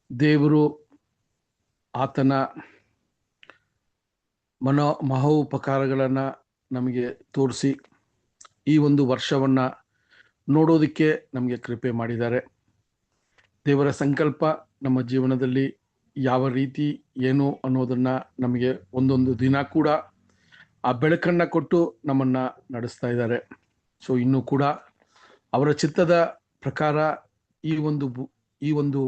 ದೇವರು ಆತನ ಮಹೋಪಕಾರಗಳನ್ನು ನಮಗೆ ತೋರಿಸಿ ಈ ಒಂದು ವರ್ಷವನ್ನು ನೋಡೋದಕ್ಕೆ ನಮಗೆ ಕೃಪೆ ಮಾಡಿದ್ದಾರೆ. ದೇವರ ಸಂಕಲ್ಪ ನಮ್ಮ ಜೀವನದಲ್ಲಿ ಯಾವ ರೀತಿ ಏನು ಅನ್ನೋದನ್ನು ನಮಗೆ ಒಂದೊಂದು ದಿನ ಕೂಡ ಆ ಬೆಳಕನ್ನು ಕೊಟ್ಟು ನಮ್ಮನ್ನು ನಡೆಸ್ತಾ ಇದ್ದಾರೆ. ಸೊ ಇನ್ನೂ ಕೂಡ ಅವರ ಚಿತ್ತದ ಪ್ರಕಾರ ಈ ಒಂದು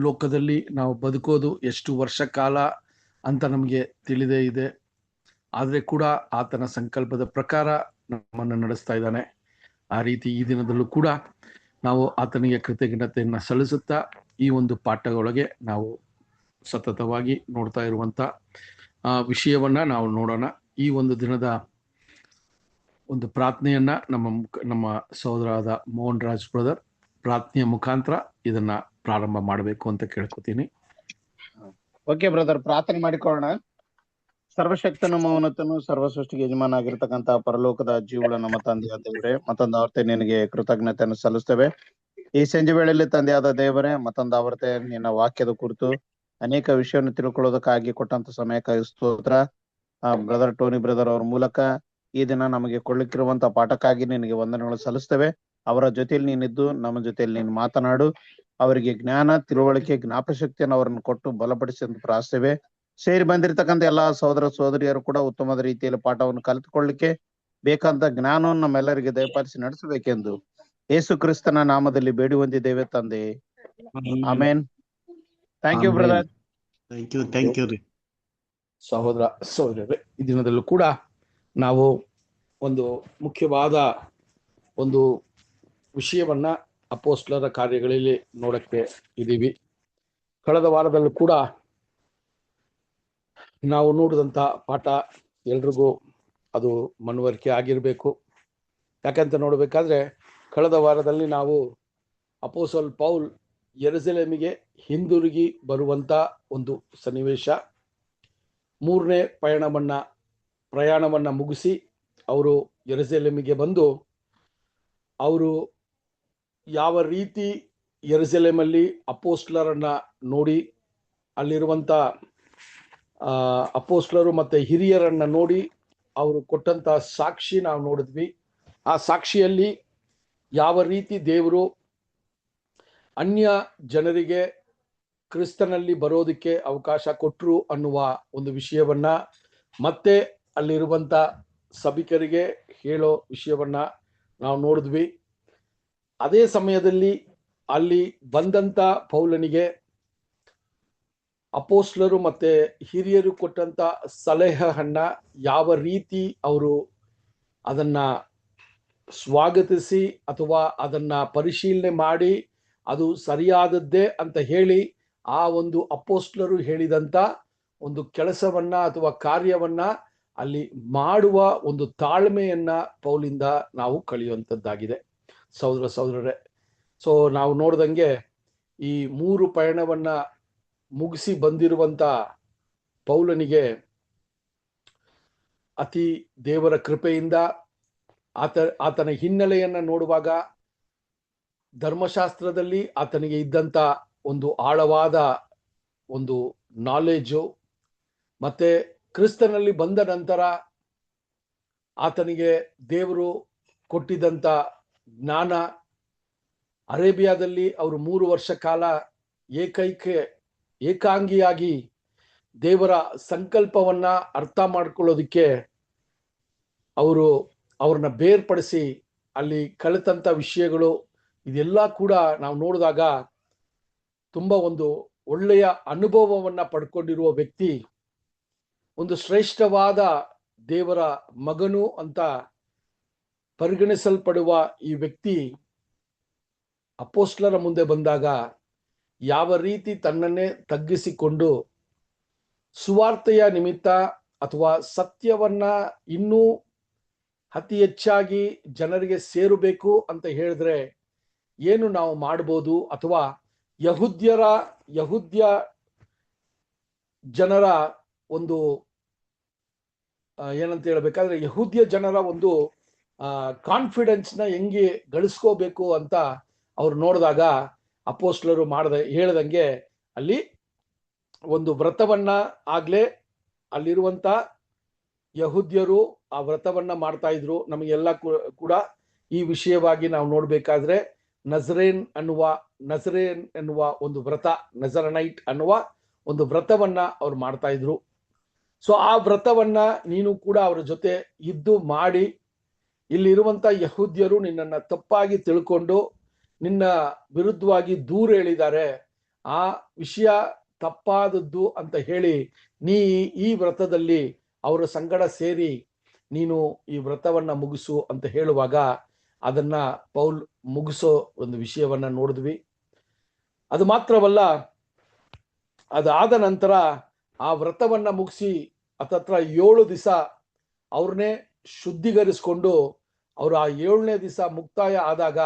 ಲೋಕದಲ್ಲಿ ನಾವು ಬದುಕೋದು ಎಷ್ಟು ವರ್ಷ ಕಾಲ ಅಂತ ನಮಗೆ ತಿಳಿದೇ ಇದೆ. ಆದರೆ ಕೂಡ ಆತನ ಸಂಕಲ್ಪದ ಪ್ರಕಾರ ನಮ್ಮನ್ನು ನಡೆಸ್ತಾ ಇದ್ದಾನೆ. ಆ ರೀತಿ ಈ ದಿನದಲ್ಲೂ ಕೂಡ ನಾವು ಆತನಿಗೆ ಕೃತಜ್ಞತೆಯನ್ನು ಸಲ್ಲಿಸುತ್ತಾ ಈ ಒಂದು ಪಾಠದೊಳಗೆ ನಾವು ಸತತವಾಗಿ ನೋಡ್ತಾ ಇರುವಂಥ ವಿಷಯವನ್ನು ನಾವು ನೋಡೋಣ. ಈ ಒಂದು ದಿನದ ಒಂದು ಪ್ರಾರ್ಥನೆಯನ್ನು ನಮ್ಮ ಸಹೋದರಾದ ಮೋಹನ್ ರಾಜ್ ಬ್ರದರ್ ಪ್ರಾರ್ಥನೆಯ ಮುಖಾಂತರ ಇದನ್ನ ಪ್ರಾರಂಭ ಮಾಡಬೇಕು ಅಂತ ಕೇಳ್ಕೊತೀನಿ. ಓಕೆ ಬ್ರದರ್, ಪ್ರಾರ್ಥನೆ ಮಾಡಿಕೊಳ್ಳೋಣ. ಸರ್ವಶಕ್ತನು ಮೌನತನು ಸರ್ವ ಸೃಷ್ಟಿಗೆ ಯಜಮಾನ ಆಗಿರ್ತಕ್ಕಂಥ ಪರಲೋಕದ ಜೀವಳ ನಮ್ಮ ತಂದೆಯ ದೇವರೇ, ಮತ್ತೊಂದು ಆವರ್ತೆ ನಿನಗೆ ಕೃತಜ್ಞತೆಯನ್ನು ಸಲ್ಲಿಸ್ತೇವೆ. ಈ ಸಂಜೆ ವೇಳೆಯಲ್ಲಿ ತಂದೆಯಾದ ದೇವರೇ, ಮತ್ತೊಂದು ಆವರ್ತೆ ನಿನ್ನ ವಾಕ್ಯದ ಕುರಿತು ಅನೇಕ ವಿಷಯವನ್ನು ತಿಳ್ಕೊಳ್ಳೋದಕ್ಕಾಗಿ ಕೊಟ್ಟಂತ ಸಮಯಕ್ಕಾಗಿ ಸ್ತೋತ್ರ. ಬ್ರದರ್ ಟೋನಿ ಬ್ರದರ್ ಅವ್ರ ಮೂಲಕ ಈ ದಿನ ನಮಗೆ ಕೊಳ್ಳಿಕ್ಕಿರುವಂತ ಪಾಠಕ್ಕಾಗಿ ನಿನಗೆ ವಂದನೆಗಳು ಸಲ್ಲಿಸ್ತೇವೆ. ಅವರ ಜೊತೆಯಲ್ಲಿ ನೀನಿದ್ದು ನಮ್ಮ ಜೊತೆಯಲ್ಲಿ ನೀನು ಮಾತನಾಡು. ಅವರಿಗೆ ಜ್ಞಾನ, ತಿಳುವಳಿಕೆ, ಜ್ಞಾಪಶಕ್ತಿಯನ್ನು ಅವರನ್ನು ಕೊಟ್ಟು ಬಲಪಡಿಸಿ ಅಂತ ಪ್ರಾರ್ಥಿಸ್ತೇವೆ. ಸೇರಿ ಬಂದಿರತಕ್ಕಂಥ ಎಲ್ಲಾ ಸಹೋದರ ಸಹೋದರಿಯರು ಕೂಡ ಉತ್ತಮವಾದ ರೀತಿಯಲ್ಲಿ ಪಾಠವನ್ನು ಕಲಿತುಕೊಳ್ಳಿಕ್ಕೆ ಬೇಕಾದ ಜ್ಞಾನವನ್ನು ನಮ್ಮೆಲ್ಲರಿಗೆ ದಯಪಾಲಿಸಿ ನಡೆಸಬೇಕೆಂದು ಯೇಸು ಕ್ರಿಸ್ತನ ನಾಮದಲ್ಲಿ ಬೇಡಿ ಹೊಂದಿದ್ದೇವೆ ತಂದೆ, amen. Thank you brother. Thank you ರೀ ಸಹೋದರ ಸಹೋದರರೇ, ಈ ದಿನದಲ್ಲೂ ಕೂಡ ನಾವು ಒಂದು ಮುಖ್ಯವಾದ ಒಂದು ವಿಷಯವನ್ನ ಅಪೊಸ್ತಲರ ಕಾರ್ಯಗಳಲ್ಲಿ ನೋಡಕ್ಕೆ ಇದ್ದೀವಿ. ಕಳೆದ ವಾರದಲ್ಲೂ ಕೂಡ ನಾವು ನೋಡಿದಂಥ ಪಾಠ ಎಲ್ರಿಗೂ ಅದು ಮನವರಿಕೆ ಆಗಿರಬೇಕು. ಯಾಕಂತ ನೋಡಬೇಕಾದ್ರೆ ಕಳೆದ ವಾರದಲ್ಲಿ ನಾವು ಅಪೊಸ್ತಲ ಪೌಲ್ ಯೆರೂಸಲೇಮಿಗೆ ಹಿಂದಿರುಗಿ ಬರುವಂಥ ಒಂದು ಸನ್ನಿವೇಶ, ಮೂರನೇ ಪ್ರಯಾಣವನ್ನು ಮುಗಿಸಿ ಅವರು ಯೆರೂಸಲೇಮಿಗೆ ಬಂದು ಅವರು ಯಾವ ರೀತಿ ಯೆರೂಸಲೇಮಲ್ಲಿ ಅಪೊಸ್ತಲರನ್ನ ನೋಡಿ, ಅಲ್ಲಿರುವಂಥ ಅಪೊಸ್ತಲರು ಮತ್ತು ಹಿರಿಯರನ್ನ ನೋಡಿ ಅವರು ಕೊಟ್ಟಂಥ ಸಾಕ್ಷಿ ನಾವು ನೋಡಿದ್ವಿ. ಆ ಸಾಕ್ಷಿಯಲ್ಲಿ ಯಾವ ರೀತಿ ದೇವರು ಅನ್ಯ ಜನರಿಗೆ ಕ್ರಿಸ್ತನಲ್ಲಿ ಬರೋದಕ್ಕೆ ಅವಕಾಶ ಕೊಟ್ಟರು ಅನ್ನುವ ಒಂದು ವಿಷಯವನ್ನ ಮತ್ತೆ ಅಲ್ಲಿರುವಂಥ ಸಭಿಕರಿಗೆ ಹೇಳೋ ವಿಷಯವನ್ನ ನಾವು ನೋಡಿದ್ವಿ. ಅದೇ ಸಮಯದಲ್ಲಿ ಅಲ್ಲಿ ಬಂದಂಥ ಪೌಲನಿಗೆ ಅಪೊಸ್ತಲರು ಮತ್ತೆ ಹಿರಿಯರು ಕೊಟ್ಟಂತ ಸಲಹೆಯನ್ನ ಯಾವ ರೀತಿ ಅವರು ಅದನ್ನ ಸ್ವಾಗತಿಸಿ ಅಥವಾ ಅದನ್ನ ಪರಿಶೀಲನೆ ಮಾಡಿ ಅದು ಸರಿಯಾದದ್ದೇ ಅಂತ ಹೇಳಿ ಆ ಒಂದು ಅಪೊಸ್ತಲರು ಹೇಳಿದಂತ ಒಂದು ಕೆಲಸವನ್ನ ಅಥವಾ ಕಾರ್ಯವನ್ನ ಅಲ್ಲಿ ಮಾಡುವ ಒಂದು ತಾಳ್ಮೆಯನ್ನ ಪೌಲಿಂದ ನಾವು ಕಲಿಯುವಂಥದ್ದಾಗಿದೆ. ಸಹೋದರ ಸಹೋದರರೇ, ಸೊ ನಾವು ನೋಡ್ದಂಗೆ ಈ ಮೂರು ಪಯಣವನ್ನ ಮುಗಿಸಿ ಬಂದಿರುವಂತ ಪೌಲನಿಗೆ ಅತಿ ದೇವರ ಕೃಪೆಯಿಂದ ಆತನ ಹಿನ್ನೆಲೆಯನ್ನ ನೋಡುವಾಗ ಧರ್ಮಶಾಸ್ತ್ರದಲ್ಲಿ ಆತನಿಗೆ ಇದ್ದಂತ ಒಂದು ಆಳವಾದ ಒಂದು ನಾಲೆಜು ಮತ್ತೆ ಕ್ರಿಸ್ತನಲ್ಲಿ ಬಂದ ನಂತರ ಆತನಿಗೆ ದೇವರು ಕೊಟ್ಟಿದ್ದಂತ ಜ್ಞಾನ, ಅರೇಬಿಯಾದಲ್ಲಿ ಅವರು 3 ವರ್ಷ ಕಾಲ ಏಕಾಂಗಿಯಾಗಿ ದೇವರ ಸಂಕಲ್ಪವನ್ನ ಅರ್ಥ ಮಾಡ್ಕೊಳ್ಳೋದಿಕ್ಕೆ ಅವ್ರನ್ನ ಬೇರ್ಪಡಿಸಿ ಅಲ್ಲಿ ಕಲಿತಂತ ವಿಷಯಗಳು ಇದೆಲ್ಲ ಕೂಡ ನಾವು ನೋಡಿದಾಗ ತುಂಬಾ ಒಂದು ಒಳ್ಳೆಯ ಅನುಭವವನ್ನ ಪಡ್ಕೊಂಡಿರುವ ವ್ಯಕ್ತಿ, ಒಂದು ಶ್ರೇಷ್ಠವಾದ ದೇವರ ಮಗನು ಅಂತ ಪರಿಗಣಿಸಲ್ಪಡುವ ಈ ವ್ಯಕ್ತಿ ಅಪೊಸ್ತಲರ ಮುಂದೆ ಬಂದಾಗ ಯಾವ ರೀತಿ ತನ್ನನ್ನೇ ತಗ್ಗಿಸಿಕೊಂಡು ಸುವಾರ್ತೆಯ ನಿಮಿತ್ತ ಅಥವಾ ಸತ್ಯವನ್ನ ಇನ್ನೂ ಅತಿ ಹೆಚ್ಚಾಗಿ ಜನರಿಗೆ ಸೇರಬೇಕು ಅಂತ ಹೇಳಿದ್ರೆ ಏನು ನಾವು ಮಾಡ್ಬೋದು, ಅಥವಾ ಯಹೂದ್ಯ ಜನರ ಒಂದು ಏನಂತ ಹೇಳ್ಬೇಕಾದ್ರೆ ಯಹೂದ್ಯ ಜನರ ಒಂದು ಕಾನ್ಫಿಡೆನ್ಸ್ನ ಹೆಂಗೆ ಗಳಿಸ್ಕೋಬೇಕು ಅಂತ ಅವ್ರು ನೋಡಿದಾಗ ಅಪೋಸ್ಲರು ಹೇಳ್ದಂಗೆ ಅಲ್ಲಿ ಒಂದು ವ್ರತವನ್ನ ಆಗ್ಲೇ ಅಲ್ಲಿರುವಂತ ಯಹೂದ್ಯರು ಆ ವ್ರತವನ್ನ ಮಾಡ್ತಾ ಇದ್ರು. ನಮಗೆಲ್ಲ ಕೂಡ ಈ ವಿಷಯವಾಗಿ ನಾವು ನೋಡ್ಬೇಕಾದ್ರೆ ನಜರೇನ್ ಎನ್ನುವ ಒಂದು ವ್ರತ, ನಜರನೈಟ್ ಅನ್ನುವ ಒಂದು ವ್ರತವನ್ನ ಅವ್ರು ಮಾಡ್ತಾ ಇದ್ರು. ಸೊ ಆ ವ್ರತವನ್ನ ನೀನು ಕೂಡ ಅವರ ಜೊತೆ ಇದ್ದು ಮಾಡಿ, ಇಲ್ಲಿರುವಂತ ಯಹೂದ್ಯರು ನಿನ್ನನ್ನ ತಪ್ಪಾಗಿ ತಿಳ್ಕೊಂಡು ನಿನ್ನ ವಿರುದ್ಧವಾಗಿ ದೂರ ಹೇಳಿದ್ದಾರೆ, ಆ ವಿಷಯ ತಪ್ಪಾದದ್ದು ಅಂತ ಹೇಳಿ ನೀ ಈ ವ್ರತದಲ್ಲಿ ಅವರ ಸಂಗಡ ಸೇರಿ ನೀನು ಈ ವ್ರತವನ್ನ ಮುಗಿಸು ಅಂತ ಹೇಳುವಾಗ ಅದನ್ನ ಪೌಲ್ ಮುಗಿಸೋ ಒಂದು ವಿಷಯವನ್ನ ನೋಡಿದ್ವಿ. ಅದು ಮಾತ್ರವಲ್ಲ, ಅದಾದ ನಂತರ ಆ ವ್ರತವನ್ನ ಮುಗಿಸಿ ಹತ್ತತ್ರ 7 ದಿವಸ ಅವ್ರನ್ನೇ ಶುದ್ಧೀಕರಿಸ್ಕೊಂಡು ಅವರು ಆ 7ನೇ ದಿವಸ ಮುಕ್ತಾಯ ಆದಾಗ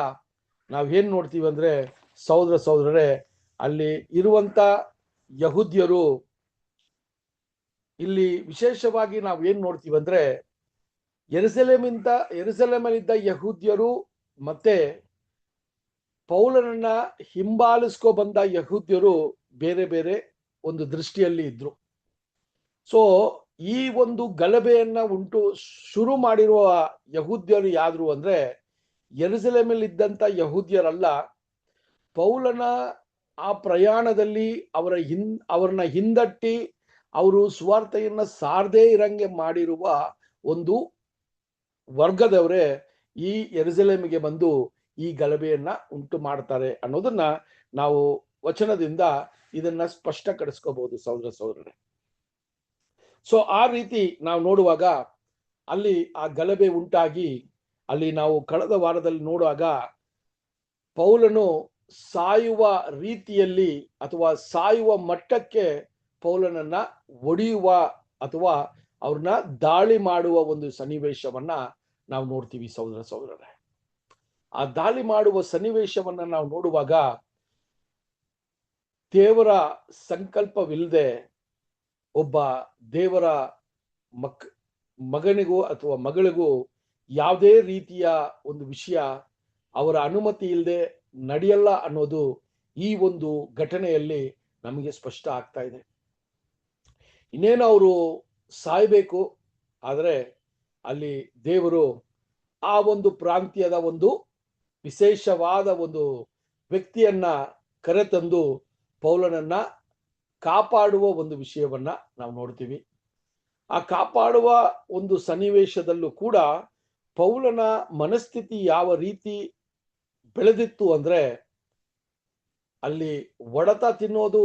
ನಾವೇನ್ ನೋಡ್ತೀವಿ ಅಂದ್ರೆ, ಸಹೋದರರೇ, ಅಲ್ಲಿ ಇರುವಂತ ಯಹೂದ್ಯರು, ಇಲ್ಲಿ ವಿಶೇಷವಾಗಿ ನಾವು ಏನ್ ನೋಡ್ತೀವಿ ಅಂದ್ರೆ, ಯೆರೂಸಲೇಮಿನಿಂದ ಯಹೂದ್ಯರು ಮತ್ತೆ ಪೌಲನನ್ನ ಹಿಂಬಾಲಿಸ್ಕೊ ಬಂದ ಯಹೂದ್ಯರು ಬೇರೆ ಬೇರೆ ಒಂದು ದೃಷ್ಟಿಯಲ್ಲಿ ಇದ್ರು. ಸೊ ಈ ಒಂದು ಗಲಭೆಯನ್ನ ಶುರು ಮಾಡಿರುವ ಯಹೂದ್ಯರು ಯಾರು ಅಂದ್ರೆ, ಯೆರೂಸಲೇಮಲ್ಲಿ ಇದ್ದಂತ ಯಹೂದ್ಯರಲ್ಲ. ಪೌಲನ ಆ ಪ್ರಯಾಣದಲ್ಲಿ ಅವರನ್ನ ಹಿಂದಟ್ಟಿ ಅವರು ಸುವಾರ್ತೆಯನ್ನ ಸಾರದೇ ಇರಂಗೆ ಮಾಡಿರುವ ಒಂದು ವರ್ಗದವರೇ ಈ ಯೆರೂಸಲೇಮಿಗೆ ಬಂದು ಈ ಗಲಭೆಯನ್ನ ಉಂಟು ಮಾಡ್ತಾರೆ ಅನ್ನೋದನ್ನ ನಾವು ವಚನದಿಂದ ಇದನ್ನ ಸ್ಪಷ್ಟಪಡಿಸ್ಕೋಬಹುದು ಸಹೋದರರೇ. ಸೊ ಆ ರೀತಿ ನಾವು ನೋಡುವಾಗ ಅಲ್ಲಿ ಆ ಗಲಭೆ ಉಂಟಾಗಿ, ಅಲ್ಲಿ ನಾವು ಕಳೆದ ವಾರದಲ್ಲಿ ನೋಡುವಾಗ ಪೌಲನು ಸಾಯುವ ರೀತಿಯಲ್ಲಿ ಅಥವಾ ಸಾಯುವ ಮಟ್ಟಕ್ಕೆ ಪೌಲನನ್ನ ಒಡೆಯುವ ಅಥವಾ ಅವ್ರನ್ನ ದಾಳಿ ಮಾಡುವ ಒಂದು ಸನ್ನಿವೇಶವನ್ನ ನಾವು ನೋಡ್ತೀವಿ ಸಹೋದರರೇ. ಆ ದಾಳಿ ಮಾಡುವ ಸನ್ನಿವೇಶವನ್ನ ನಾವು ನೋಡುವಾಗ ದೇವರ ಸಂಕಲ್ಪವಿಲ್ಲದೆ ಒಬ್ಬ ದೇವರ ಮಗನಿಗೂ ಅಥವಾ ಮಗಳಿಗೂ ಯಾವುದೇ ರೀತಿಯ ಒಂದು ವಿಷಯ ಅವರ ಅನುಮತಿ ಇಲ್ಲದೆ ನಡೆಯಲ್ಲ ಅನ್ನೋದು ಈ ಒಂದು ಘಟನೆಯಲ್ಲಿ ನಮಗೆ ಸ್ಪಷ್ಟ ಆಗ್ತಾ ಇದೆ. ಇನ್ನೇನು ಅವರು ಸಾಯ್ಬೇಕು, ಆದರೆ ಅಲ್ಲಿ ದೇವರು ಆ ಒಂದು ಪ್ರಾಂತ್ಯದ ಒಂದು ವಿಶೇಷವಾದ ಒಂದು ವ್ಯಕ್ತಿಯನ್ನ ಕರೆತಂದು ಪೌಲನನ್ನ ಕಾಪಾಡುವ ಒಂದು ವಿಷಯವನ್ನ ನಾವು ನೋಡ್ತೀವಿ. ಆ ಕಾಪಾಡುವ ಒಂದು ಸನ್ನಿವೇಶದಲ್ಲೂ ಕೂಡ ಪೌಲನ ಮನಸ್ಥಿತಿ ಯಾವ ರೀತಿ ಬೆಳೆದಿತ್ತು ಅಂದ್ರೆ, ಅಲ್ಲಿ ಒಡೆತ ತಿನ್ನೋದು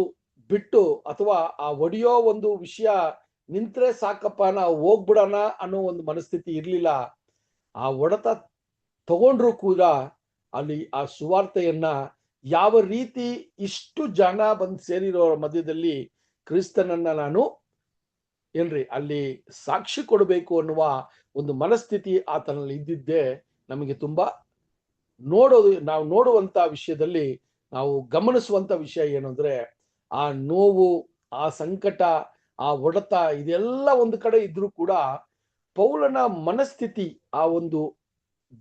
ಬಿಟ್ಟು ಅಥವಾ ಆ ಒಡೆಯೋ ಒಂದು ವಿಷಯ ನಿಂತ್ರೆ ಸಾಕಪ್ಪ ನಾವು ಹೋಗ್ಬಿಡೋಣ ಅನ್ನೋ ಒಂದು ಮನಸ್ಥಿತಿ ಇರ್ಲಿಲ್ಲ. ಆ ಒಡೆತ ತಗೊಂಡ್ರು ಕೂಡ ಅಲ್ಲಿ ಆ ಸುವಾರ್ತೆಯನ್ನ ಯಾವ ರೀತಿ ಇಷ್ಟು ಜನ ಬಂದು ಸೇರಿರೋರ ಮಧ್ಯದಲ್ಲಿ ಕ್ರಿಸ್ತನನ್ನ ನಾನು ಅಲ್ಲಿ ಸಾಕ್ಷಿ ಕೊಡಬೇಕು ಅನ್ನುವ ಒಂದು ಮನಸ್ಥಿತಿ ಆತನಲ್ಲಿ ಇದ್ದಿದ್ದೇ ನಮಗೆ ತುಂಬಾ ನಾವು ನೋಡುವಂತ ವಿಷಯದಲ್ಲಿ ನಾವು ಗಮನಿಸುವಂತ ವಿಷಯ ಏನು ಅಂದ್ರೆ, ಆ ನೋವು, ಆ ಸಂಕಟ, ಆ ಒಡೆತ ಇದೆಲ್ಲ ಒಂದು ಕಡೆ ಇದ್ರೂ ಕೂಡ ಪೌಲನ ಮನಸ್ಥಿತಿ, ಆ ಒಂದು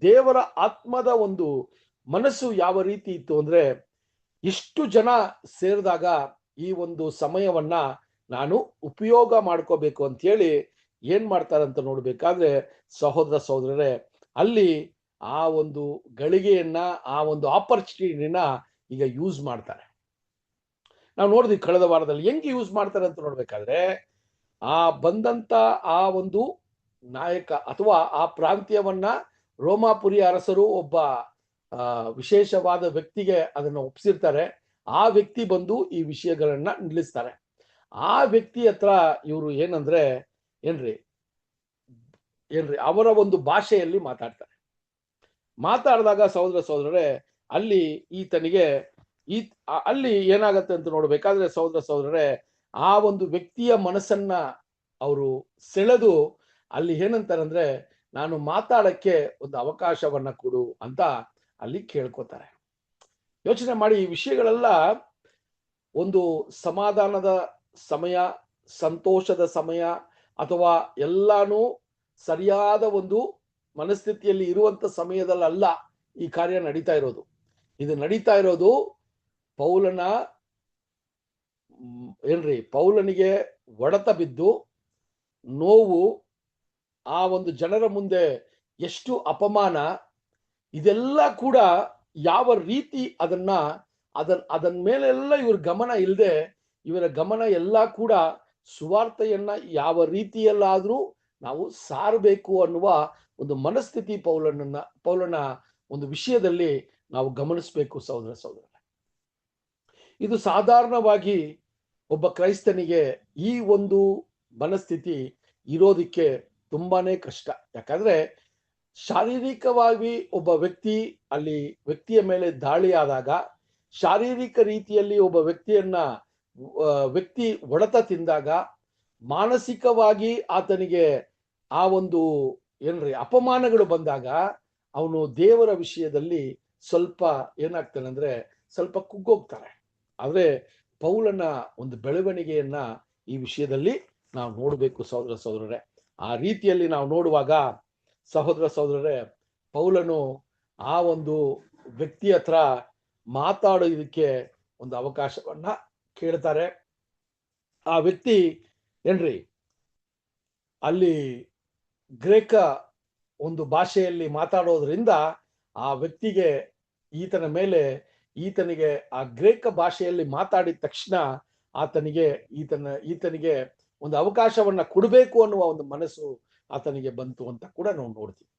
ದೇವರ ಆತ್ಮದ ಒಂದು ಮನಸ್ಸು ಯಾವ ರೀತಿ ಇತ್ತು ಅಂದ್ರೆ, ಇಷ್ಟು ಜನ ಸೇರಿದಾಗ ಈ ಒಂದು ಸಮಯವನ್ನ ನಾನು ಉಪಯೋಗ ಮಾಡ್ಕೋಬೇಕು ಅಂತ ಹೇಳಿ ಏನ್ ಮಾಡ್ತಾರಂತ ನೋಡ್ಬೇಕಾದ್ರೆ ಸಹೋದರರೇ, ಅಲ್ಲಿ ಆ ಒಂದು ಗಳಿಗೆಯನ್ನ, ಆ ಒಂದು ಆಪರ್ಚುನಿಟಿನ ಈಗ ಯೂಸ್ ಮಾಡ್ತಾರೆ. ನಾವು ನೋಡಿದ್ವಿ ಕಳೆದ ವಾರದಲ್ಲಿ ಹೆಂಗೆ ಯೂಸ್ ಮಾಡ್ತಾರೆ ಅಂತ ನೋಡ್ಬೇಕಾದ್ರೆ, ಆ ಬಂದಂತ ಆ ಒಂದು ನಾಯಕ ಅಥವಾ ಆ ಪ್ರಾಂತ್ಯವನ್ನ ರೋಮಾಪುರಿ ಅರಸರು ಒಬ್ಬ ವಿಶೇಷವಾದ ವ್ಯಕ್ತಿಗೆ ಅದನ್ನ ಒಪ್ಪಿಸಿರ್ತಾರೆ. ಆ ವ್ಯಕ್ತಿ ಬಂದು ಈ ವಿಷಯಗಳನ್ನ ನಿಲ್ಲಿಸ್ತಾರೆ. ಆ ವ್ಯಕ್ತಿ ಹತ್ರ ಇವರು ಏನ್ರಿ ಅವರ ಒಂದು ಭಾಷೆಯಲ್ಲಿ ಮಾತಾಡಿದಾಗ ಸಹೋದರರೇ, ಅಲ್ಲಿ ಈತನಿಗೆ ಅಲ್ಲಿ ಏನಾಗತ್ತೆ ಅಂತ ನೋಡ್ಬೇಕಾದ್ರೆ ಸಹೋದರರೇ, ಆ ಒಂದು ವ್ಯಕ್ತಿಯ ಮನಸ್ಸನ್ನ ಅವರು ಸೆಳೆದು ಅಲ್ಲಿ ಏನಂತಾರಂದ್ರೆ, ನಾನು ಮಾತಾಡಕ್ಕೆ ಒಂದು ಅವಕಾಶವನ್ನ ಕೊಡು ಅಂತ ಅಲ್ಲಿ ಕೇಳ್ಕೊತಾರೆ. ಯೋಚನೆ ಮಾಡಿ, ಈ ವಿಷಯಗಳೆಲ್ಲ ಒಂದು ಸಮಾಧಾನದ ಸಮಯ, ಸಂತೋಷದ ಸಮಯ ಅಥವಾ ಎಲ್ಲಾನು ಸರಿಯಾದ ಒಂದು ಮನಸ್ಥಿತಿಯಲ್ಲಿ ಇರುವಂತ ಸಮಯದಲ್ಲ ಈ ಕಾರ್ಯ ನಡೀತಾ ಇರೋದು. ಇದು ನಡೀತಾ ಇರೋದು ಪೌಲನ ಪೌಲನಿಗೆ ಹೊಡೆತ ಬಿದ್ದು ನೋವು, ಆ ಒಂದು ಜನರ ಮುಂದೆ ಎಷ್ಟು ಅಪಮಾನ, ಇದೆಲ್ಲ ಕೂಡ ಯಾವ ರೀತಿ ಅದನ್ನ ಮೇಲೆಲ್ಲ ಇವ್ರ ಗಮನ ಇಲ್ಲದೆ, ಇವರ ಗಮನ ಎಲ್ಲ ಕೂಡ ಸುವಾರ್ತೆಯನ್ನ ಯಾವ ರೀತಿಯಲ್ಲಾದ್ರೂ ನಾವು ಸಾರಬೇಕು ಅನ್ನುವ ಒಂದು ಮನಸ್ಥಿತಿ ಪೌಲನ ಒಂದು ವಿಷಯದಲ್ಲಿ ನಾವು ಗಮನಿಸಬೇಕು ಸಹೋದರ ಸಹೋದರ. ಇದು ಸಾಧಾರಣವಾಗಿ ಒಬ್ಬ ಕ್ರೈಸ್ತನಿಗೆ ಈ ಒಂದು ಮನಸ್ಥಿತಿ ಇರೋದಿಕ್ಕೆ ತುಂಬಾನೇ ಕಷ್ಟ. ಯಾಕಂದ್ರೆ ಶಾರೀರಿಕವಾಗಿ ಒಬ್ಬ ವ್ಯಕ್ತಿಯ ಮೇಲೆ ದಾಳಿ ಆದಾಗ, ಶಾರೀರಿಕ ರೀತಿಯಲ್ಲಿ ಒಬ್ಬ ವ್ಯಕ್ತಿ ಹೊಡೆತ ತಿಂದಾಗ, ಮಾನಸಿಕವಾಗಿ ಆತನಿಗೆ ಆ ಒಂದು ಅಪಮಾನಗಳು ಬಂದಾಗ ಅವನು ದೇವರ ವಿಷಯದಲ್ಲಿ ಸ್ವಲ್ಪ ಏನಾಗ್ತಾನೆ ಅಂದ್ರೆ ಸ್ವಲ್ಪ ಕುಗ್ಗೋಗ್ತಾನೆ. ಆದ್ರೆ ಪೌಲನ ಒಂದು ಬೆಳವಣಿಗೆಯನ್ನ ಈ ವಿಷಯದಲ್ಲಿ ನಾವು ನೋಡಬೇಕು ಸಹೋದರ ಸಹೋದರರೇ. ಆ ರೀತಿಯಲ್ಲಿ ನಾವು ನೋಡುವಾಗ ಸಹೋದರ ಸಹೋದರರೇ, ಪೌಲನು ಆ ಒಂದು ವ್ಯಕ್ತಿ ಹತ್ರ ಮಾತಾಡೋದಕ್ಕೆ ಒಂದು ಅವಕಾಶವನ್ನ ಕೇಳ್ತಾರೆ. ಆ ವ್ಯಕ್ತಿ ಅಲ್ಲಿ ಗ್ರೇಕ ಒಂದು ಭಾಷೆಯಲ್ಲಿ ಮಾತಾಡೋದ್ರಿಂದ ಆ ವ್ಯಕ್ತಿಗೆ ಈತನಿಗೆ ಆ ಗ್ರೇಕ ಭಾಷೆಯಲ್ಲಿ ಮಾತಾಡಿದ ತಕ್ಷಣ ಈತನಿಗೆ ಒಂದು ಅವಕಾಶವನ್ನ ಕೊಡಬೇಕು ಅನ್ನುವ ಒಂದು ಮನಸ್ಸು ಆತನಿಗೆ ಬಂತು ಅಂತ ಕೂಡ ನಾವು ನೋಡ್ತೀವಿ.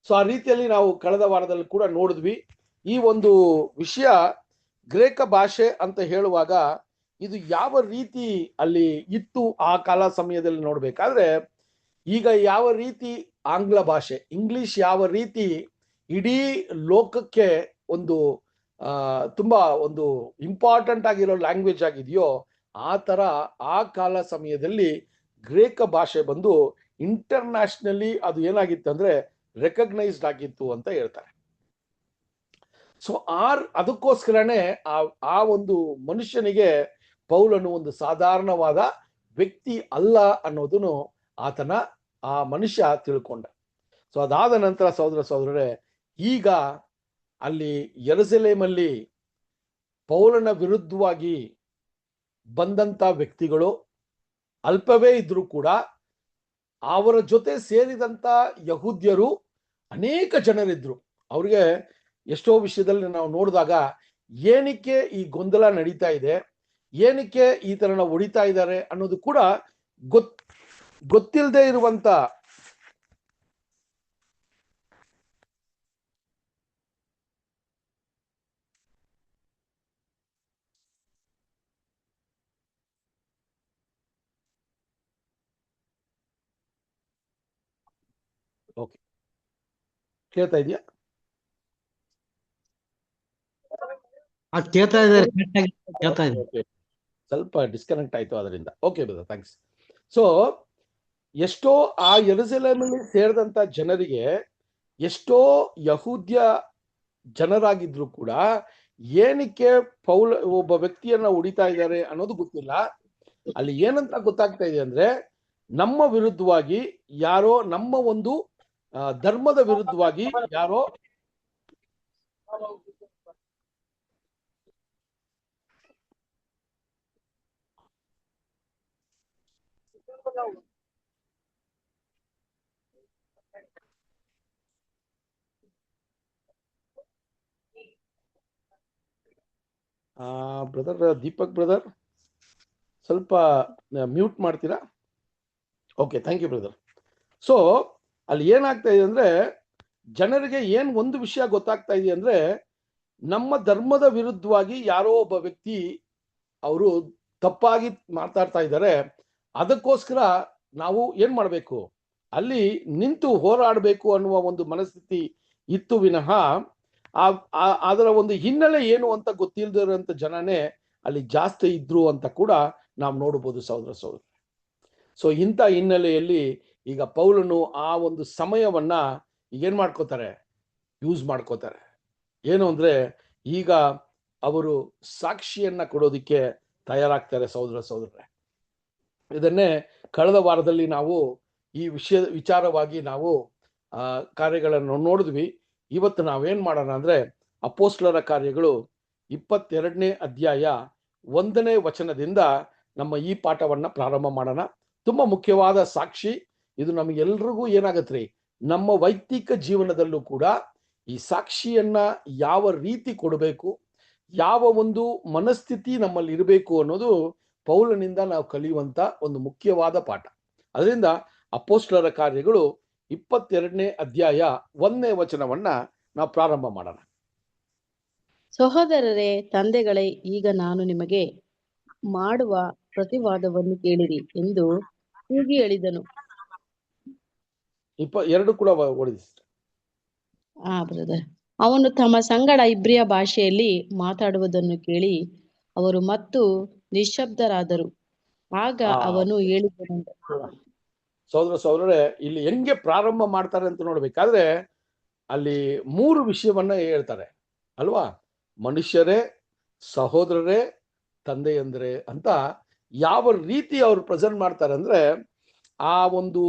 ಸೊ ಆ ರೀತಿಯಲ್ಲಿ ನಾವು ಕಳೆದ ವಾರದಲ್ಲಿ ಕೂಡ ನೋಡಿದ್ವಿ. ಈ ಒಂದು ವಿಷಯ ಗ್ರೇಕ ಭಾಷೆ ಅಂತ ಹೇಳುವಾಗ ಇದು ಯಾವ ರೀತಿ ಅಲ್ಲಿ ಇತ್ತು ಆ ಕಾಲ ಸಮಯದಲ್ಲಿ ನೋಡ್ಬೇಕಾದ್ರೆ, ಈಗ ಯಾವ ರೀತಿ ಆಂಗ್ಲ ಭಾಷೆ ಇಂಗ್ಲಿಷ್ ಯಾವ ರೀತಿ ಇಡೀ ಲೋಕಕ್ಕೆ ಒಂದು ತುಂಬಾ ಒಂದು ಇಂಪಾರ್ಟೆಂಟ್ ಆಗಿರೋ ಲ್ಯಾಂಗ್ವೇಜ್ ಆಗಿದೆಯೋ, ಆ ತರ ಆ ಕಾಲ ಸಮಯದಲ್ಲಿ ಗ್ರೇಕ ಭಾಷೆ ಬಂದು ಇಂಟರ್ನ್ಯಾಷನಲಿ ಅದು ಏನಾಗಿತ್ತು ಅಂದ್ರೆ ರೆಕಗ್ನೈಸ್ಡ್ ಆಗಿತ್ತು ಅಂತ ಹೇಳ್ತಾರೆ. ಸೊ ಅದಕ್ಕೋಸ್ಕರನೇ ಆ ಒಂದು ಮನುಷ್ಯನಿಗೆ ಪೌಲನು ಒಂದು ಸಾಧಾರಣವಾದ ವ್ಯಕ್ತಿ ಅಲ್ಲ ಅನ್ನೋದನ್ನು ಆ ಮನುಷ್ಯ ತಿಳ್ಕೊಂಡ. ಸೊ ಅದಾದ ನಂತರ ಸಹೋದರ ಸಹೋದರರೇ, ಈಗ ಅಲ್ಲಿ ಯೆರೂಸಲೇಮಲ್ಲಿ ಪೌಲನ ವಿರುದ್ಧವಾಗಿ ಬಂದಂತ ವ್ಯಕ್ತಿಗಳು ಅಲ್ಪವೇ ಇದ್ರೂ ಕೂಡ ಅವರ ಜೊತೆ ಸೇರಿದಂತ ಯಹೂದ್ಯರು ಅನೇಕ ಜನರಿದ್ರು. ಅವ್ರಿಗೆ ಎಷ್ಟೋ ವಿಷಯದಲ್ಲಿ ನಾವು ನೋಡಿದಾಗ ಏನಕ್ಕೆ ಈ ಗೊಂದಲ ನಡೀತಾ ಇದೆ, ಏನಕ್ಕೆ ಈ ತರನ ಹೊಡಿತಾ ಇದ್ದಾರೆ ಅನ್ನೋದು ಕೂಡ ಗೊತ್ತಿಲ್ಲದೆ ಇರುವಂತ ಓಕೆ ಕೇಳ್ತಾ ಇದೆಯಾ? ಸ್ವಲ್ಪ ಡಿಸ್ಕನೆಕ್ಟ್ ಆಯ್ತು ಅದರಿಂದ. Okay brother, thanks. ಸೊ ಎಷ್ಟೋ ಆ ಯೆರೂಸಲೇಮಲ್ಲಿ ಸೇರಿದಂತ ಜನರಿಗೆ ಎಷ್ಟೋ ಯಹೂದ್ಯ ಜನರಾಗಿದ್ರು ಕೂಡ ಏನಕ್ಕೆ ಒಬ್ಬ ವ್ಯಕ್ತಿಯನ್ನ ಹೊಡಿತಾ ಇದ್ದಾರೆ ಅನ್ನೋದು ಗೊತ್ತಿಲ್ಲ. ಅಲ್ಲಿ ಏನಂತ ಗೊತ್ತಾಗ್ತಾ ಇದೆ ಅಂದ್ರೆ, ನಮ್ಮ ವಿರುದ್ಧವಾಗಿ ಯಾರೋ, ನಮ್ಮ ಒಂದು ಧರ್ಮದ ವಿರುದ್ಧವಾಗಿ ಯಾರೋ ಬ್ರದರ್ ದೀಪಕ್ ಬ್ರದರ್ ಸ್ವಲ್ಪ ಮ್ಯೂಟ್ ಮಾಡ್ತೀರಾ? Okay, thank you brother. So ಅಲ್ಲಿ ಏನಾಗ್ತಾ ಇದೆ ಅಂದ್ರೆ, ಜನರಿಗೆ ಒಂದು ವಿಷಯ ಗೊತ್ತಾಗ್ತಾ ಇದೆ ಅಂದ್ರೆ, ನಮ್ಮ ಧರ್ಮದ ವಿರುದ್ಧವಾಗಿ ಯಾರೋ ಒಬ್ಬ ವ್ಯಕ್ತಿ ಅವರು ತಪ್ಪಾಗಿ ಮಾತಾಡ್ತಾ ಇದ್ದಾರೆ. ಅದಕ್ಕೋಸ್ಕರ ನಾವು ಏನ್ ಮಾಡ್ಬೇಕು, ಅಲ್ಲಿ ನಿಂತು ಹೋರಾಡಬೇಕು ಅನ್ನುವ ಒಂದು ಮನಸ್ಥಿತಿ ಇತ್ತು ವಿನಃ ಅದರ ಒಂದು ಹಿನ್ನೆಲೆ ಏನು ಅಂತ ಗೊತ್ತಿಲ್ಲದಿರೋಂಥ ಜನನೇ ಅಲ್ಲಿ ಜಾಸ್ತಿ ಇದ್ರು ಅಂತ ಕೂಡ ನಾವು ನೋಡಬಹುದು ಸಹೋದರ ಸಹೋದರ. ಸೊ ಇಂಥ ಹಿನ್ನೆಲೆಯಲ್ಲಿ ಈಗ ಪೌಲನು ಆ ಒಂದು ಸಮಯವನ್ನ ಏನ್ ಮಾಡ್ಕೋತಾರೆ, ಯೂಸ್ ಮಾಡ್ಕೋತಾರೆ. ಏನು ಅಂದ್ರೆ, ಈಗ ಅವರು ಸಾಕ್ಷಿಯನ್ನ ಕೊಡೋದಿಕ್ಕೆ ತಯಾರಾಗ್ತಾರೆ ಸಹೋದರ ಸಹೋದರರೇ. ಇದನ್ನೇ ಕಳೆದ ವಾರದಲ್ಲಿ ನಾವು ಈ ವಿಚಾರವಾಗಿ ನಾವು ಕಾರ್ಯಗಳನ್ನು ನೋಡಿದ್ವಿ. ಇವತ್ತು ನಾವೇನ್ ಮಾಡೋಣ ಅಂದ್ರೆ, ಅಪೋಸ್ತಲರ ಕಾರ್ಯಗಳು 22ನೇ ಅಧ್ಯಾಯ 1ನೇ ವಚನದಿಂದ ನಮ್ಮ ಈ ಪಾಠವನ್ನ ಪ್ರಾರಂಭ ಮಾಡೋಣ. ತುಂಬಾ ಮುಖ್ಯವಾದ ಸಾಕ್ಷಿ ಇದು. ನಮಗೆಲ್ರಿಗೂ ಏನಾಗತ್ರಿ, ನಮ್ಮ ವೈಯಕ್ತಿಕ ಜೀವನದಲ್ಲೂ ಕೂಡ ಈ ಸಾಕ್ಷಿಯನ್ನ ಯಾವ ರೀತಿ ಕೊಡಬೇಕು, ಯಾವ ಒಂದು ಮನಸ್ಥಿತಿ ನಮ್ಮಲ್ಲಿ ಇರಬೇಕು ಅನ್ನೋದು ಪೌಲನಿಂದ ನಾವು ಕಲಿಯುವಂತ ಒಂದು ಮುಖ್ಯವಾದ ಪಾಠ. ಅದರಿಂದ ಅಪೊಸ್ತಲರ ಕಾರ್ಯಗಳು 22ನೇ ಅಧ್ಯಾಯ 1ನೇ ವಚನವನ್ನ ನಾವು ಪ್ರಾರಂಭ ಮಾಡೋಣ. ಸಹೋದರರೇ, ತಂದೆಗಳೇ, ಈಗ ನಾನು ನಿಮಗೆ ಮಾಡುವ ಪ್ರತಿವಾದವನ್ನು ಕೇಳಿರಿ ಎಂದು ಕೂಗಿ ಹೇಳಿದನು. 2 ಕೂಡ ಓದಿಸಿ. ಬ್ರದರ್. ಅವನು ತಮ್ಮ ಸಂಗಡ ಇಬ್ರಿಯ ಭಾಷೆಯಲ್ಲಿ ಮಾತಾಡುವುದನ್ನು ಕೇಳಿ ಅವರು ಮತ್ತು ನಿಶ್ಶಬ್ದರಾದರು. ಆಗ ಅವನು ಹೇಳಿದನು. ಸಹೋದರರೇ, ಇಲ್ಲಿ ಹೆಂಗೆ ಪ್ರಾರಂಭ ಮಾಡ್ತಾರೆ ಅಂತ ನೋಡ್ಬೇಕಾದ್ರೆ ಅಲ್ಲಿ 3 ವಿಷಯವನ್ನ ಹೇಳ್ತಾರೆ ಅಲ್ವಾ? ಮನುಷ್ಯರೇ, ಸಹೋದರರೇ, ತಂದೆಯಂದ್ರೆ ಅಂತ ಯಾವ ರೀತಿ ಅವ್ರು ಪ್ರೆಸೆಂಟ್ ಮಾಡ್ತಾರೆ ಅಂದ್ರೆ, ಆ ಒಂದು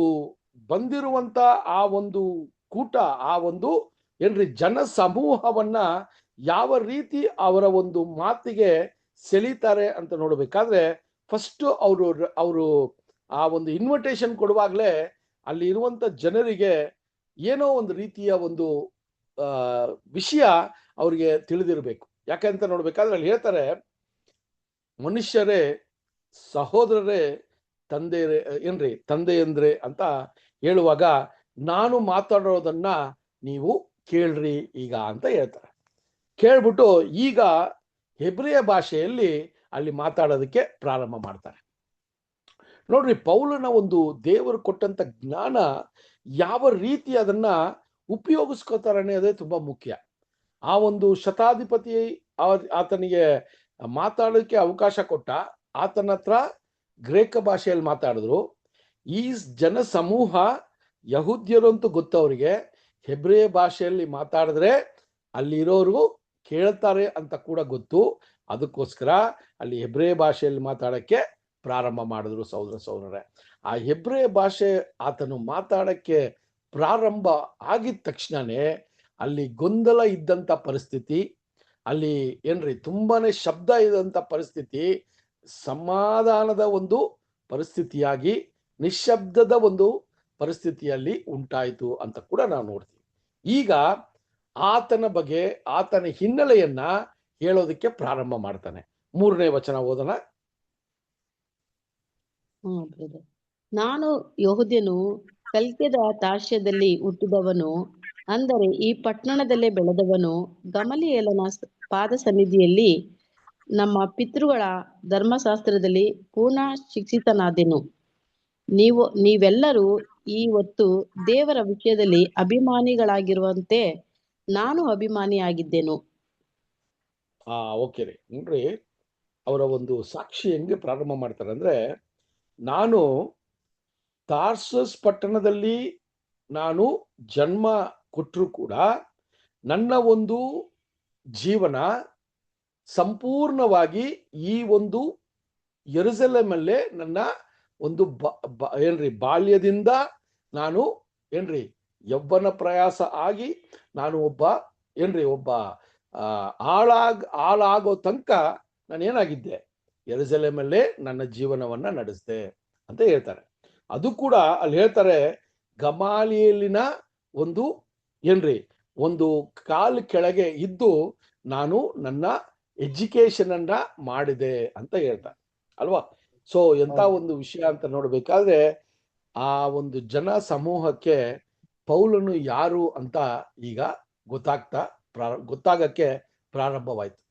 ಬಂದಿರುವಂತ ಆ ಒಂದು ಕೂಟ, ಆ ಒಂದು ಜನ ಸಮೂಹವನ್ನ ಯಾವ ರೀತಿ ಅವರ ಒಂದು ಮಾತಿಗೆ ಸೆಳೀತಾರೆ ಅಂತ ನೋಡ್ಬೇಕಾದ್ರೆ, ಫಸ್ಟ್ ಅವರು ಆ ಒಂದು ಇನ್ವಿಟೇಷನ್ ಕೊಡುವಾಗ್ಲೇ ಅಲ್ಲಿ ಇರುವಂತ ಜನರಿಗೆ ಏನೋ ಒಂದು ರೀತಿಯ ಒಂದು ವಿಷಯ ಅವ್ರಿಗೆ ತಿಳಿದಿರ್ಬೇಕು. ಯಾಕಂತ ನೋಡ್ಬೇಕಾದ್ರೆ ಅಲ್ಲಿ ಹೇಳ್ತಾರೆ, ಮನುಷ್ಯರೇ, ಸಹೋದರರೇ, ತಂದೆಯಂದ್ರೆ ಅಂತ ಹೇಳುವಾಗ ನಾನು ಮಾತಾಡೋದನ್ನ ನೀವು ಕೇಳ್ರಿ ಈಗ ಅಂತ ಹೇಳ್ತಾರೆ. ಕೇಳ್ಬಿಟ್ಟು ಈಗ ಹೆಬ್ರಿಯ ಭಾಷೆಯಲ್ಲಿ ಅಲ್ಲಿ ಮಾತಾಡೋದಕ್ಕೆ ಪ್ರಾರಂಭ ಮಾಡ್ತಾರೆ. ನೋಡ್ರಿ, ಪೌಲನ ಒಂದು ದೇವರು ಕೊಟ್ಟಂತ ಜ್ಞಾನ ಯಾವ ರೀತಿ ಅದನ್ನ ಉಪಯೋಗಿಸ್ಕೋತಾರೆ ಅನ್ನೋದೇ ತುಂಬಾ ಮುಖ್ಯ. ಆ ಒಂದು ಶತಾಧಿಪತಿ ಆತನಿಗೆ ಮಾತಾಡೋಕೆ ಅವಕಾಶ ಕೊಟ್ಟ. ಆತನ ಹತ್ರ ಗ್ರೇಕ ಭಾಷೆಯಲ್ಲಿ ಮಾತಾಡಿದ್ರು. ಈ ಜನ ಸಮೂಹ ಯಹೂದ್ಯರು ಅಂತೂ ಗೊತ್ತವರಿಗೆ, ಹೆಬ್ರಿಯ ಭಾಷೆಯಲ್ಲಿ ಮಾತಾಡಿದ್ರೆ ಅಲ್ಲಿರೋರ್ಗೂ ಕೇಳ್ತಾರೆ ಅಂತ ಕೂಡ ಗೊತ್ತು. ಅದಕ್ಕೋಸ್ಕರ ಅಲ್ಲಿ ಹೆಬ್ರಿಯ ಭಾಷೆಯಲ್ಲಿ ಮಾತಾಡಕ್ಕೆ ಪ್ರಾರಂಭ ಮಾಡಿದ್ರು. ಸಹೋದರರೇ, ಆ ಹೆಬ್ರಿಯ ಭಾಷೆ ಆತನು ಮಾತಾಡಕ್ಕೆ ಪ್ರಾರಂಭ ಆಗಿದ ತಕ್ಷಣನೇ ಅಲ್ಲಿ ಗೊಂದಲ ಇದ್ದಂತ ಪರಿಸ್ಥಿತಿ, ಅಲ್ಲಿ ತುಂಬಾನೇ ಶಬ್ದ ಇದ್ದಂತ ಪರಿಸ್ಥಿತಿ ಸಮಾಧಾನದ ಒಂದು ಪರಿಸ್ಥಿತಿಯಾಗಿ ನಿಶ್ಶಬ್ದದ ಒಂದು ಪರಿಸ್ಥಿತಿಯಲ್ಲಿ ಉಂಟಾಯಿತು ಅಂತ ಕೂಡ ನಾವು ನೋಡ್ತೀವಿ. ಈಗ ಆತನ ಬಗ್ಗೆ, ಆತನ ಹಿನ್ನೆಲೆಯನ್ನ ಹೇಳೋದಕ್ಕೆ ಪ್ರಾರಂಭ ಮಾಡ್ತಾನೆ. 3ನೇ ವಚನ ಓದೋಣ. ನಾನು ಯಹೂದ್ಯನು, ಕಲ್ಕೆದ ತಾರ್ಷ್ಯದಲ್ಲಿ ಹುಟ್ಟಿದವನು, ಅಂದರೆ ಈ ಪಟ್ಟಣದಲ್ಲೇ ಬೆಳೆದವನು. ಗಮಲಿಯೇಲನ ಪಾದ ಸನ್ನಿಧಿಯಲ್ಲಿ ನಮ್ಮ ಪಿತೃಗಳ ಧರ್ಮಶಾಸ್ತ್ರದಲ್ಲಿ ಪೂರ್ಣ ಶಿಕ್ಷಿತನಾದೆನು. ನೀವೆಲ್ಲರೂ ಈ ಹೊತ್ತು ದೇವರ ವಿಷಯದಲ್ಲಿ ಅಭಿಮಾನಿಗಳಾಗಿರುವಂತೆ ನಾನು ಅಭಿಮಾನಿಯಾಗಿದ್ದೆನು. ಓಕೆ ರೀ. ನೋಡ್ರಿ, ಅವರ ಒಂದು ಸಾಕ್ಷಿ ಹೆಂಗೆ ಪ್ರಾರಂಭ ಮಾಡ್ತಾರೆ ಅಂದ್ರೆ, ನಾನು ತಾರ್ಸಸ್ ಪಟ್ಟಣದಲ್ಲಿ ನಾನು ಜನ್ಮ ಕೊಟ್ಟರು ಕೂಡ ನನ್ನ ಒಂದು ಜೀವನ ಸಂಪೂರ್ಣವಾಗಿ ಈ ಒಂದು ಯೆರೂಸಲೇಮಲ್ಲೇ ನನ್ನ ಒಂದು ಬಾಲ್ಯದಿಂದ ನಾನು ಯೌವನ ಪ್ರಯಾಸ ಆಗಿ ನಾನು ಒಬ್ಬ ಆಳಾಗೋ ತನಕ ನಾನು ಏನಾಗಿದ್ದೆ, ಯೆರೂಸಲೇಮಲ್ಲೇ ನನ್ನ ಜೀವನವನ್ನ ನಡೆಸಿದೆ ಅಂತ ಹೇಳ್ತಾರೆ. ಅದು ಕೂಡ ಅಲ್ಲಿ ಹೇಳ್ತಾರೆ, ಗಮಾಲಿಯೇಲಿನ ಒಂದು ಕಾಲು ಕೆಳಗೆ ಇದ್ದು ನಾನು ನನ್ನ ಎಜುಕೇಶನ್ ಅನ್ನ ಮಾಡಿದೆ ಅಂತ ಹೇಳ್ತಾರೆ ಅಲ್ವಾ? ಸೊ ಎಂತ ಒಂದು ವಿಷಯ ಅಂತ ನೋಡ್ಬೇಕಾದ್ರೆ, ಆ ಒಂದು ಜನ ಸಮೂಹಕ್ಕೆ ಪೌಲನು ಯಾರು ಅಂತ ಈಗ ಗೊತ್ತಾಗಕ್ಕೆ ಪ್ರಾರಂಭವಾಯ್ತು.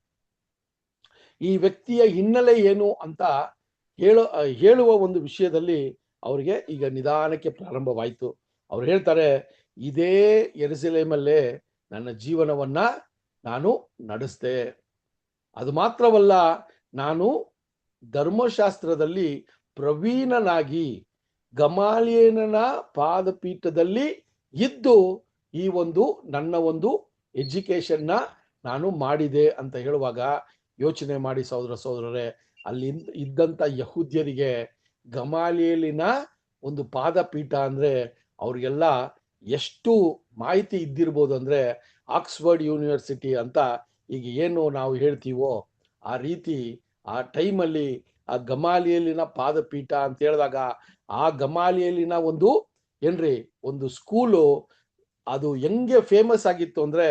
ಈ ವ್ಯಕ್ತಿಯ ಹಿನ್ನೆಲೆ ಏನು ಅಂತ ಹೇಳುವ ಒಂದು ವಿಷಯದಲ್ಲಿ ಅವ್ರಿಗೆ ಈಗ ನಿಧಾನಕ್ಕೆ ಪ್ರಾರಂಭವಾಯ್ತು. ಅವ್ರು ಹೇಳ್ತಾರೆ, ಇದೇ ಯೆರೂಸಲೇಮಲ್ಲೇ ನನ್ನ ಜೀವನವನ್ನ ನಾನು ನಡೆಸ್ದೆ. ಅದು ಮಾತ್ರವಲ್ಲ, ನಾನು ಧರ್ಮಶಾಸ್ತ್ರದಲ್ಲಿ ಪ್ರವೀಣನಾಗಿ ಗಮಾಲಿಯೇಲನ ಪಾದಪೀಠದಲ್ಲಿ ಇದ್ದು ಈ ನನ್ನ ಒಂದು ಎಜುಕೇಶನ್ನ ನಾನು ಮಾಡಿದೆ ಅಂತ ಹೇಳುವಾಗ ಯೋಚನೆ ಮಾಡಿ ಸಹೋದರರೇ, ಅಲ್ಲಿ ಇದ್ದಂತ ಯಹೂದ್ಯರಿಗೆ ಗಮಾಲಿಯೇಲಿನ ಒಂದು ಪಾದಪೀಠ ಅಂದ್ರೆ ಅವ್ರಿಗೆಲ್ಲ ಎಷ್ಟು ಮಾಹಿತಿ ಇದ್ದಿರ್ಬೋದು ಅಂದ್ರೆ, ಆಕ್ಸ್ಫರ್ಡ್ ಯೂನಿವರ್ಸಿಟಿ ಅಂತ ಈಗ ಏನು ನಾವು ಹೇಳ್ತೀವೋ ಆ ರೀತಿ ಆ ಟೈಮಲ್ಲಿ ಆ ಗಮಾಲಿಯಲ್ಲಿನ ಪಾದಪೀಠ ಅಂತ ಹೇಳಿದಾಗ ಆ ಗಮಾಲಿಯಲ್ಲಿನ ಒಂದು ಏನ್ರಿ ಒಂದು ಸ್ಕೂಲು ಅದು ಹೆಂಗೆ ಫೇಮಸ್ ಆಗಿತ್ತು ಅಂದ್ರೆ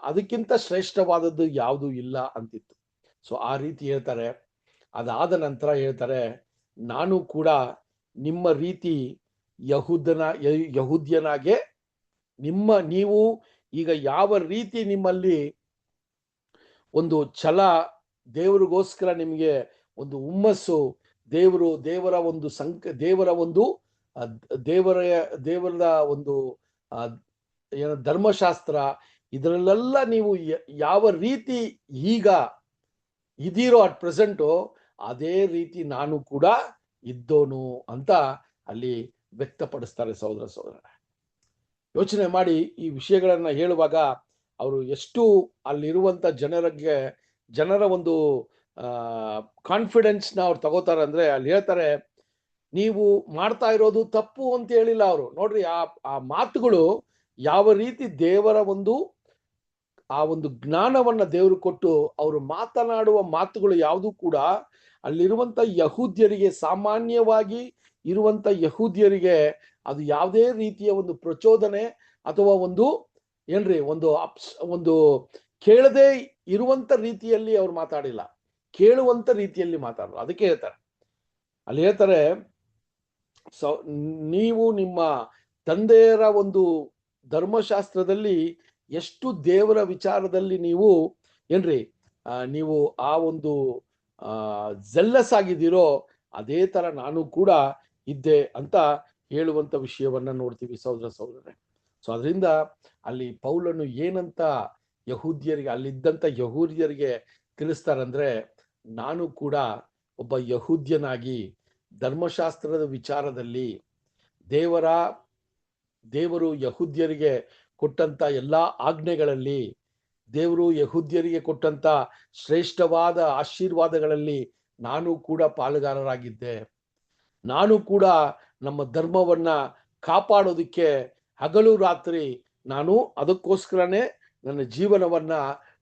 ಅದಕ್ಕಿಂತ ಶ್ರೇಷ್ಠವಾದದ್ದು ಯಾವುದು ಇಲ್ಲ ಅಂತಿತ್ತು. ಸೊ ಆ ರೀತಿ ಹೇಳ್ತಾರೆ. ಅದಾದ ನಂತರ ಹೇಳ್ತಾರೆ, ನಾನು ಕೂಡ ನಿಮ್ಮ ರೀತಿ ಯಹೂದ್ಯನಾಗೆ ನೀವು ಈಗ ಯಾವ ರೀತಿ ನಿಮ್ಮಲ್ಲಿ ಒಂದು ಛಲ, ದೇವರಿಗೋಸ್ಕರ ನಿಮಗೆ ಒಂದು ಹುಮ್ಮಸ್ಸು, ದೇವರ ಒಂದು ದೇವರದ ಒಂದು ಧರ್ಮಶಾಸ್ತ್ರ, ಇದರಲ್ಲೆಲ್ಲ ನೀವು ಯಾವ ರೀತಿ ಈಗ ಇದೀರೋ ಅಟ್ ಪ್ರೆಸೆಂಟು ಅದೇ ರೀತಿ ನಾನು ಕೂಡ ಇದ್ದೋನು ಅಂತ ಅಲ್ಲಿ ವ್ಯಕ್ತಪಡಿಸ್ತಾರೆ. ಸಹೋದರ ಯೋಚನೆ ಮಾಡಿ ಈ ವಿಷಯಗಳನ್ನ ಹೇಳುವಾಗ ಅವರು ಎಷ್ಟು ಅಲ್ಲಿರುವಂತ ಜನರ ಒಂದು ಕಾನ್ಫಿಡೆನ್ಸ್ ನ ಅವ್ರು ತಗೋತಾರೆ ಅಂದ್ರೆ, ಅಲ್ಲಿ ಹೇಳ್ತಾರೆ ನೀವು ಮಾಡ್ತಾ ಇರೋದು ತಪ್ಪು ಅಂತ ಹೇಳಿಲ್ಲ ಅವರು. ನೋಡ್ರಿ ಆ ಮಾತುಗಳು ಯಾವ ರೀತಿ ದೇವರ ಆ ಒಂದು ಜ್ಞಾನವನ್ನ ದೇವರು ಕೊಟ್ಟು ಅವರು ಮಾತನಾಡುವ ಮಾತುಗಳು ಯಾವುದು ಕೂಡ ಅಲ್ಲಿರುವಂತ ಯಹೂದ್ಯರಿಗೆ, ಸಾಮಾನ್ಯವಾಗಿ ಇರುವಂತ ಯಹೂದ್ಯರಿಗೆ ಅದು ಯಾವುದೇ ರೀತಿಯ ಒಂದು ಪ್ರಚೋದನೆ ಅಥವಾ ಒಂದು ಕೇಳದೆ ಇರುವಂತ ರೀತಿಯಲ್ಲಿ ಅವ್ರು ಮಾತಾಡಿಲ್ಲ, ಕೇಳುವಂತ ರೀತಿಯಲ್ಲಿ ಮಾತಾಡಲ್ಲ. ಅದಕ್ಕೆ ಹೇಳ್ತಾರೆ, ಅಲ್ಲಿ ಹೇಳ್ತಾರೆ, ನೀವು ನಿಮ್ಮ ತಂದೆಯರ ಒಂದು ಧರ್ಮಶಾಸ್ತ್ರದಲ್ಲಿ ಎಷ್ಟು ದೇವರ ವಿಚಾರದಲ್ಲಿ ನೀವು ನೀವು ಆ ಒಂದು ಜೆಲ್ಲಸ್ ಆಗಿದ್ದೀರೋ ಅದೇ ತರ ನಾನು ಕೂಡ ಇದ್ದೆ ಅಂತ ಹೇಳುವಂತ ವಿಷಯವನ್ನ ನೋಡ್ತೀವಿ ಸಹೋದರರೇ. ಸೊ ಅದರಿಂದ ಅಲ್ಲಿ ಪೌಲನು ಏನಂತ ಅಲ್ಲಿದ್ದಂತ ಯಹೂದ್ಯರಿಗೆ ತಿಳಿಸ್ತಾರಂದ್ರೆ, ನಾನು ಕೂಡ ಒಬ್ಬ ಯಹೂದ್ಯನಾಗಿ ಧರ್ಮಶಾಸ್ತ್ರದ ವಿಚಾರದಲ್ಲಿ ದೇವರು ಯಹೂದ್ಯರಿಗೆ ಕೊಟ್ಟಂತ ಎಲ್ಲಾ ಆಜ್ಞೆಗಳಲ್ಲಿ, ದೇವರು ಯಹೂದ್ಯರಿಗೆ ಕೊಟ್ಟಂತ ಶ್ರೇಷ್ಠವಾದ ಆಶೀರ್ವಾದಗಳಲ್ಲಿ ನಾನು ಕೂಡ ಪಾಲುಗಾರರಾಗಿದ್ದೆ. ನಾನು ಕೂಡ ನಮ್ಮ ಧರ್ಮವನ್ನ ಕಾಪಾಡೋದಕ್ಕೆ ಹಗಲು ರಾತ್ರಿ ನಾನು ಅದಕ್ಕೋಸ್ಕರನೇ ನನ್ನ ಜೀವನವನ್ನ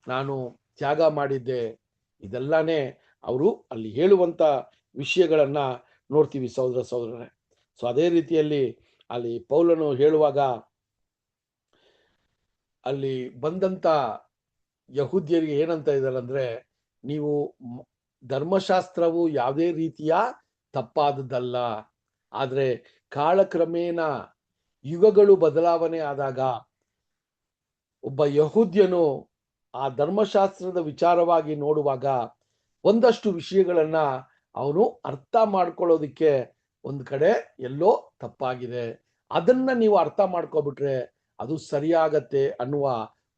ನಾನು ತ್ಯಾಗ ಮಾಡಿದ್ದೆ. ಇದೆಲ್ಲಾನೇ ಅವರು ಅಲ್ಲಿ ಹೇಳುವಂತ ವಿಷಯಗಳನ್ನ ನೋಡ್ತೀವಿ ಸಹೋದರರೇ. ಸೊ ಅದೇ ರೀತಿಯಲ್ಲಿ ಅಲ್ಲಿ ಪೌಲನು ಹೇಳುವಾಗ ಅಲ್ಲಿ ಬಂದಂತ ಯಹೂದ್ಯರಿಗೆ ಏನಂತ ಇದ್ದಾರೆ ಅಂದ್ರೆ, ನೀವು ಧರ್ಮಶಾಸ್ತ್ರವು ಯಾವುದೇ ರೀತಿಯ ತಪ್ಪಾದದ್ದಲ್ಲ, ಆದ್ರೆ ಕಾಲಕ್ರಮೇಣ ಯುಗಗಳು ಬದಲಾವಣೆ ಆದಾಗ ಒಬ್ಬ ಯಹೂದ್ಯನು ಆ ಧರ್ಮಶಾಸ್ತ್ರದ ವಿಚಾರವಾಗಿ ನೋಡುವಾಗ ಒಂದಷ್ಟು ವಿಷಯಗಳನ್ನ ಅವನು ಅರ್ಥ ಮಾಡ್ಕೊಳ್ಳೋದಿಕ್ಕೆ ಒಂದ್ ಕಡೆ ಎಲ್ಲೋ ತಪ್ಪಾಗಿದೆ, ಅದನ್ನ ನೀವು ಅರ್ಥ ಮಾಡ್ಕೊಬಿಟ್ರೆ ಅದು ಸರಿಯಾಗತ್ತೆ ಅನ್ನುವ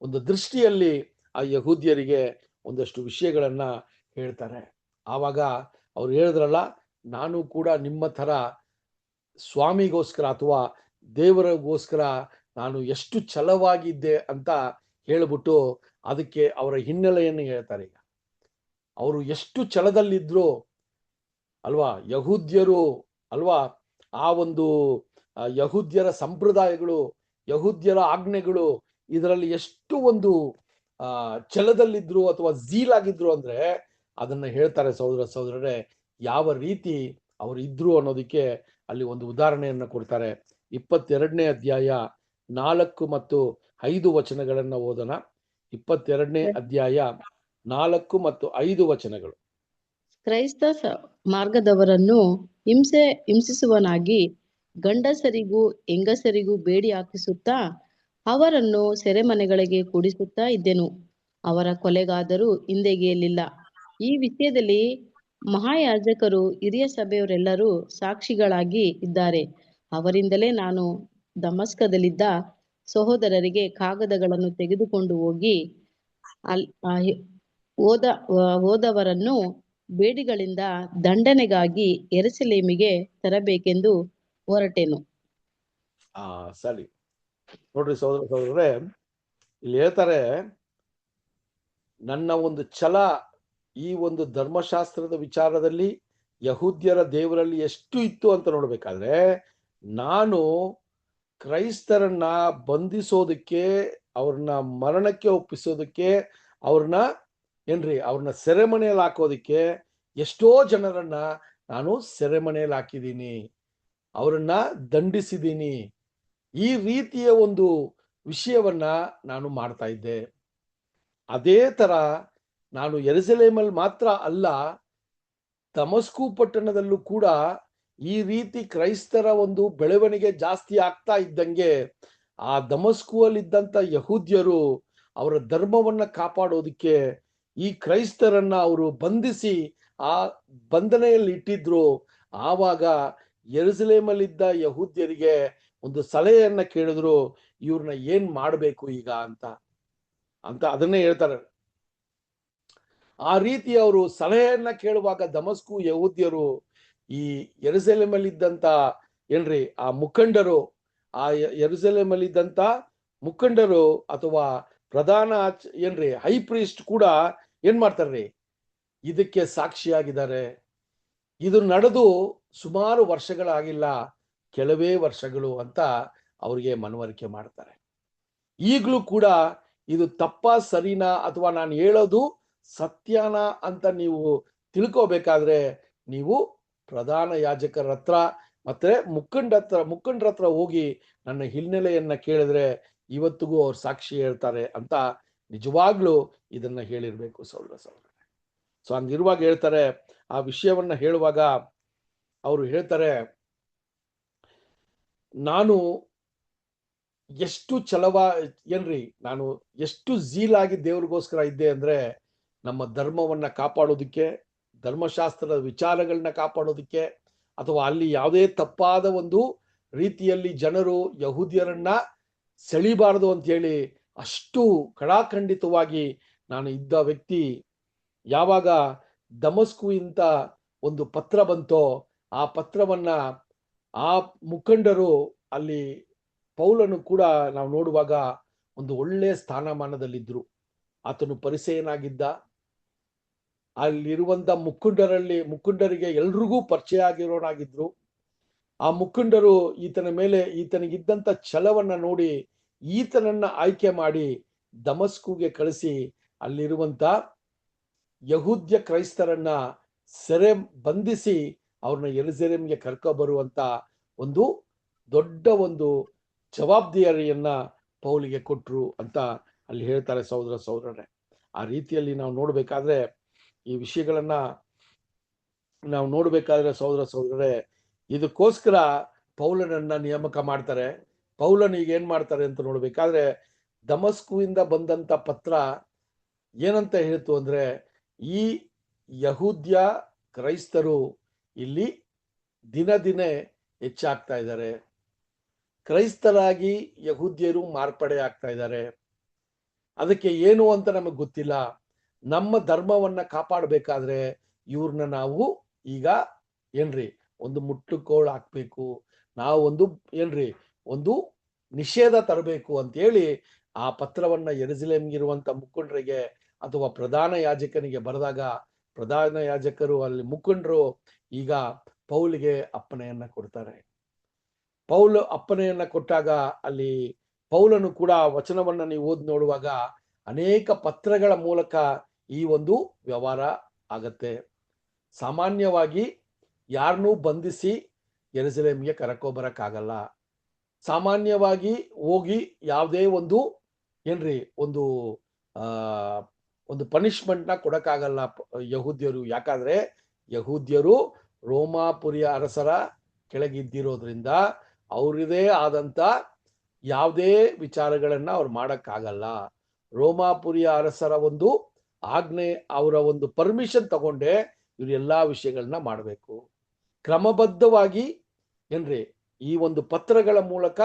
ಒಂದು ದೃಷ್ಟಿಯಲ್ಲಿ ಆ ಯಹೂದ್ಯರಿಗೆ ಒಂದಷ್ಟು ವಿಷಯಗಳನ್ನ ಹೇಳ್ತಾರೆ. ಆವಾಗ ಅವ್ರು ಹೇಳಿದ್ರಲ್ಲ, ನಾನು ಕೂಡ ನಿಮ್ಮ ತರ ಸ್ವಾಮಿಗೋಸ್ಕರ ಅಥವಾ ದೇವರಿಗೋಸ್ಕರ ನಾನು ಎಷ್ಟು ಛಲವಾಗಿದ್ದೆ ಅಂತ ಹೇಳ್ಬಿಟ್ಟು ಅದಕ್ಕೆ ಅವರ ಹಿನ್ನೆಲೆಯನ್ನು ಹೇಳ್ತಾರೆ. ಈಗ ಅವರು ಎಷ್ಟು ಛಲದಲ್ಲಿದ್ರು ಅಲ್ವಾ, ಯಹೂದ್ಯರು ಅಲ್ವಾ, ಆ ಒಂದು ಯಹೂದ್ಯರ ಸಂಪ್ರದಾಯಗಳು, ಯಹೂದ್ಯರ ಆಜ್ಞೆಗಳು, ಇದರಲ್ಲಿ ಎಷ್ಟು ಒಂದು ಛಲದಲ್ಲಿದ್ರು ಅಥವಾ ಝೀಲಾಗಿದ್ರು ಅಂದ್ರೆ ಅದನ್ನ ಹೇಳ್ತಾರೆ ಸಹೋದರರೇ. ಯಾವ ರೀತಿ ಅವರು ಇದ್ರು ಅನ್ನೋದಕ್ಕೆ ಅಲ್ಲಿ ಒಂದು ಉದಾಹರಣೆಯನ್ನ ಕೊಡ್ತಾರೆ. 22ನೇ ಅಧ್ಯಾಯ 4 ಮತ್ತು 5 ವಚನಗಳನ್ನ ಓದೋಣ. 22ನೇ ಅಧ್ಯಾಯ 4 ಮತ್ತು 5 ವಚನಗಳು. ಕ್ರೈಸ್ತ ಮಾರ್ಗದವರನ್ನು ಹಿಂಸಿಸುವನಾಗಿ ಗಂಡಸರಿಗೂ ಹೆಂಗಸರಿಗೂ ಬೇಡಿ ಹಾಕಿಸುತ್ತಾ ಅವರನ್ನು ಸೆರೆಮನೆಗಳಿಗೆ ಕೂಡಿಸುತ್ತಾ ಇದ್ದೆನು. ಅವರ ಕೊಲೆಗಾದರೂ ಹಿಂದೆಗೆಯಲಿಲ್ಲ. ಈ ವಿಷಯದಲ್ಲಿ ಮಹಾಯಾಜಕರು ಹಿರಿಯ ಸಭೆಯವರೆಲ್ಲರೂ ಸಾಕ್ಷಿಗಳಾಗಿ ಇದ್ದಾರೆ. ಅವರಿಂದಲೇ ನಾನು ದಮಸ್ಕದಲ್ಲಿದ್ದ ಸಹೋದರರಿಗೆ ಕಾಗದಗಳನ್ನು ತೆಗೆದುಕೊಂಡು ಹೋಗಿ ಹೋದವರನ್ನು ಬೇಡಿಗಳಿಂದ ದಂಡನೆಗಾಗಿ ಯೆರೂಸಲೇಮಿಗೆ ತರಬೇಕೆಂದು ಹೊರಟೆನು. ಸರಿ ನೋಡ್ರಿ ಸಹೋದರರೇ, ಇಲ್ಲಿ ಹೇಳ್ತಾರೆ, ನನ್ನ ಒಂದು ಛಲ ಈ ಒಂದು ಧರ್ಮಶಾಸ್ತ್ರದ ವಿಚಾರದಲ್ಲಿ ಯಹೂದ್ಯರ ದೇವರಲ್ಲಿ ಎಷ್ಟು ಇತ್ತು ಅಂತ ನೋಡ್ಬೇಕಾದ್ರೆ, ನಾನು ಕ್ರೈಸ್ತರನ್ನ ಬಂಧಿಸೋದಕ್ಕೆ, ಅವ್ರನ್ನ ಮರಣಕ್ಕೆ ಒಪ್ಪಿಸೋದಕ್ಕೆ, ಅವ್ರನ್ನ ಸೆರೆಮನೆಯಲ್ಲಿ ಹಾಕೋದಿಕ್ಕೆ ಎಷ್ಟೋ ಜನರನ್ನ ನಾನು ಸೆರೆಮನೆಯಲ್ಲಿ ಹಾಕಿದ್ದೀನಿ, ಅವರನ್ನ ದಂಡಿಸಿದ್ದೀನಿ. ಈ ರೀತಿಯ ಒಂದು ವಿಷಯವನ್ನ ನಾನು ಮಾಡ್ತಾ ಇದ್ದೆ. ಅದೇ ತರ ನಾನು ಯೆರೂಸಲೇಮಲ್ಲಿ ಮಾತ್ರ ಅಲ್ಲ, ದಮಸ್ಕು ಪಟ್ಟಣದಲ್ಲೂ ಕೂಡ ಈ ರೀತಿ ಕ್ರೈಸ್ತರ ಒಂದು ಬೆಳವಣಿಗೆ ಜಾಸ್ತಿ ಆಗ್ತಾ ಇದ್ದಂಗೆ ಆ ದಮಸ್ಕುವಲ್ಲಿದ್ದಂಥ ಯಹೂದ್ಯರು ಅವರ ಧರ್ಮವನ್ನ ಕಾಪಾಡೋದಕ್ಕೆ ಈ ಕ್ರೈಸ್ತರನ್ನ ಅವರು ಬಂಧಿಸಿ ಆ ಬಂಧನೆಯಲ್ಲಿ ಇಟ್ಟಿದ್ರು. ಆವಾಗ ಯೆರೂಸಲೇಮಲ್ಲಿದ್ದ ಯಹೂದ್ಯರಿಗೆ ಒಂದು ಸಲಹೆಯನ್ನ ಕೇಳಿದ್ರು, ಇವ್ರನ್ನ ಏನ್ ಮಾಡ್ಬೇಕು ಈಗ ಅಂತ ಅದನ್ನೇ ಹೇಳ್ತಾರೆ. ಆ ರೀತಿ ಅವರು ಸಲಹೆಯನ್ನ ಕೇಳುವಾಗ ದಮಸ್ಕು ಯಹೂದ್ಯರು ಈ ಯೆರೂಸಲೇಮಲ್ಲಿದ್ದಂತ ಆ ಮುಖಂಡರು, ಆ ಯೆರೂಸಲೇಮಲ್ಲಿದ್ದಂತ ಮುಖಂಡರು ಅಥವಾ ಪ್ರಧಾನ ಹೈ ಪ್ರೀಸ್ಟ್ ಕೂಡ ಏನ್ ಮಾಡ್ತಾರ್ರಿ, ಇದಕ್ಕೆ ಸಾಕ್ಷಿಯಾಗಿದ್ದಾರೆ. ಇದು ನಡೆದು ಸುಮಾರು ವರ್ಷಗಳಾಗಿಲ್ಲ, ಕೆಲವೇ ವರ್ಷಗಳು ಅಂತ ಅವರಿಗೆ ಮನವರಿಕೆ ಮಾಡ್ತಾರೆ. ಈಗಲೂ ಕೂಡ ಇದು ತಪ್ಪ ಸರಿನಾ ಅಥವಾ ನಾನು ಹೇಳೋದು ಸತ್ಯನ ಅಂತ ನೀವು ತಿಳ್ಕೋಬೇಕಾದ್ರೆ ನೀವು ಪ್ರಧಾನ ಯಾಜಕರ ಹತ್ರ ಮತ್ತೆ ಮುಖಂಡರ ಹತ್ರ ಹೋಗಿ ನನ್ನ ಹಿನ್ನೆಲೆಯನ್ನ ಕೇಳಿದ್ರೆ ಇವತ್ತಿಗೂ ಅವ್ರು ಸಾಕ್ಷಿ ಹೇಳ್ತಾರೆ ಅಂತ ನಿಜವಾಗ್ಲೂ ಇದನ್ನ ಹೇಳಿರ್ಬೇಕು ಸಹೋದರ. ಸೊ ಹಂಗಿರುವಾಗ ಹೇಳ್ತಾರೆ, ಆ ವಿಷಯವನ್ನ ಹೇಳುವಾಗ ಅವರು ಹೇಳ್ತಾರೆ, ನಾನು ಎಷ್ಟು ನಾನು ಎಷ್ಟು ಝೀಲಾಗಿ ದೇವ್ರಿಗೋಸ್ಕರ ಇದ್ದೆ ಅಂದ್ರೆ ನಮ್ಮ ಧರ್ಮವನ್ನ ಕಾಪಾಡೋದಕ್ಕೆ, ಧರ್ಮಶಾಸ್ತ್ರದ ವಿಚಾರಗಳನ್ನ ಕಾಪಾಡೋದಕ್ಕೆ, ಅಥವಾ ಅಲ್ಲಿ ಯಾವುದೇ ತಪ್ಪಾದ ಒಂದು ರೀತಿಯಲ್ಲಿ ಜನರು ಯಹೂದ್ಯರನ್ನ ಸೆಳಿಬಾರದು ಅಂತ ಹೇಳಿ ಅಷ್ಟು ಕಡಾಖಂಡಿತವಾಗಿ ನಾನು ಇದ್ದ ವ್ಯಕ್ತಿ. ಯಾವಾಗ ದಮಸ್ಕು ಇಂತ ಒಂದು ಪತ್ರ ಬಂತೋ ಆ ಪತ್ರವನ್ನ ಆ ಮುಖಂಡರು ಅಲ್ಲಿ ಪೌಲನು ಕೂಡ ನಾವು ನೋಡುವಾಗ ಒಂದು ಒಳ್ಳೆ ಸ್ಥಾನಮಾನದಲ್ಲಿದ್ರು. ಆತನು ಪರಿಸೇಯನಾಗಿದ್ದ. ಅಲ್ಲಿರುವಂತ ಮುಖಂಡರಿಗೆ ಎಲ್ರಿಗೂ ಪರಿಚಯ ಆಗಿರೋನಾಗಿದ್ರು. ಆ ಮುಖಂಡರು ಈತನಿಗಿದ್ದಂತ ಛಲವನ್ನ ನೋಡಿ ಈತನನ್ನ ಆಯ್ಕೆ ಮಾಡಿ ದಮಸ್ಕುಗೆ ಕಳಿಸಿ ಅಲ್ಲಿರುವಂತ ಯಹೂದ್ಯ ಕ್ರೈಸ್ತರನ್ನ ಸೆರೆ ಬಂಧಿಸಿ ಅವ್ರನ್ನ ಯೆರೂಸಲೇಮಿಗೆ ಕರ್ಕೊ ಬರುವಂತ ಒಂದು ದೊಡ್ಡ ಒಂದು ಜವಾಬ್ದಾರಿಯನ್ನ ಪೌಲಿಗೆ ಕೊಟ್ರು ಅಂತ ಅಲ್ಲಿ ಹೇಳ್ತಾರೆ ಸಹೋದರರೇ. ಆ ರೀತಿಯಲ್ಲಿ ನಾವು ನೋಡ್ಬೇಕಾದ್ರೆ ಈ ವಿಷಯಗಳನ್ನ ನಾವು ನೋಡ್ಬೇಕಾದ್ರೆ ಸಹೋದರರೇ, ಇದಕ್ಕೋಸ್ಕರ ಪೌಲನನ್ನ ನೇಮಕ ಮಾಡ್ತಾರೆ. ಪೌಲನ್ ಈಗ ಏನ್ ಮಾಡ್ತಾರೆ ಅಂತ ನೋಡ್ಬೇಕಾದ್ರೆ ದಮಸ್ಕುವಿಂದ ಬಂದಂತ ಪತ್ರ ಏನಂತ ಹೇಳ್ತು ಅಂದ್ರೆ, ಈ ಯಹೂದ್ಯ ಕ್ರೈಸ್ತರು ಇಲ್ಲಿ ದಿನೇ ಹೆಚ್ಚಾಗ್ತಾ ಇದ್ದಾರೆ, ಕ್ರೈಸ್ತರಾಗಿ ಯಹೂದ್ಯರು ಮಾರ್ಪಡೆ ಆಗ್ತಾ ಇದ್ದಾರೆ. ಅದಕ್ಕೆ ಏನು ಅಂತ ನಮಗೆ ಗೊತ್ತಿಲ್ಲ. ನಮ್ಮ ಧರ್ಮವನ್ನ ಕಾಪಾಡಬೇಕಾದ್ರೆ ಇವ್ರನ್ನ ನಾವು ಈಗ ಒಂದು ಮುಟ್ಟುಕೋಳು ಹಾಕ್ಬೇಕು, ನಾವು ಒಂದು ನಿಷೇಧ ತರಬೇಕು ಅಂತ ಹೇಳಿ ಆ ಪತ್ರವನ್ನ ಯೆರೂಸಲೇಮಿಗಿರುವಂತ ಮುಖಂಡರಿಗೆ ಅಥವಾ ಪ್ರಧಾನ ಯಾಜಕನಿಗೆ ಬರೆದಾಗ ಪ್ರಧಾನ ಯಾಜಕರು ಅಲ್ಲಿ ಮುಖಂಡರು ಈಗ ಪೌಲಿಗೆ ಅಪ್ಪಣೆಯನ್ನ ಕೊಡ್ತಾರೆ. ಪೌಲ್ ಅಪ್ಪಣೆಯನ್ನ ಕೊಟ್ಟಾಗ ಅಲ್ಲಿ ಪೌಲನು ಕೂಡ ವಚನವನ್ನ ನೀವು ಓದಿ ನೋಡುವಾಗ ಅನೇಕ ಪತ್ರಗಳ ಮೂಲಕ ಈ ಒಂದು ವ್ಯವಹಾರ ಆಗತ್ತೆ. ಸಾಮಾನ್ಯವಾಗಿ ಯಾರನ್ನೂ ಬಂಧಿಸಿ ಯೆರೂಸಲೇಮಿಗೆ ಕರ್ಕೊಂಬರಕ್ಕಾಗಲ್ಲ. ಸಾಮಾನ್ಯವಾಗಿ ಹೋಗಿ ಯಾವುದೇ ಒಂದು ಒಂದು ಪನಿಷ್ಮೆಂಟ್ ನ ಕೊಡಕ್ಕಾಗಲ್ಲ ಯಹೂದ್ಯರು. ಯಾಕಂದ್ರೆ ಯಹೂದ್ಯರು ರೋಮಾಪುರಿಯ ಅರಸರ ಕೆಳಗಿದ್ದಿರೋದ್ರಿಂದ ಅವ್ರದೇ ಆದಂತ ಯಾವುದೇ ವಿಚಾರಗಳನ್ನ ಅವ್ರು ಮಾಡಕ್ಕಾಗಲ್ಲ. ರೋಮಾಪುರಿಯ ಅರಸರ ಒಂದು ಆಜ್ಞೆ, ಅವರ ಒಂದು ಪರ್ಮಿಷನ್ ತಗೊಂಡೆ ಇವ್ರು ಎಲ್ಲಾ ವಿಷಯಗಳನ್ನ ಮಾಡಬೇಕು. ಕ್ರಮಬದ್ಧವಾಗಿ ಈ ಒಂದು ಪತ್ರಗಳ ಮೂಲಕ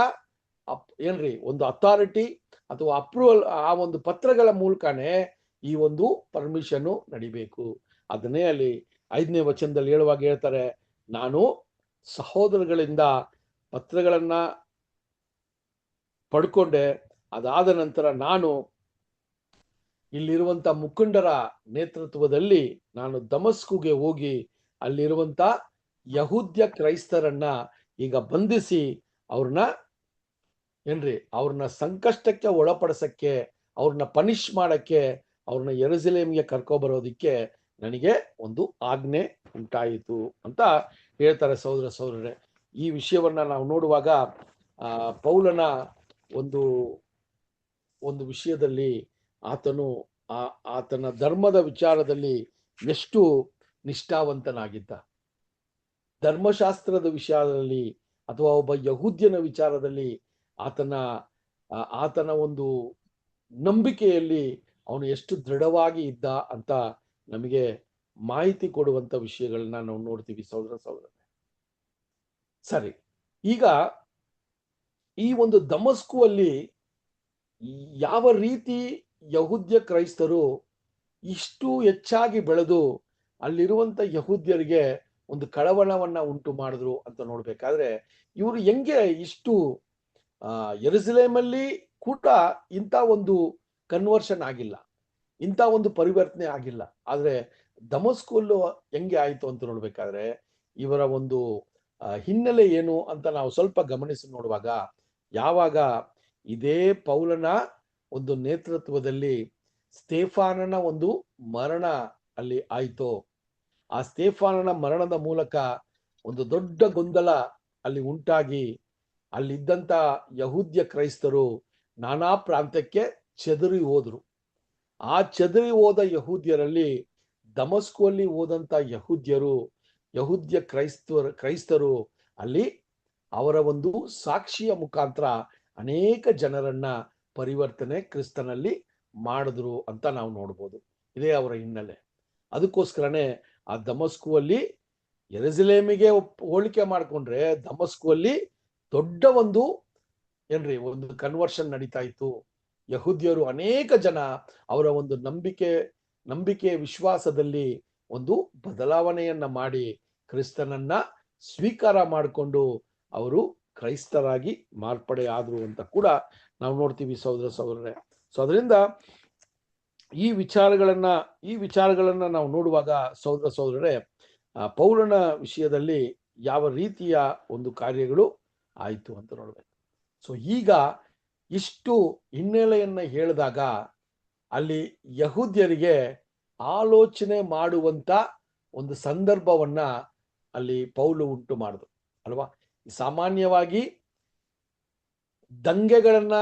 ಒಂದು ಅಥಾರಿಟಿ ಅಥವಾ ಅಪ್ರೂವಲ್, ಆ ಒಂದು ಪತ್ರಗಳ ಮೂಲಕನೇ ಈ ಒಂದು ಪರ್ಮಿಷನ್ ನಡಿಬೇಕು. ಅದನ್ನೇ ಅಲ್ಲಿ 5ನೇ ವಚನದಲ್ಲಿ ಹೇಳುವಾಗ ಹೇಳ್ತಾರೆ, ನಾನು ಸಹೋದರಗಳಿಂದ ಪತ್ರಗಳನ್ನ ಪಡ್ಕೊಂಡೆ. ಅದಾದ ನಂತರ ನಾನು ಇಲ್ಲಿರುವಂತ ಮುಖಂಡರ ನೇತೃತ್ವದಲ್ಲಿ ನಾನು ದಮಸ್ಕುಗೆ ಹೋಗಿ ಅಲ್ಲಿರುವಂತ ಯಹೂದ್ಯ ಕ್ರೈಸ್ತರನ್ನ ಈಗ ಬಂಧಿಸಿ ಅವ್ರನ್ನ ಸಂಕಷ್ಟಕ್ಕೆ ಒಳಪಡಿಸಕ್ಕೆ, ಅವ್ರನ್ನ ಪನಿಷ್ ಮಾಡಕ್ಕೆ, ಅವ್ರನ್ನ ಯೆರೂಸಲೇಮಿಗೆ ಕರ್ಕೊಬರೋದಿಕ್ಕೆ ನನಗೆ ಒಂದು ಆಜ್ಞೆ ಉಂಟಾಯಿತು ಅಂತ ಹೇಳ್ತಾರೆ ಸಹೋದರರೇ. ಈ ವಿಷಯವನ್ನ ನಾವು ನೋಡುವಾಗ ಪೌಲನ ಒಂದು ಒಂದು ವಿಷಯದಲ್ಲಿ ಆತನ ಧರ್ಮದ ವಿಚಾರದಲ್ಲಿ ಎಷ್ಟು ನಿಷ್ಠಾವಂತನಾಗಿದ್ದ, ಧರ್ಮಶಾಸ್ತ್ರದ ವಿಚಾರದಲ್ಲಿ ಅಥವಾ ಒಬ್ಬ ಯಹೂದ್ಯನ ವಿಚಾರದಲ್ಲಿ ಆತನ ಒಂದು ನಂಬಿಕೆಯಲ್ಲಿ ಅವನು ಎಷ್ಟು ದೃಢವಾಗಿ ಇದ್ದ ಅಂತ ನಮಗೆ ಮಾಹಿತಿ ಕೊಡುವಂತ ವಿಷಯಗಳನ್ನ ನಾವು ನೋಡ್ತೀವಿ ಸಹೋದರ. ಸರಿ, ಈಗ ಈ ಒಂದು ದಮಸ್ಕು ಅಲ್ಲಿ ಯಾವ ರೀತಿ ಯಹೂದ್ಯ ಕ್ರೈಸ್ತರು ಇಷ್ಟು ಹೆಚ್ಚಾಗಿ ಬೆಳೆದು ಅಲ್ಲಿರುವಂತ ಯಹೂದ್ಯರಿಗೆ ಒಂದು ಕಳವಳವನ್ನ ಉಂಟು ಮಾಡಿದ್ರು ಅಂತ ನೋಡ್ಬೇಕಾದ್ರೆ, ಇವರು ಹೆಂಗೆ ಇಷ್ಟು ಯೆರೂಸಲೇಮಲ್ಲಿ ಕೂಡ ಇಂಥ ಒಂದು ಕನ್ವರ್ಷನ್ ಆಗಿಲ್ಲ, ಇಂಥ ಒಂದು ಪರಿವರ್ತನೆ ಆಗಿಲ್ಲ, ಆದ್ರೆ ದಮಸ್ಕಲ್ಲೂ ಹೆಂಗೆ ಆಯ್ತು ಅಂತ ನೋಡ್ಬೇಕಾದ್ರೆ ಇವರ ಒಂದು ಹಿನ್ನೆಲೆ ಏನು ಅಂತ ನಾವು ಸ್ವಲ್ಪ ಗಮನಿಸಿ ನೋಡುವಾಗ, ಯಾವಾಗ ಇದೇ ಪೌಲನ ಒಂದು ನೇತೃತ್ವದಲ್ಲಿ ಸ್ತೆಫಾನನ ಒಂದು ಮರಣ ಅಲ್ಲಿ ಆಯ್ತೋ, ಆ ಸ್ತೆಫಾನನ ಮರಣದ ಮೂಲಕ ಒಂದು ದೊಡ್ಡ ಗೊಂದಲ ಅಲ್ಲಿ ಉಂಟಾಗಿ ಅಲ್ಲಿದ್ದಂತ ಯಹೂದ್ಯ ಕ್ರೈಸ್ತರು ನಾನಾ ಪ್ರಾಂತ್ಯಕ್ಕೆ ಚೆದರಿ ಹೋದ್ರು. ಆ ಚೆದರಿ ಹೋದ ಯಹೂದ್ಯರಲ್ಲಿ ದಮಸ್ಕು ಅಲ್ಲಿ ಹೋದಂತ ಯಹೂದ್ಯ ಕ್ರೈಸ್ತರು ಅಲ್ಲಿ ಅವರ ಒಂದು ಸಾಕ್ಷಿಯ ಮುಖಾಂತರ ಅನೇಕ ಜನರನ್ನ ಪರಿವರ್ತನೆ ಕ್ರಿಸ್ತನಲ್ಲಿ ಮಾಡಿದ್ರು ಅಂತ ನಾವು ನೋಡ್ಬೋದು. ಇದೇ ಅವರ ಹಿನ್ನೆಲೆ. ಅದಕ್ಕೋಸ್ಕರನೇ ಆ ದಮಸ್ಕು ಅಲ್ಲಿ ಯೆರೂಸಲೇಮಿಗೆ ಹೋಲಿಕೆ ಮಾಡ್ಕೊಂಡ್ರೆ ದಮಸ್ಕು ಅಲ್ಲಿ ದೊಡ್ಡ ಒಂದು ಕನ್ವರ್ಷನ್ ನಡೀತಾ ಇತ್ತು. ಯಹೂದ್ಯರು ಅನೇಕ ಜನ ಅವರ ಒಂದು ನಂಬಿಕೆ ವಿಶ್ವಾಸದಲ್ಲಿ ಒಂದು ಬದಲಾವಣೆಯನ್ನ ಮಾಡಿ ಕ್ರಿಸ್ತನನ್ನ ಸ್ವೀಕಾರ ಮಾಡಿಕೊಂಡು ಅವರು ಕ್ರೈಸ್ತರಾಗಿ ಮಾರ್ಪಡೆ ಆದ್ರು ಅಂತ ಕೂಡ ನಾವು ನೋಡ್ತೀವಿ ಸಹೋದರರೇ. ಸೊ ಅದರಿಂದ ಈ ವಿಚಾರಗಳನ್ನ ನಾವು ನೋಡುವಾಗ ಸಹೋದರರೇ, ಪೌಲನ ವಿಷಯದಲ್ಲಿ ಯಾವ ರೀತಿಯ ಒಂದು ಕಾರ್ಯಗಳು ಆಯ್ತು ಅಂತ ನೋಡ್ಬೇಕು. ಸೊ ಈಗ ಇಷ್ಟು ಹಿನ್ನೆಲೆಯನ್ನ ಹೇಳಿದಾಗ ಅಲ್ಲಿ ಯಹೂದ್ಯರಿಗೆ ಆಲೋಚನೆ ಮಾಡುವಂತ ಒಂದು ಸಂದರ್ಭವನ್ನ ಅಲ್ಲಿ ಪೌಲು ಉಂಟು ಮಾಡಿದ್ರು ಅಲ್ವಾ. ಸಾಮಾನ್ಯವಾಗಿ ದಂಗೆಗಳನ್ನ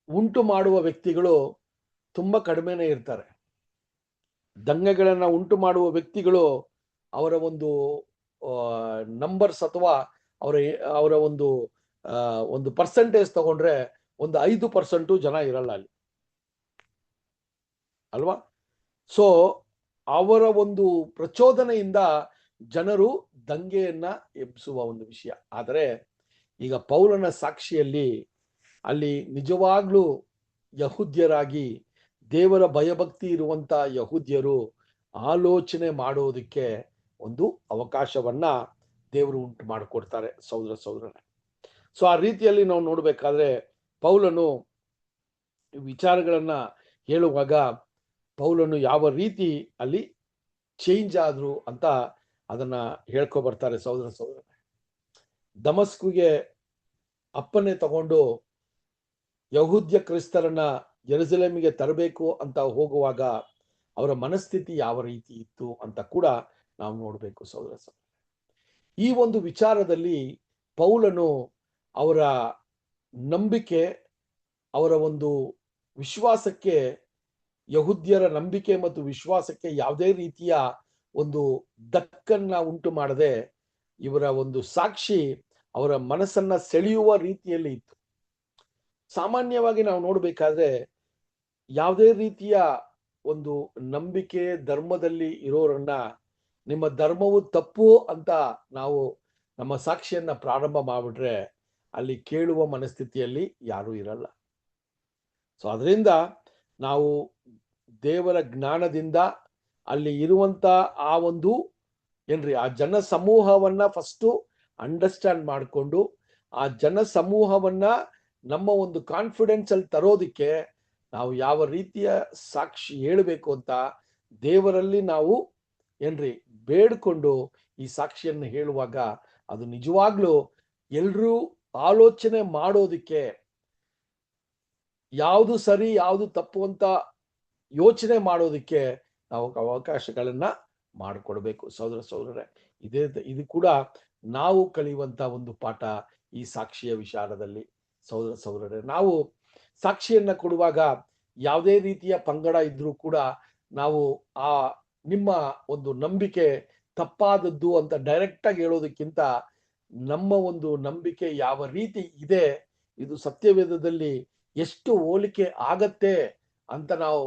ಉಂಟು ಮಾಡುವ ವ್ಯಕ್ತಿಗಳು ತುಂಬಾ ಕಡಿಮೆನೇ ಇರ್ತಾರೆ. ದಂಗೆಗಳನ್ನ ಉಂಟು ಮಾಡುವ ವ್ಯಕ್ತಿಗಳು ಅವರ ಒಂದು ನಂಬರ್ಸ್ ಅಥವಾ ಅವರ ಒಂದು ಪರ್ಸೆಂಟೇಜ್ ತಗೊಂಡ್ರೆ ಒಂದು 5% ಜನ ಇರಲ್ಲ ಅಲ್ಲಿ ಅಲ್ವಾ. ಸೊ ಅವರ ಒಂದು ಪ್ರಚೋದನೆಯಿಂದ ಜನರು ದಂಗೆಯನ್ನ ಎಬ್ಬಿಸುವ ಒಂದು ವಿಷಯ. ಆದರೆ ಈಗ ಪೌಲನ ಸಾಕ್ಷಿಯಲ್ಲಿ ಅಲ್ಲಿ ನಿಜವಾಗ್ಲೂ ಯಹೂದ್ಯರಾಗಿ ದೇವರ ಭಯಭಕ್ತಿ ಇರುವಂತ ಯಹೂದ್ಯರು ಆಲೋಚನೆ ಮಾಡೋದಕ್ಕೆ ಒಂದು ಅವಕಾಶವನ್ನ ದೇವರು ಉಂಟು ಮಾಡಿಕೊಡ್ತಾರೆ ಸಹೋದರನೇ. ಸೊ ಆ ರೀತಿಯಲ್ಲಿ ನಾವು ನೋಡ್ಬೇಕಾದ್ರೆ ಪೌಲನು ವಿಚಾರಗಳನ್ನ ಹೇಳುವಾಗ ಪೌಲನು ಯಾವ ರೀತಿ ಅಲ್ಲಿ ಚೇಂಜ್ ಆದ್ರು ಅಂತ ಅದನ್ನ ಹೇಳ್ಕೊ ಬರ್ತಾರೆ ಸಹೋದರನೇ. ದಮಸ್ಕಿಗೆ ಅಪ್ಪನೆ ತಗೊಂಡು ಯಹೂದ್ಯ ಕ್ರಿಸ್ತರನ್ನ ಯೆರೂಸಲೇಮಿಗೆ ತರಬೇಕು ಅಂತ ಹೋಗುವಾಗ ಅವರ ಮನಸ್ಥಿತಿ ಯಾವ ರೀತಿ ಇತ್ತು ಅಂತ ಕೂಡ ನಾವು ನೋಡ್ಬೇಕು ಸಹೋದರ. ಈ ಒಂದು ವಿಚಾರದಲ್ಲಿ ಪೌಲನು ಅವರ ನಂಬಿಕೆ, ಅವರ ಒಂದು ವಿಶ್ವಾಸಕ್ಕೆ, ಯಹೂದ್ಯರ ನಂಬಿಕೆ ಮತ್ತು ವಿಶ್ವಾಸಕ್ಕೆ ಯಾವುದೇ ರೀತಿಯ ಒಂದು ಧಕ್ಕನ್ನ ಉಂಟು ಮಾಡದೆ ಇವರ ಒಂದು ಸಾಕ್ಷಿ ಅವರ ಮನಸ್ಸನ್ನ ಸೆಳೆಯುವ ರೀತಿಯಲ್ಲಿ ಇತ್ತು. ಸಾಮಾನ್ಯವಾಗಿ ನಾವು ನೋಡ್ಬೇಕಾದ್ರೆ ಯಾವುದೇ ರೀತಿಯ ಒಂದು ನಂಬಿಕೆ ಧರ್ಮದಲ್ಲಿ ಇರೋರನ್ನ ನಿಮ್ಮ ಧರ್ಮವು ತಪ್ಪು ಅಂತ ನಾವು ನಮ್ಮ ಸಾಕ್ಷಿಯನ್ನ ಪ್ರಾರಂಭ ಮಾಡಿಬಿಟ್ರೆ ಅಲ್ಲಿ ಕೇಳುವ ಮನಸ್ಥಿತಿಯಲ್ಲಿ ಯಾರೂ ಇರಲ್ಲ. ಸೊ ಅದರಿಂದ ನಾವು ದೇವರ ಜ್ಞಾನದಿಂದ ಅಲ್ಲಿ ಇರುವಂತ ಆ ಒಂದು ಆ ಜನ ಸಮೂಹವನ್ನ ಫಸ್ಟು ಅಂಡರ್ಸ್ಟ್ಯಾಂಡ್ ಮಾಡಿಕೊಂಡು ಆ ಜನ ಸಮೂಹವನ್ನ ನಮ್ಮ ಒಂದು ಕಾನ್ಫಿಡೆನ್ಸ್ ಅಲ್ಲಿ ತರೋದಿಕ್ಕೆ ನಾವು ಯಾವ ರೀತಿಯ ಸಾಕ್ಷಿ ಹೇಳಬೇಕು ಅಂತ ದೇವರಲ್ಲಿ ನಾವು ಬೇಡ್ಕೊಂಡು ಈ ಸಾಕ್ಷಿಯನ್ನು ಹೇಳುವಾಗ ಅದು ನಿಜವಾಗ್ಲೂ ಎಲ್ರೂ ಆಲೋಚನೆ ಮಾಡೋದಿಕ್ಕೆ ಯಾವುದು ಸರಿ ಯಾವುದು ತಪ್ಪು ಅಂತ ಯೋಚನೆ ಮಾಡೋದಕ್ಕೆ ನಾವು ಅವಕಾಶಗಳನ್ನ ಮಾಡಿಕೊಡ್ಬೇಕು ಸಹೋದರರೇ. ಇದು ಕೂಡ ನಾವು ಕಲಿಯುವಂತ ಒಂದು ಪಾಠ ಈ ಸಾಕ್ಷಿಯ ವಿಚಾರದಲ್ಲಿ. ಸಹೋದರರೇ, ನಾವು ಸಾಕ್ಷಿಯನ್ನ ಕೊಡುವಾಗ ಯಾವುದೇ ರೀತಿಯ ಪಂಗಡ ಇದ್ರೂ ಕೂಡ ನಾವು ಆ ನಿಮ್ಮ ಒಂದು ನಂಬಿಕೆ ತಪ್ಪಾದದ್ದು ಅಂತ ಡೈರೆಕ್ಟ್ ಆಗಿ ಹೇಳೋದಕ್ಕಿಂತ ನಮ್ಮ ಒಂದು ನಂಬಿಕೆ ಯಾವ ರೀತಿ ಇದೆ, ಇದು ಸತ್ಯವೇದದಲ್ಲಿ ಎಷ್ಟು ಹೋಲಿಕೆ ಆಗತ್ತೆ ಅಂತ ನಾವು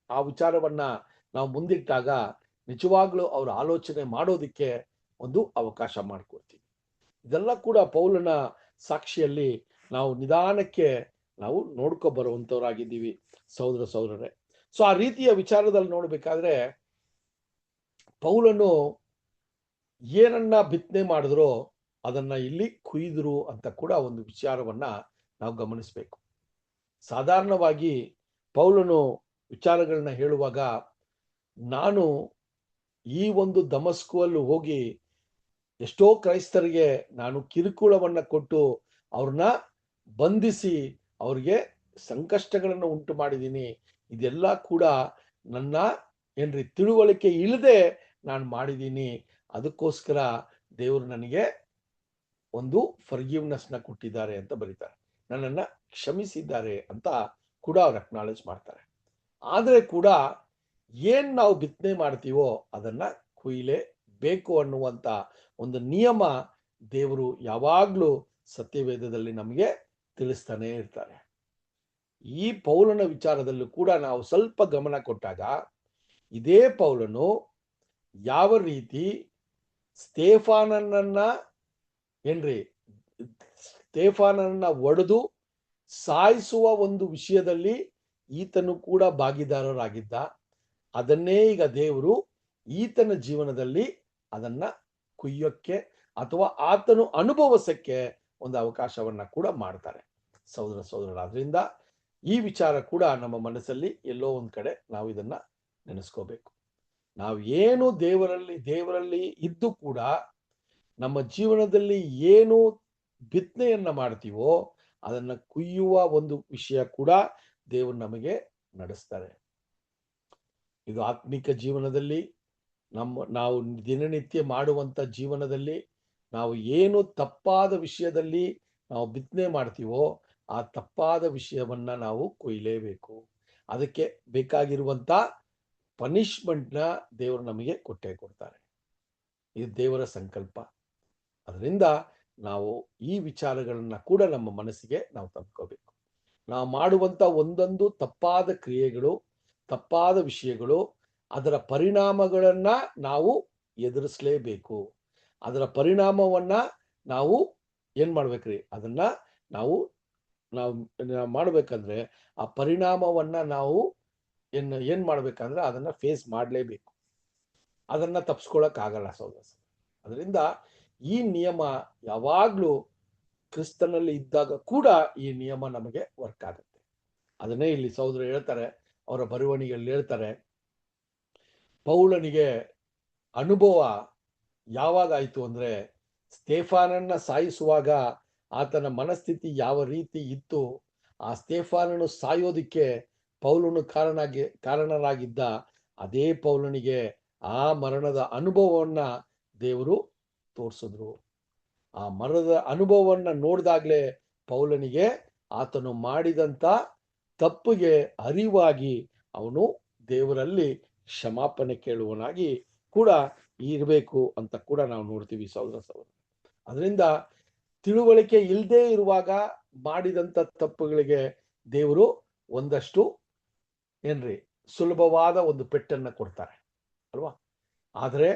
ಆ ವಿಚಾರವನ್ನ ನಾವು ಮುಂದಿಟ್ಟಾಗ ನಿಜವಾಗ್ಲೂ ಅವ್ರ ಆಲೋಚನೆ ಮಾಡೋದಿಕ್ಕೆ ಒಂದು ಅವಕಾಶ ಮಾಡಿಕೊಡ್ತೀವಿ. ಇದೆಲ್ಲ ಕೂಡ ಪೌಲನ ಸಾಕ್ಷಿಯಲ್ಲಿ ನಾವು ನಿಧಾನಕ್ಕೆ ನಾವು ನೋಡ್ಕೊ ಬರುವಂತವರಾಗಿದ್ದೀವಿ ಸಹೋದರರೇ. ಸೊ ಆ ರೀತಿಯ ವಿಚಾರದಲ್ಲಿ ನೋಡ್ಬೇಕಾದ್ರೆ ಪೌಲನು ಏನನ್ನ ಬಿತ್ತನೆ ಮಾಡಿದ್ರೋ ಅದನ್ನ ಇಲ್ಲಿ ಕುಯ್ದ್ರು ಅಂತ ಕೂಡ ಒಂದು ವಿಚಾರವನ್ನ ನಾವು ಗಮನಿಸ್ಬೇಕು. ಸಾಧಾರಣವಾಗಿ ಪೌಲನು ವಿಚಾರಗಳನ್ನ ಹೇಳುವಾಗ, ನಾನು ಈ ಒಂದು ದಮಸ್ಕುವಲ್ಲಿ ಹೋಗಿ ಎಷ್ಟೋ ಕ್ರೈಸ್ತರಿಗೆ ನಾನು ಕಿರುಕುಳವನ್ನ ಕೊಟ್ಟು ಅವ್ರನ್ನ ಬಂಧಿಸಿ ಅವ್ರಿಗೆ ಸಂಕಷ್ಟಗಳನ್ನು ಉಂಟು ಮಾಡಿದ್ದೀನಿ. ಇದೆಲ್ಲ ಕೂಡ ನನ್ನ ತಿಳುವಳಿಕೆ ಇಲ್ಲದೆ ನಾನು ಮಾಡಿದ್ದೀನಿ. ಅದಕ್ಕೋಸ್ಕರ ದೇವರು ನನಗೆ ಒಂದು ಫರ್ಗಿವ್ನೆಸ್ನ ಕೊಟ್ಟಿದ್ದಾರೆ ಅಂತ ಬರೀತಾರೆ, ನನ್ನನ್ನ ಕ್ಷಮಿಸಿದ್ದಾರೆ ಅಂತ ಕೂಡ ಅವ್ರು ಅಕ್ನಾಲೇಜ್ ಮಾಡ್ತಾರೆ. ಆದ್ರೆ ಕೂಡ ಏನ್ ನಾವು ಬಿತ್ತನೆ ಮಾಡ್ತೀವೋ ಅದನ್ನ ಕುಯ್ಲೇಬೇಕು ಅನ್ನುವಂತ ಒಂದು ನಿಯಮ ದೇವರು ಯಾವಾಗ್ಲೂ ಸತ್ಯವೇದದಲ್ಲಿ ನಮಗೆ ತಿಳಿಸ್ತಾನೆ ಇರ್ತಾರೆ. ಈ ಪೌಲನ ವಿಚಾರದಲ್ಲೂ ಕೂಡ ನಾವು ಸ್ವಲ್ಪ ಗಮನ ಕೊಟ್ಟಾಗ, ಇದೇ ಪೌಲನು ಯಾವ ರೀತಿ ಸ್ತೆಫಾನನನ್ನ ಒಡೆದು ಸಾಯಿಸುವ ಒಂದು ವಿಷಯದಲ್ಲಿ ಈತನು ಕೂಡ ಭಾಗಿದಾರರಾಗಿದ್ದ, ಅದನ್ನೇ ಈಗ ದೇವರು ಈತನ ಜೀವನದಲ್ಲಿ ಅದನ್ನ ಕುಯ್ಯೋಕ್ಕೆ ಅಥವಾ ಆತನು ಅನುಭವಿಸಕ್ಕೆ ಒಂದು ಅವಕಾಶವನ್ನ ಕೂಡ ಮಾಡ್ತಾರೆ ಸಹೋದರ. ಆದ್ರಿಂದ ಈ ವಿಚಾರ ಕೂಡ ನಮ್ಮ ಮನಸ್ಸಲ್ಲಿ ಎಲ್ಲೋ ಒಂದ್ ಕಡೆ ನಾವು ಇದನ್ನ ನೆನೆಸ್ಕೋಬೇಕು. ನಾವು ಏನು ದೇವರಲ್ಲಿ ಇದ್ದು ಕೂಡ ನಮ್ಮ ಜೀವನದಲ್ಲಿ ಏನು ಬಿತ್ತನೆಯನ್ನ ಮಾಡ್ತೀವೋ ಅದನ್ನ ಕುಯ್ಯುವ ಒಂದು ವಿಷಯ ಕೂಡ ದೇವರು ನಮಗೆ ನಡೆಸ್ತಾರೆ. ಇದು ಆತ್ಮಿಕ ಜೀವನದಲ್ಲಿ ನಾವು ದಿನನಿತ್ಯ ಮಾಡುವಂತ ಜೀವನದಲ್ಲಿ ನಾವು ಏನು ತಪ್ಪಾದ ವಿಷಯದಲ್ಲಿ ನಾವು ಬಿತ್ತನೆ ಮಾಡ್ತೀವೋ ಆ ತಪ್ಪಾದ ವಿಷಯವನ್ನ ನಾವು ಕೊಯ್ಲೇಬೇಕು. ಅದಕ್ಕೆ ಬೇಕಾಗಿರುವಂತ ಪನಿಷ್ಮೆಂಟ್ನ ದೇವರು ನಮಗೆ ಕೊಟ್ಟೇ ಕೊಡ್ತಾರೆ. ಇದು ದೇವರ ಸಂಕಲ್ಪ. ಅದರಿಂದ ನಾವು ಈ ವಿಚಾರಗಳನ್ನ ಕೂಡ ನಮ್ಮ ಮನಸ್ಸಿಗೆ ನಾವು ತಂದ್ಕೋಬೇಕು. ನಾವು ಮಾಡುವಂತ ಒಂದೊಂದು ತಪ್ಪಾದ ಕ್ರಿಯೆಗಳು, ತಪ್ಪಾದ ವಿಷಯಗಳು, ಅದರ ಪರಿಣಾಮಗಳನ್ನ ನಾವು ಎದುರಿಸಲೇಬೇಕು. ಅದರ ಪರಿಣಾಮವನ್ನ ನಾವು ಏನ್ ಮಾಡ್ಬೇಕ್ರಿ, ಅದನ್ನ ನಾವು ಮಾಡ್ಬೇಕಂದ್ರೆ ಆ ಪರಿಣಾಮವನ್ನ ನಾವು ಏನ್ ಮಾಡ್ಬೇಕಂದ್ರೆ ಅದನ್ನ ಫೇಸ್ ಮಾಡಲೇಬೇಕು. ಅದನ್ನ ತಪ್ಪಿಸ್ಕೊಳಕ್ ಆಗಲ್ಲ ಸಹೋದರ. ಅದರಿಂದ ಈ ನಿಯಮ ಯಾವಾಗ್ಲೂ ಕ್ರಿಸ್ತನಲ್ಲಿ ಇದ್ದಾಗ ಕೂಡ ಈ ನಿಯಮ ನಮಗೆ ವರ್ಕ್ ಆಗುತ್ತೆ. ಅದನ್ನೇ ಇಲ್ಲಿ ಸಹೋದರ ಹೇಳ್ತಾರೆ, ಅವರ ಬರವಣಿಗೆಯಲ್ಲಿ ಹೇಳ್ತಾರೆ, ಪೌಲನಿಗೆ ಅನುಭವ ಯಾವಾಗ ಆಯ್ತು ಅಂದ್ರೆ ಸ್ತೆಫಾನನ್ನ ಸಾಯಿಸುವಾಗ ಆತನ ಮನಸ್ಥಿತಿ ಯಾವ ರೀತಿ ಇತ್ತು, ಆ ಸ್ತೆಫಾನನು ಸಾಯೋದಿಕ್ಕೆ ಪೌಲನು ಕಾರಣರಾಗಿದ್ದ ಅದೇ ಪೌಲನಿಗೆ ಆ ಮರಣದ ಅನುಭವವನ್ನ ದೇವರು ತೋರಿಸಿದ್ರು. ಆ ಮರಣದ ಅನುಭವವನ್ನ ನೋಡಿದಾಗ್ಲೇ ಪೌಲನಿಗೆ ಆತನು ಮಾಡಿದಂತ ತಪ್ಪಿಗೆ ಅರಿವಾಗಿ ಅವನು ದೇವರಲ್ಲಿ ಕ್ಷಮಾಪಣೆ ಕೇಳುವನಾಗಿ ಕೂಡ ಇರಬೇಕು ಅಂತ ಕೂಡ ನಾವು ನೋಡ್ತೀವಿ ಸಹೋದರ. ಅದರಿಂದ ತಿಳುವಳಿಕೆ ಇಲ್ಲದೆ ಇರುವಾಗ ಮಾಡಿದಂತ ತಪ್ಪುಗಳಿಗೆ ದೇವರು ಒಂದಷ್ಟು ಸುಲಭವಾದ ಒಂದು ಪೆಟ್ಟನ್ನ ಕೊಡ್ತಾರೆ ಅಲ್ವಾ. ಆದ್ರೆ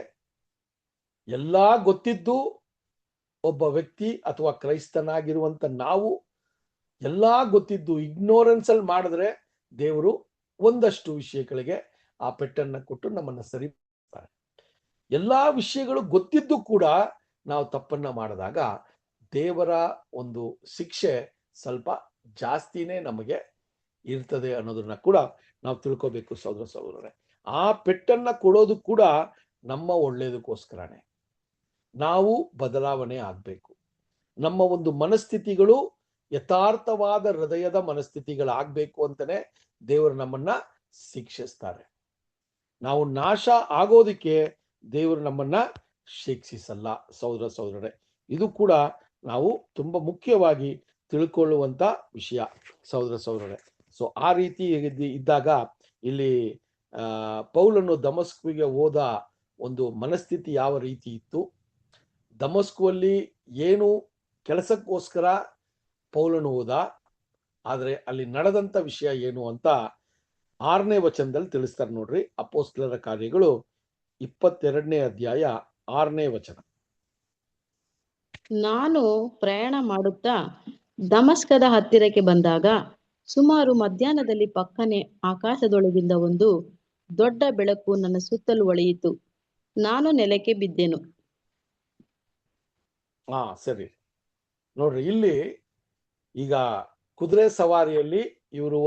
ಎಲ್ಲಾ ಗೊತ್ತಿದ್ದು ಒಬ್ಬ ವ್ಯಕ್ತಿ ಅಥವಾ ಕ್ರೈಸ್ತನಾಗಿರುವಂತ ನಾವು ಎಲ್ಲಾ ಗೊತ್ತಿದ್ದು ಇಗ್ನೋರೆನ್ಸ್ ಅಲ್ಲಿ ಮಾಡಿದ್ರೆ ದೇವರು ಒಂದಷ್ಟು ವಿಷಯಗಳಿಗೆ ಆ ಪೆಟ್ಟನ್ನ ಕೊಟ್ಟು ನಮ್ಮನ್ನ ಸರಿಪಡಿಸ್ತಾರೆ. ಎಲ್ಲಾ ವಿಷಯಗಳು ಗೊತ್ತಿದ್ದು ಕೂಡ ನಾವು ತಪ್ಪನ್ನ ಮಾಡಿದಾಗ ದೇವರ ಒಂದು ಶಿಕ್ಷೆ ಸ್ವಲ್ಪ ಜಾಸ್ತಿನೇ ನಮಗೆ ಇರ್ತದೆ ಅನ್ನೋದನ್ನ ಕೂಡ ನಾವು ತಿಳ್ಕೋಬೇಕು ಸಹೋದರರೇ. ಆ ಪೆಟ್ಟನ್ನ ಕೊಡೋದು ಕೂಡ ನಮ್ಮ ಒಳ್ಳೇದಕ್ಕೋಸ್ಕರನೇ. ನಾವು ಬದಲಾವಣೆ ಆಗ್ಬೇಕು. ನಮ್ಮ ಒಂದು ಮನಸ್ಥಿತಿಗಳು ಯಥಾರ್ಥವಾದ ಹೃದಯದ ಮನಸ್ಥಿತಿಗಳಾಗ್ಬೇಕು ಅಂತಾನೆ ದೇವರು ನಮ್ಮನ್ನ ಶಿಕ್ಷಿಸ್ತಾರೆ. ನಾವು ನಾಶ ಆಗೋದಿಕ್ಕೆ ದೇವರು ನಮ್ಮನ್ನ ಶಿಕ್ಷಿಸಲ್ಲ ಸಹೋದರರೇ. ಇದು ಕೂಡ ನಾವು ತುಂಬಾ ಮುಖ್ಯವಾಗಿ ತಿಳ್ಕೊಳ್ಳುವಂತ ವಿಷಯ ಸಹೋದರರೇ. ಸೊ ಆ ರೀತಿ ಇದ್ದಾಗ ಇಲ್ಲಿ ಪೌಲನು ದಮಸ್ಕಿಗೆ ಹೋದ ಒಂದು ಮನಸ್ಥಿತಿ ಯಾವ ರೀತಿ ಇತ್ತು, ದಮಸ್ಕುವಲ್ಲಿ ಏನು ಕೆಲಸಕ್ಕೋಸ್ಕರ ಪೌಲನು ಹೋದ, ಆದ್ರೆ ಅಲ್ಲಿ ನಡೆದಂತ ವಿಷಯ ಏನು ಅಂತ 6ನೇ ವಚನದಲ್ಲಿ ತಿಳಿಸ್ತಾರೆ ನೋಡ್ರಿ. ಅಪೊಸ್ತಲರ ಕಾರ್ಯಗಳು 22ನೇ ಅಧ್ಯಾಯ 6ನೇ ವಚನ. ನಾನು ಪ್ರಯಾಣ ಮಾಡುತ್ತಾ ದಮಸ್ಕದ ಹತ್ತಿರಕ್ಕೆ ಬಂದಾಗ ಸುಮಾರು ಮಧ್ಯಾಹ್ನದಲ್ಲಿ ಪಕ್ಕನೆ ಆಕಾಶದೊಳಗಿಂದ ಒಂದು ದೊಡ್ಡ ಬೆಳಕು ನನ್ನ ಸುತ್ತಲೂ ಹೊಳೆಯಿತು. ನಾನು ನೆಲಕ್ಕೆ ಬಿದ್ದೆನು. ಸರಿ ನೋಡ್ರಿ, ಇಲ್ಲಿ ಈಗ ಕುದುರೆ ಸವಾರಿಯಲ್ಲಿ ಇವರು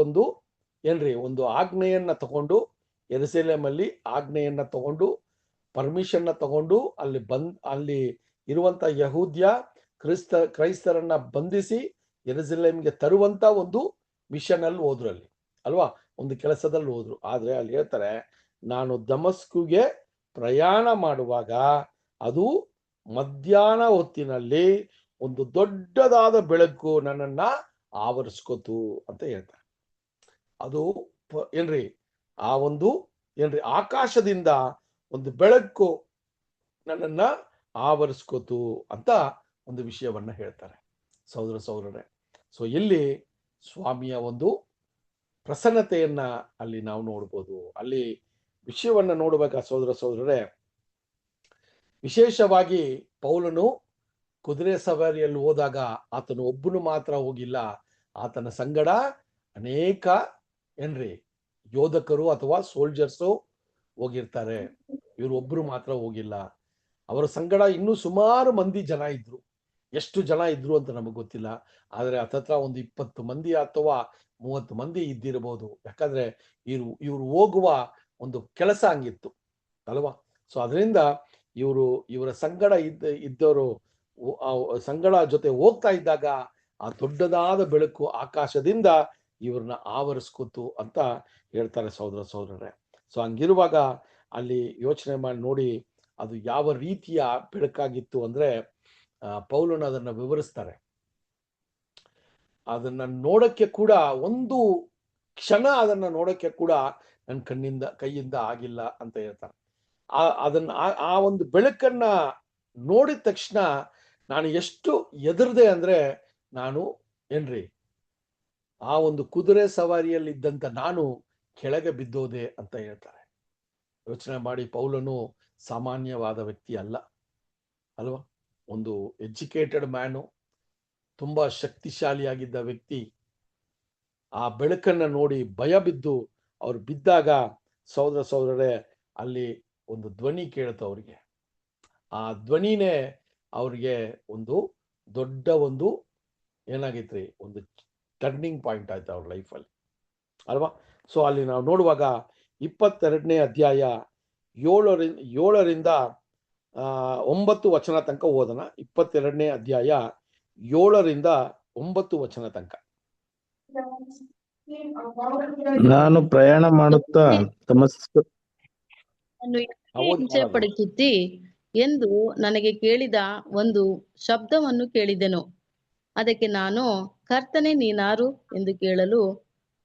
ಒಂದು ಆಜ್ಞೆಯನ್ನ ತಗೊಂಡು, ಯೆರೂಸಲೇಮಲ್ಲಿ ಆಜ್ಞೆಯನ್ನ ತಗೊಂಡು, ಪರ್ಮಿಷನ್ ತಗೊಂಡು ಅಲ್ಲಿ ಇರುವಂತ ಯಹೂದ್ಯ ಕ್ರೈಸ್ತರನ್ನ ಬಂಧಿಸಿ ಯೆರೂಸಲೇಮ್ಗೆ ತರುವಂತ ಒಂದು ಮಿಷನ್ ಅಲ್ಲಿ ಹೋದ್ರು, ಅಲ್ಲಿ ಅಲ್ವಾ, ಒಂದು ಕೆಲಸದಲ್ಲಿ ಹೋದ್ರು. ಆದ್ರೆ ಅಲ್ಲಿ ಹೇಳ್ತಾರೆ, ನಾನು ದಮಸ್ಕುಗೆ ಪ್ರಯಾಣ ಮಾಡುವಾಗ ಅದು ಮಧ್ಯಾಹ್ನ ಹೊತ್ತಿನಲ್ಲಿ ಒಂದು ದೊಡ್ಡದಾದ ಬೆಳಕು ನನ್ನನ್ನ ಆವರಿಸ್ಕೋತು ಅಂತ ಹೇಳ್ತಾರೆ. ಅದು ಆಕಾಶದಿಂದ ಒಂದು ಬೆಳಕು ನನ್ನನ್ನ ಆವರಿಸ್ಕೋತು ಅಂತ ಒಂದು ವಿಷಯವನ್ನ ಹೇಳ್ತಾರೆ ಸಹೋದರರೇ. ಸೊ ಇಲ್ಲಿ ಸ್ವಾಮಿಯ ಒಂದು ಪ್ರಸನ್ನತೆಯನ್ನ ಅಲ್ಲಿ ನಾವು ನೋಡ್ಬೋದು. ಅಲ್ಲಿ ವಿಷಯವನ್ನ ನೋಡುವಾಗ ಸಹೋದರರೇ, ವಿಶೇಷವಾಗಿ ಪೌಲನು ಕುದುರೆ ಸವಾರಿಯಲ್ಲಿ ಹೋದಾಗ ಆತನು ಒಬ್ಬನು ಮಾತ್ರ ಹೋಗಿಲ್ಲ, ಆತನ ಸಂಗಡ ಅನೇಕ ಯೋಧಕರು ಅಥವಾ ಸೋಲ್ಜರ್ಸು ಹೋಗಿರ್ತಾರೆ. ಇವರು ಒಬ್ರು ಮಾತ್ರ ಹೋಗಿಲ್ಲ, ಅವರ ಸಂಗಡ ಇನ್ನೂ ಸುಮಾರು ಮಂದಿ ಜನ ಇದ್ರು. ಎಷ್ಟು ಜನ ಇದ್ರು ಅಂತ ನಮಗೆ ಗೊತ್ತಿಲ್ಲ, ಆದ್ರೆ ಹತ್ತತ್ರ ಒಂದು 20 ಮಂದಿ ಅಥವಾ 30 ಮಂದಿ ಇದ್ದಿರಬಹುದು. ಯಾಕಂದ್ರೆ ಇವರು ಹೋಗುವ ಒಂದು ಕೆಲಸ ಹಂಗಿತ್ತು ಅಲ್ವಾ. ಸೊ ಅದರಿಂದ ಇವರ ಸಂಗಡ ಇದ್ದವರು ಸಂಗಡ ಜೊತೆ ಹೋಗ್ತಾ ಇದ್ದಾಗ ಆ ದೊಡ್ಡದಾದ ಬೆಳಕು ಆಕಾಶದಿಂದ ಇವ್ರನ್ನ ಆವರಿಸ್ಕೊತು ಅಂತ ಹೇಳ್ತಾರೆ ಸಹೋದರರೇ. ಸೊ ಹಂಗಿರುವಾಗ ಅಲ್ಲಿ ಯೋಚನೆ ಮಾಡಿ ನೋಡಿ, ಅದು ಯಾವ ರೀತಿಯ ಬೆಳಕಾಗಿತ್ತು ಅಂದ್ರೆ ಪೌಲನು ಅದನ್ನ ವಿವರಿಸ್ತಾರೆ. ಅದನ್ನ ನೋಡಕ್ಕೆ ಕೂಡ ಒಂದು ಕ್ಷಣ ಅದನ್ನ ನೋಡಕ್ಕೆ ಕೂಡ ನನ್ನ ಕೈಯಿಂದ ಆಗಿಲ್ಲ ಅಂತ ಹೇಳ್ತಾರೆ. ಆ ಒಂದು ಬೆಳಕನ್ನ ನೋಡಿದ ತಕ್ಷಣ ನಾನು ಎಷ್ಟು ಎದುರ್ದೆ ಅಂದ್ರೆ, ನಾನು ಆ ಒಂದು ಕುದುರೆ ಸವಾರಿಯಲ್ಲಿ ಇದ್ದಂತ ನಾನು ಕೆಳಗೆ ಬಿದ್ದೋದೆ ಅಂತ ಹೇಳ್ತಾರೆ. ಯೋಚನೆ ಮಾಡಿ, ಪೌಲನು ಸಾಮಾನ್ಯವಾದ ವ್ಯಕ್ತಿ ಅಲ್ವಾ, ಒಂದು ಎಜುಕೇಟೆಡ್ ಮ್ಯಾನು, ತುಂಬಾ ಶಕ್ತಿಶಾಲಿಯಾಗಿದ್ದ ವ್ಯಕ್ತಿ. ಆ ಬೆಳಕನ್ನ ನೋಡಿ ಭಯ ಬಿದ್ದು ಅವ್ರು ಬಿದ್ದಾಗ ಸಹೋದರರೇ, ಅಲ್ಲಿ ಒಂದು ಧ್ವನಿ ಕೇಳ್ತು ಅವ್ರಿಗೆ. ಆ ಧ್ವನಿನೇ ಅವ್ರಿಗೆ ಒಂದು ದೊಡ್ಡ ಒಂದು ಏನಾಗಿತ್ರಿ, ಒಂದು ಟರ್ನಿಂಗ್ ಪಾಯಿಂಟ್ ಆಯ್ತು ಅವ್ರ ಲೈಫಲ್ಲಿ ಅಲ್ವಾ. ಸೊ ಅಲ್ಲಿ ನಾವು ನೋಡುವಾಗ 22ನೇ ಅಧ್ಯಾಯ 7ರಿಂದ 9 ವಚನ ತನಕ ಓದೋಣ. 22ನೇ ಅಧ್ಯಾಯ 7ರಿಂದ 9 ವಚನ ತನಕ. ನಾನು ಪ್ರಯಾಣ ಮಾಡುತ್ತಾ ಹಿಂಸೆ ಪಡಿಸುತ್ತಿ ಎಂದು ನನಗೆ ಕೇಳಿದ ಒಂದು ಶಬ್ದವನ್ನು ಕೇಳಿದೆನು. ಅದಕ್ಕೆ ನಾನು, ಕರ್ತನೇ, ನೀನಾರು ಎಂದು ಕೇಳಲು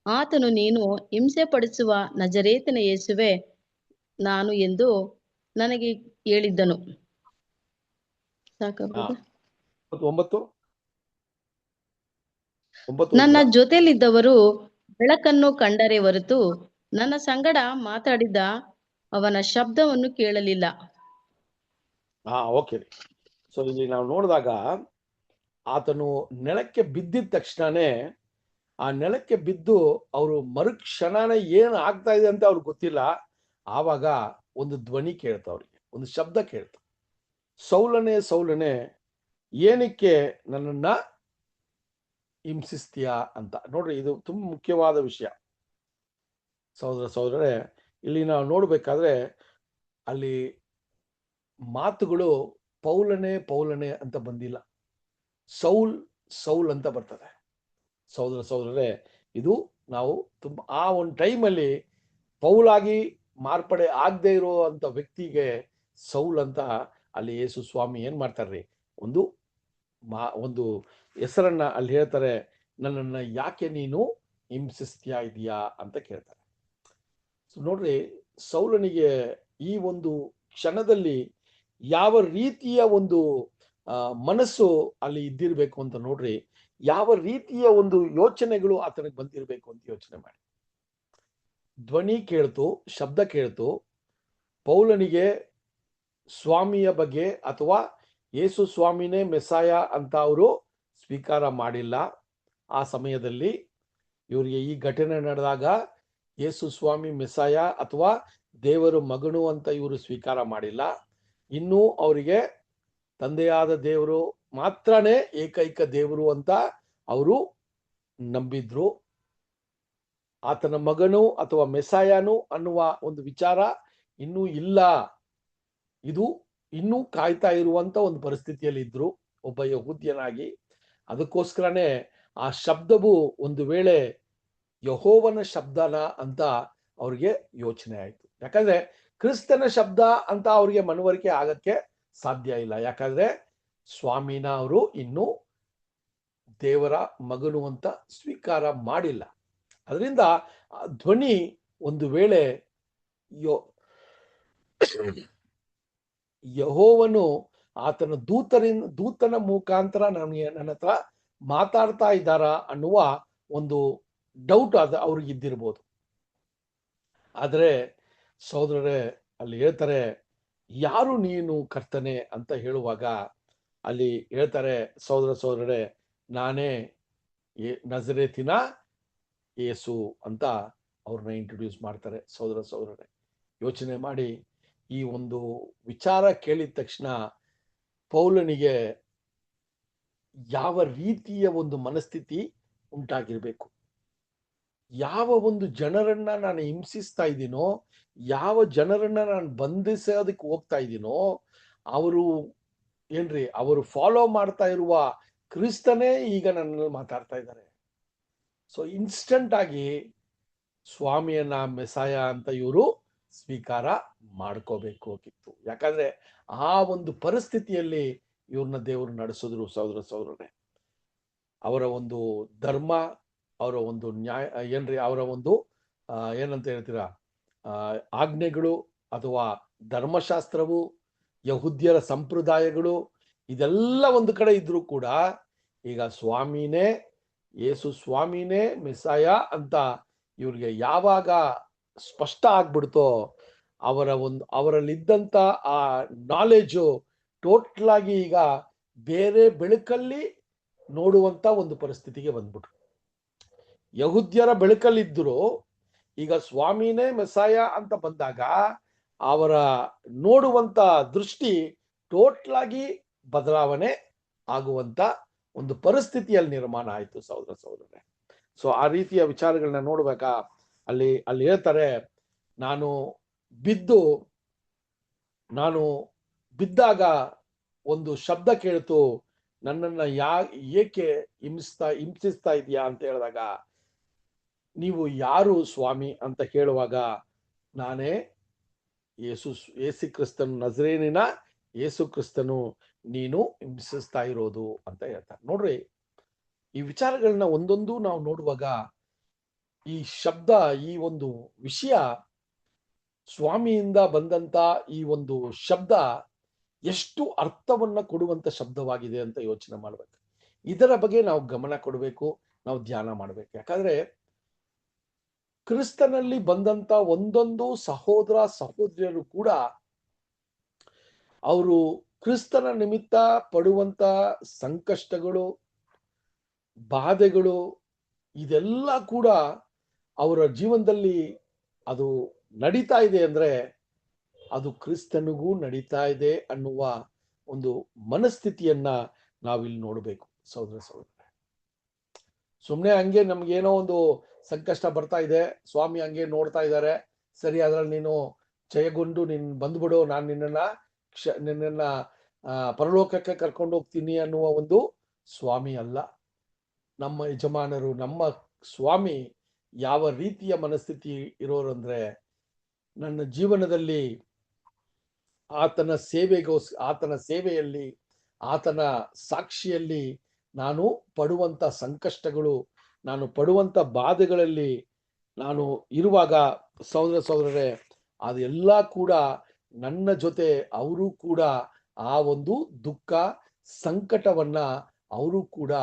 ಆತನು, ನೀನು ಹಿಂಸೆ ಪಡಿಸುವ ನಜರೇತಿನ ಯೇಸುವೆ ನಾನು ಎಂದು ನನಗೆ ಹೇಳಿದ್ದನು. ನನ್ನ ಜೊತೆಯಲ್ಲಿದ್ದವರು ಬೆಳಕನ್ನು ಕಂಡರೆ ಹೊರತು ನನ್ನ ಸಂಗಡ ಮಾತಾಡಿದ ಅವನ ಶಬ್ದವನ್ನು ಕೇಳಲಿಲ್ಲ. ಓಕೆ. ಸೊ ಇಲ್ಲಿ ನಾವು ನೋಡಿದಾಗ ಆತನು ನೆಲಕ್ಕೆ ಬಿದ್ದಿದ ತಕ್ಷಣನೇ, ಆ ನೆಲಕ್ಕೆ ಬಿದ್ದು ಅವರು ಮರುಕ್ಷಣನೇ ಏನು ಆಗ್ತಾ ಇದೆ ಅಂತ ಅವ್ರಿಗೆ ಗೊತ್ತಿಲ್ಲ. ಆವಾಗ ಒಂದು ಧ್ವನಿ ಕೇಳ್ತ, ಅವ್ರಿಗೆ ಒಂದು ಶಬ್ದ ಕೇಳ್ತ, ಸೌಲನೇ ಸೌಲನೇ ಏನಕ್ಕೆ ನನ್ನನ್ನ ಹಿಂಸಿಸ್ತೀಯಾ ಅಂತ. ನೋಡ್ರಿ, ಇದು ತುಂಬಾ ಮುಖ್ಯವಾದ ವಿಷಯ ಸಹೋದರರೇ. ಇಲ್ಲಿ ನಾವು ನೋಡ್ಬೇಕಾದ್ರೆ ಅಲ್ಲಿ ಮಾತುಗಳು ಪೌಲನೇ ಪೌಲನೇ ಅಂತ ಬಂದಿಲ್ಲ, ಸೌಲ್ ಸೌಲ್ ಅಂತ ಬರ್ತದೆ ಸಹೋದರರೇ. ಇದು ನಾವು ತುಂಬಾ ಆ ಒಂದು ಟೈಮಲ್ಲಿ ಪೌಲಾಗಿ ಮಾರ್ಪಡೆ ಆಗದೆ ಇರುವಂತ ವ್ಯಕ್ತಿಗೆ ಸೌಲ್ ಅಂತ ಅಲ್ಲಿ ಯೇಸು ಸ್ವಾಮಿ ಏನ್ ಮಾಡ್ತಾರ್ರಿ, ಒಂದು ಹೆಸರನ್ನ ಅಲ್ಲಿ ಹೇಳ್ತಾರೆ, ನನ್ನನ್ನ ಯಾಕೆ ನೀನು ಹಿಂಸಿಸ್ತೀಯಾ ಇದೆಯಾ ಅಂತ ಕೇಳ್ತಾರೆ. ಸೊ ನೋಡ್ರಿ, ಸೌಲನಿಗೆ ಈ ಒಂದು ಕ್ಷಣದಲ್ಲಿ ಯಾವ ರೀತಿಯ ಒಂದು ಮನಸ್ಸು ಅಲ್ಲಿ ಇದ್ದಿರ್ಬೇಕು ಅಂತ ನೋಡ್ರಿ, ಯಾವ ರೀತಿಯ ಒಂದು ಯೋಚನೆಗಳು ಆತನಿಗೆ ಬಂದಿರಬೇಕು ಅಂತ ಯೋಚನೆ ಮಾಡಿ. ಧ್ವನಿ ಕೇಳ್ತು, ಶಬ್ದ ಕೇಳ್ತು, ಪೌಲನಿಗೆ ಸ್ವಾಮಿಯ ಬಗ್ಗೆ ಅಥವಾ ಯೇಸು ಸ್ವಾಮಿನೇ ಮೆಸ್ಸಾಯ ಅಂತ ಅವರು ಸ್ವೀಕಾರ ಮಾಡಿಲ್ಲ. ಆ ಸಮಯದಲ್ಲಿ ಇವರಿಗೆ ಈ ಘಟನೆ ನಡೆದಾಗ ಯೇಸು ಸ್ವಾಮಿ ಮೆಸ್ಸಾಯ ಅಥವಾ ದೇವರು ಮಗನು ಅಂತ ಇವರು ಸ್ವೀಕಾರ ಮಾಡಿಲ್ಲ. ಇನ್ನೂ ಅವರಿಗೆ ತಂದೆಯಾದ ದೇವರು ಮಾತ್ರನೇ ಏಕೈಕ ದೇವರು ಅಂತ ಅವರು ನಂಬಿದ್ರು. ಆತನ ಮಗನು ಅಥವಾ ಮೆಸ್ಸಾಯನು ಅನ್ನುವ ಒಂದು ವಿಚಾರ ಇನ್ನೂ ಇಲ್ಲ. ಇದು ಇನ್ನೂ ಕಾಯ್ತಾ ಇರುವಂತ ಒಂದು ಪರಿಸ್ಥಿತಿಯಲ್ಲಿ ಇದ್ರು ಒಬ್ಬ ಯಹೂದ್ಯನಾಗಿ. ಅದಕ್ಕೋಸ್ಕರನೇ ಆ ಶಬ್ದವು ಒಂದು ವೇಳೆ ಯೆಹೋವನ ಶಬ್ದನ ಅಂತ ಅವ್ರಿಗೆ ಯೋಚನೆ ಆಯ್ತು. ಯಾಕಂದ್ರೆ ಕ್ರಿಸ್ತನ ಶಬ್ದ ಅಂತ ಅವ್ರಿಗೆ ಮನವರಿಕೆ ಆಗಕ್ಕೆ ಸಾಧ್ಯ ಇಲ್ಲ. ಯಾಕಂದ್ರೆ ಸ್ವಾಮಿನ ಅವರು ಇನ್ನೂ ದೇವರ ಮಗನು ಅಂತ ಸ್ವೀಕಾರ ಮಾಡಿಲ್ಲ. ಅದರಿಂದ ಧ್ವನಿ ಒಂದು ವೇಳೆ ಯೆಹೋವನು ಆತನ ದೂತನ ಮುಖಾಂತರ ನನ್ನ ಹತ್ರ ಮಾತಾಡ್ತಾ ಇದ್ದಾರ ಅನ್ನುವ ಒಂದು ಡೌಟ್ ಅವ್ರಿಗೆ ಇದ್ದಿರ್ಬೋದು. ಆದ್ರೆ ಸಹೋದರರೇ, ಅಲ್ಲಿ ಹೇಳ್ತಾರೆ, ಯಾರು ನೀನು ಕರ್ತನೆ ಅಂತ ಹೇಳುವಾಗ ಅಲ್ಲಿ ಹೇಳ್ತಾರೆ, ಸಹೋದರರೇ, ನಾನೇ ನಜರೇತಿನ ಯೇಸು ಅಂತ ಅವ್ರನ್ನ ಇಂಟ್ರೊಡ್ಯೂಸ್ ಮಾಡ್ತಾರೆ. ಸಹೋದರರೇ, ಯೋಚನೆ ಮಾಡಿ, ಈ ಒಂದು ವಿಚಾರ ಕೇಳಿದ ತಕ್ಷಣ ಪೌಲನಿಗೆ ಯಾವ ರೀತಿಯ ಒಂದು ಮನಸ್ಥಿತಿ ಉಂಟಾಗಿರ್ಬೇಕು. ಯಾವ ಒಂದು ಜನರನ್ನ ನಾನು ಹಿಂಸಿಸ್ತಾ ಇದ್ದೀನೋ, ಯಾವ ಜನರನ್ನ ನಾನು ಬಂಧಿಸೋದಕ್ಕೆ ಹೋಗ್ತಾ ಇದ್ದೀನೋ, ಅವರು ಫಾಲೋ ಮಾಡ್ತಾ ಇರುವ ಕ್ರಿಸ್ತನೇ ಈಗ ನನ್ನಲ್ಲಿ ಮಾತಾಡ್ತಾ ಇದ್ದಾರೆ. ಸೊ ಇನ್ಸ್ಟಂಟ್ ಆಗಿ ಸ್ವಾಮಿಯನ್ನ ಮೆಸಾಯ ಅಂತ ಇವರು ಸ್ವೀಕಾರ ಮಾಡ್ಕೋಬೇಕಾಗಿತ್ತು. ಯಾಕಂದ್ರೆ ಆ ಒಂದು ಪರಿಸ್ಥಿತಿಯಲ್ಲಿ ಇವ್ರನ್ನ ದೇವರು ನಡೆಸಿದ್ರು. ಸಹೋದರರೇ, ಅವರ ಒಂದು ಧರ್ಮ, ಅವರ ಒಂದು ನ್ಯಾಯ ಅವರ ಒಂದು ಏನಂತ ಹೇಳ್ತೀರಾ, ಆಜ್ಞೆಗಳು ಅಥವಾ ಧರ್ಮಶಾಸ್ತ್ರವು, ಯಹೂದ್ಯರ ಸಂಪ್ರದಾಯಗಳು, ಇದೆಲ್ಲ ಒಂದು ಕಡೆ ಇದ್ರೂ ಕೂಡ ಈಗ ಸ್ವಾಮಿನೇ, ಯೇಸು ಸ್ವಾಮಿನೇ ಮೆಸ್ಸಾಯ ಅಂತ ಇವ್ರಿಗೆ ಯಾವಾಗ ಸ್ಪಷ್ಟ ಆಗ್ಬಿಡ್ತೋ, ಅವರಲ್ಲಿದ್ದಂತ ಆ ನಾಲೆಜು ಟೋಟಲ್ ಆಗಿ ಈಗ ಬೇರೆ ಬೆಳಕಲ್ಲಿ ನೋಡುವಂತ ಒಂದು ಪರಿಸ್ಥಿತಿಗೆ ಬಂದ್ಬಿಟ್ರು. ಯಹೂದ್ಯರ ಬೆಳಕಲ್ಲಿದ್ದರು, ಈಗ ಸ್ವಾಮಿನೇ ಮೆಸ್ಸಾಯ ಅಂತ ಬಂದಾಗ ಅವರ ನೋಡುವಂತ ದೃಷ್ಟಿ ಟೋಟಲ್ ಆಗಿ ಬದಲಾವಣೆ ಆಗುವಂತ ಒಂದು ಪರಿಸ್ಥಿತಿಯಲ್ಲಿ ನಿರ್ಮಾಣ ಆಯ್ತು. ಸಹೋದರರೇ, ಸೊ ಆ ರೀತಿಯ ವಿಚಾರಗಳನ್ನ ನೋಡ್ಬೇಕಾ, ಅಲ್ಲಿ ಹೇಳ್ತಾರೆ, ನಾನು ಬಿದ್ದಾಗ ಒಂದು ಶಬ್ದ ಕೇಳ್ತು, ನನ್ನನ್ನ ಏಕೆ ಹಿಂಸಿಸ್ತಾ ಇದೆಯಾ ಅಂತ ಹೇಳಿದಾಗ, ನೀವು ಯಾರು ಸ್ವಾಮಿ ಅಂತ ಕೇಳುವಾಗ, ನಾನೇ ಯೇಸು ಕ್ರಿಸ್ತನು, ನಜರೇನಿನ ಯೇಸು ಕ್ರಿಸ್ತನು ನೀನು ಹಿಂಸಿಸ್ತಾ ಇರೋದು ಅಂತ ಹೇಳ್ತಾರೆ. ನೋಡ್ರಿ, ಈ ವಿಚಾರಗಳನ್ನ ಒಂದೊಂದು ನಾವು ನೋಡುವಾಗ ಈ ಶಬ್ದ, ಈ ಒಂದು ವಿಷಯ, ಸ್ವಾಮಿಯಿಂದ ಬಂದಂತ ಈ ಒಂದು ಶಬ್ದ ಎಷ್ಟು ಅರ್ಥವನ್ನ ಕೊಡುವಂತ ಶಬ್ದವಾಗಿದೆ ಅಂತ ಯೋಚನೆ ಮಾಡ್ಬೇಕು. ಇದರ ಬಗ್ಗೆ ನಾವು ಗಮನ ಕೊಡಬೇಕು, ನಾವು ಧ್ಯಾನ ಮಾಡ್ಬೇಕು. ಯಾಕಂದ್ರೆ ಕ್ರಿಸ್ತನಲ್ಲಿ ಬಂದಂತ ಒಂದೊಂದು ಸಹೋದರ ಸಹೋದರಿಯರು ಕೂಡ ಅವರು ಕ್ರಿಸ್ತನ ನಿಮಿತ್ತ ಪಡುವಂತ ಸಂಕಷ್ಟಗಳು, ಬಾಧೆಗಳು, ಇದೆಲ್ಲ ಕೂಡ ಅವರ ಜೀವನದಲ್ಲಿ ಅದು ನಡೀತಾ ಇದೆ ಅಂದ್ರೆ ಅದು ಕ್ರಿಸ್ತನಿಗೂ ನಡೀತಾ ಇದೆ ಅನ್ನುವ ಒಂದು ಮನಸ್ಥಿತಿಯನ್ನ ನಾವಿಲ್ಲಿ ನೋಡಬೇಕು. ಸಹೋದರರೇ, ಸುಮ್ಮನೆ ಹಂಗೆ ನಮ್ಗೇನೋ ಒಂದು ಸಂಕಷ್ಟ ಬರ್ತಾ ಇದೆ, ಸ್ವಾಮಿ ಹಂಗೆ ನೋಡ್ತಾ ಇದ್ದಾರೆ, ಸರಿ ಅದ್ರಲ್ಲಿ ನೀನು ಜಯಗೊಂಡು ನೀನ್ ಬಂದ್ಬಿಡು, ನಾನು ನಿನ್ನನ್ನ ಪರಲೋಕಕ್ಕೆ ಕರ್ಕೊಂಡು ಹೋಗ್ತೀನಿ ಅನ್ನುವ ಒಂದು ಸ್ವಾಮಿ ಅಲ್ಲ. ನಮ್ಮ ಯಜಮಾನರು, ನಮ್ಮ ಸ್ವಾಮಿ ಯಾವ ರೀತಿಯ ಮನಸ್ಥಿತಿ ಇರೋರಂದ್ರೆ, ನನ್ನ ಜೀವನದಲ್ಲಿ ಆತನ ಸೇವೆಯಲ್ಲಿ, ಆತನ ಸಾಕ್ಷಿಯಲ್ಲಿ ನಾನು ಪಡುವಂತ ಸಂಕಷ್ಟಗಳು, ನಾನು ಪಡುವಂತ ಬಾಧೆಗಳಲ್ಲಿ ನಾನು ಇರುವಾಗ ಸಹೋದರರೇ, ಅದೆಲ್ಲ ಕೂಡ ನನ್ನ ಜೊತೆ ಅವರು ಕೂಡ ಆ ಒಂದು ದುಃಖ ಸಂಕಟವನ್ನ ಅವರು ಕೂಡ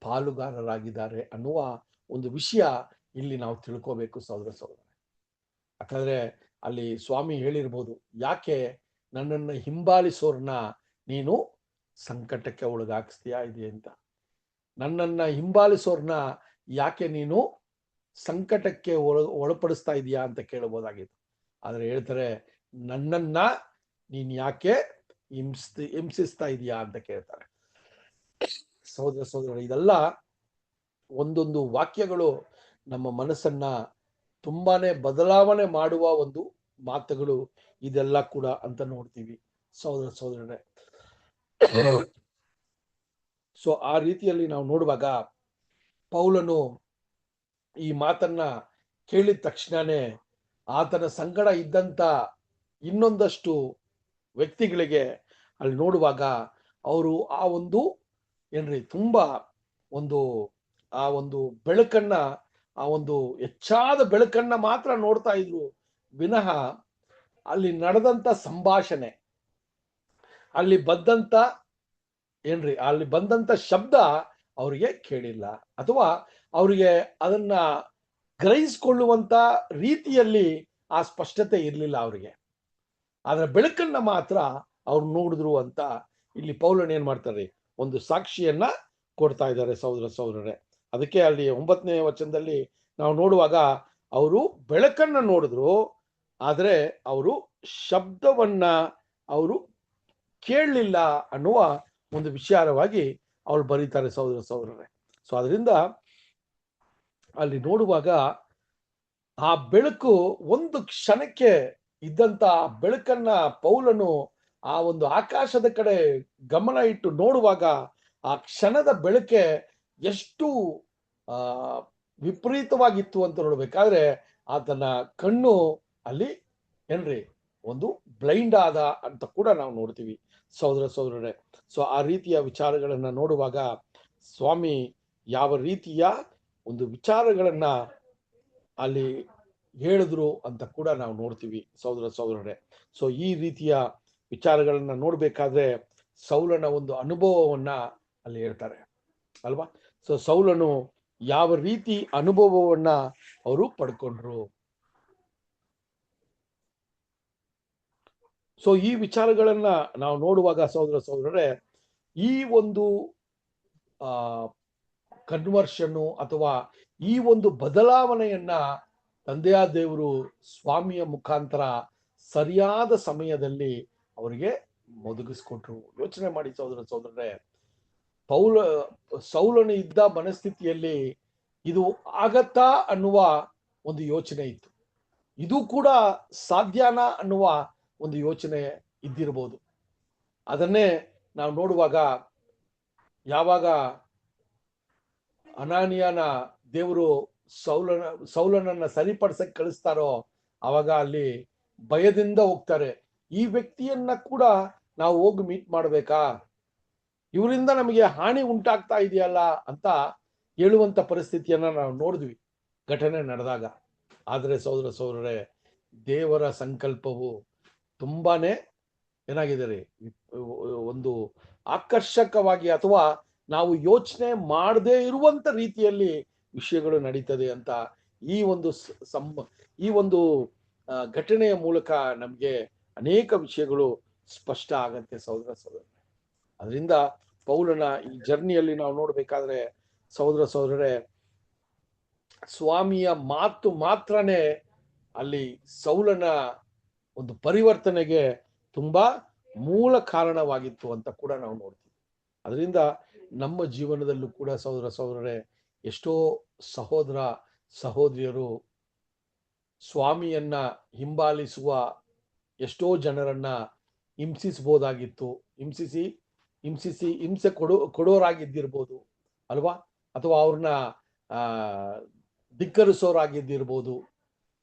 ಪಾಲುಗಾರರಾಗಿದ್ದಾರೆ ಅನ್ನುವ ಒಂದು ವಿಷಯ ಇಲ್ಲಿ ನಾವು ತಿಳ್ಕೋಬೇಕು ಸಹೋದರ. ಯಾಕಂದ್ರೆ ಅಲ್ಲಿ ಸ್ವಾಮಿ ಹೇಳಿರ್ಬೋದು, ಯಾಕೆ ನನ್ನನ್ನು ಹಿಂಬಾಲಿಸೋರ್ನ ನೀನು ಸಂಕಟಕ್ಕೆ ಒಳಗಾಕಿಸ್ತೀಯಾ ಇದೆ ಅಂತ. ನನ್ನನ್ನ ಹಿಂಬಾಲಿಸೋರ್ನ ಯಾಕೆ ನೀನು ಸಂಕಟಕ್ಕೆ ಒಳಪಡಿಸ್ತಾ ಇದೀಯಾ ಅಂತ ಕೇಳಬಹುದಾಗಿತ್ತು. ಆದ್ರೆ ಹೇಳ್ತಾರೆ, ನನ್ನನ್ನ ನೀನ್ ಯಾಕೆ ಹಿಂಸಿಸ್ತಾ ಇದೀಯಾ ಅಂತ ಕೇಳ್ತಾರೆ. ಸಹೋದರ, ಇದೆಲ್ಲ ಒಂದೊಂದು ವಾಕ್ಯಗಳು ನಮ್ಮ ಮನಸ್ಸನ್ನ ತುಂಬಾನೇ ಬದಲಾವಣೆ ಮಾಡುವ ಒಂದು ಮಾತುಗಳು ಇದೆಲ್ಲ ಕೂಡ ಅಂತ ನೋಡ್ತೀವಿ ಸಹೋದರರೇ. ಸೊ ಆ ರೀತಿಯಲ್ಲಿ ನಾವು ನೋಡುವಾಗ ಪೌಲನು ಈ ಮಾತನ್ನ ಕೇಳಿದ ತಕ್ಷಣನೇ ಆತನ ಸಂಗಡ ಇದ್ದಂತ ಇನ್ನೊಂದಷ್ಟು ವ್ಯಕ್ತಿಗಳಿಗೆ ಅಲ್ಲಿ ನೋಡುವಾಗ ಅವರು ಆ ಒಂದು ತುಂಬಾ ಆ ಒಂದು ಬೆಳಕನ್ನ, ಆ ಒಂದು ಹೆಚ್ಚಾದ ಬೆಳಕನ್ನ ಮಾತ್ರ ನೋಡ್ತಾ ಇದ್ರು ವಿನಃ ಅಲ್ಲಿ ನಡೆದಂತ ಸಂಭಾಷಣೆ, ಅಲ್ಲಿ ಬಂದಂತ ಶಬ್ದ ಅವರಿಗೆ ಕೇಳಿಲ್ಲ, ಅಥವಾ ಅವರಿಗೆ ಅದನ್ನ ಗ್ರಹಿಸಿಕೊಳ್ಳುವಂತ ರೀತಿಯಲ್ಲಿ ಆ ಸ್ಪಷ್ಟತೆ ಇರಲಿಲ್ಲ ಅವರಿಗೆ. ಆದ್ರೆ ಬೆಳಕನ್ನ ಮಾತ್ರ ಅವ್ರು ನೋಡಿದ್ರು ಅಂತ ಇಲ್ಲಿ ಪೌಲನ್ ಏನ್ ಮಾಡ್ತಾರೆ, ಒಂದು ಸಾಕ್ಷಿಯನ್ನ ಕೊಡ್ತಾ ಇದ್ದಾರೆ ಸಹೋದರರೇ. ಅದಕ್ಕೆ ಅಲ್ಲಿ 9ನೇ ವಚನದಲ್ಲಿ ನಾವು ನೋಡುವಾಗ ಅವರು ಬೆಳಕನ್ನ ನೋಡಿದ್ರು, ಆದ್ರೆ ಅವರು ಶಬ್ದವನ್ನ ಅವರು ಕೇಳಲಿಲ್ಲ ಅನ್ನುವ ಒಂದು ವಿಚಾರವಾಗಿ ಅವ್ರು ಬರೀತಾರೆ ಸಹೋದರರೇ. ಸೊ ಅದರಿಂದ ಅಲ್ಲಿ ನೋಡುವಾಗ ಆ ಬೆಳಕು ಒಂದು ಕ್ಷಣಕ್ಕೆ ಇದ್ದಂತ ಬೆಳಕನ್ನ ಪೌಲನು ಆ ಒಂದು ಆಕಾಶದ ಕಡೆ ಗಮನ ಇಟ್ಟು ನೋಡುವಾಗ ಆ ಕ್ಷಣದ ಬೆಳಕೆ ಎಷ್ಟು ವಿಪರೀತವಾಗಿತ್ತು ಅಂತ ನೋಡ್ಬೇಕಾದ್ರೆ ಆತನ ಕಣ್ಣು ಅಲ್ಲಿ ಒಂದು ಬ್ಲೈಂಡ್ ಆದ ಅಂತ ಕೂಡ ನಾವು ನೋಡ್ತೀವಿ ಸಹೋದರರೇ. ಸೊ ಆ ರೀತಿಯ ವಿಚಾರಗಳನ್ನ ನೋಡುವಾಗ ಸ್ವಾಮಿ ಯಾವ ರೀತಿಯ ಒಂದು ವಿಚಾರಗಳನ್ನ ಅಲ್ಲಿ ಹೇಳಿದ್ರು ಅಂತ ಕೂಡ ನಾವು ನೋಡ್ತೀವಿ ಸಹೋದರರೇ. ಸೊ ಈ ರೀತಿಯ ವಿಚಾರಗಳನ್ನ ನೋಡ್ಬೇಕಾದ್ರೆ ಸೌಲನ ಒಂದು ಅನುಭವವನ್ನ ಅಲ್ಲಿ ಹೇಳ್ತಾರೆ ಅಲ್ವಾ. ಸೊ ಸೌಲನು ಯಾವ ರೀತಿ ಅನುಭವವನ್ನ ಅವರು ಪಡ್ಕೊಂಡ್ರು. ಸೊ ಈ ವಿಚಾರಗಳನ್ನ ನಾವು ನೋಡುವಾಗ ಸಹೋದರರೇ, ಈ ಒಂದು ಕನ್ವರ್ಷನ್ ಅಥವಾ ಈ ಒಂದು ಬದಲಾವಣೆಯನ್ನ ತಂದೆಯ ದೇವರು ಸ್ವಾಮಿಯ ಮುಖಾಂತರ ಸರಿಯಾದ ಸಮಯದಲ್ಲಿ ಅವರಿಗೆ ಒದಗಿಸ್ಕೊಟ್ರು. ಯೋಚನೆ ಮಾಡಿ ಸಹೋದರರೇ, ಸೌಲನು ಇದ್ದ ಮನಸ್ಥಿತಿಯಲ್ಲಿ ಇದು ಆಗತ್ತಾ ಅನ್ನುವ ಒಂದು ಯೋಚನೆ ಇತ್ತು, ಇದು ಕೂಡ ಸಾಧ್ಯನಾ ಅನ್ನುವ ಒಂದು ಯೋಚನೆ ಇದ್ದಿರಬಹುದು. ಅದನ್ನೇ ನಾವು ನೋಡುವಾಗ ಯಾವಾಗ ಅನಾನಿಯನ ದೇವರು ಸೌಲನನ್ನ ಸರಿಪಡಿಸಕ್ಕೆ ಕಳಿಸ್ತಾರೋ ಅವಾಗ ಅಲ್ಲಿ ಭಯದಿಂದ ಹೋಗ್ತಾರೆ. ಈ ವ್ಯಕ್ತಿಯನ್ನ ಕೂಡ ನಾವು ಹೋಗಿ ಮೀಟ್ ಮಾಡ್ಬೇಕಾ, ಇವರಿಂದ ನಮಗೆ ಹಾನಿ ಉಂಟಾಗ್ತಾ ಇದೆಯಲ್ಲ ಅಂತ ಹೇಳುವಂತ ಪರಿಸ್ಥಿತಿಯನ್ನ ನಾವು ನೋಡಿದ್ವಿ ಘಟನೆ ನಡೆದಾಗ. ಆದ್ರೆ ಸಹೋದರರೇ, ದೇವರ ಸಂಕಲ್ಪವು ತುಂಬಾನೇ ಏನಾಗಿದೆ ರೀ, ಒಂದು ಆಕರ್ಷಕವಾಗಿ ಅಥವಾ ನಾವು ಯೋಚನೆ ಮಾಡದೇ ಇರುವಂತ ರೀತಿಯಲ್ಲಿ ವಿಷಯಗಳು ನಡೀತದೆ ಅಂತ ಈ ಒಂದು ಘಟನೆಯ ಮೂಲಕ ನಮ್ಗೆ ಅನೇಕ ವಿಷಯಗಳು ಸ್ಪಷ್ಟ ಆಗತ್ತೆ ಸಹೋದರರೇ. ಅದರಿಂದ ಪೌಲನ ಈ ಜರ್ನಿಯಲ್ಲಿ ನಾವು ನೋಡ್ಬೇಕಾದ್ರೆ ಸಹೋದರರೇ, ಸ್ವಾಮಿಯ ಮಾತು ಮಾತ್ರನೇ ಅಲ್ಲಿ ಸೌಲನ ಒಂದು ಪರಿವರ್ತನೆಗೆ ತುಂಬಾ ಮೂಲ ಕಾರಣವಾಗಿತ್ತು ಅಂತ ಕೂಡ ನಾವು ನೋಡ್ತೀವಿ. ಅದರಿಂದ ನಮ್ಮ ಜೀವನದಲ್ಲೂ ಕೂಡ ಸಹೋದರರೇ, ಎಷ್ಟೋ ಸಹೋದರ ಸಹೋದರಿಯರು ಸ್ವಾಮಿಯನ್ನ ಹಿಂಬಾಲಿಸುವ ಎಷ್ಟೋ ಜನರನ್ನ ಹಿಂಸಿಸಬಹುದಾಗಿತ್ತು, ಹಿಂಸೆ ಕೊಡೋರಾಗಿದ್ದಿರ್ಬೋದು ಅಲ್ವಾ, ಅಥವಾ ಅವ್ರನ್ನ ಧಿಕ್ಕರಿಸೋರಾಗಿದ್ದಿರ್ಬೋದು,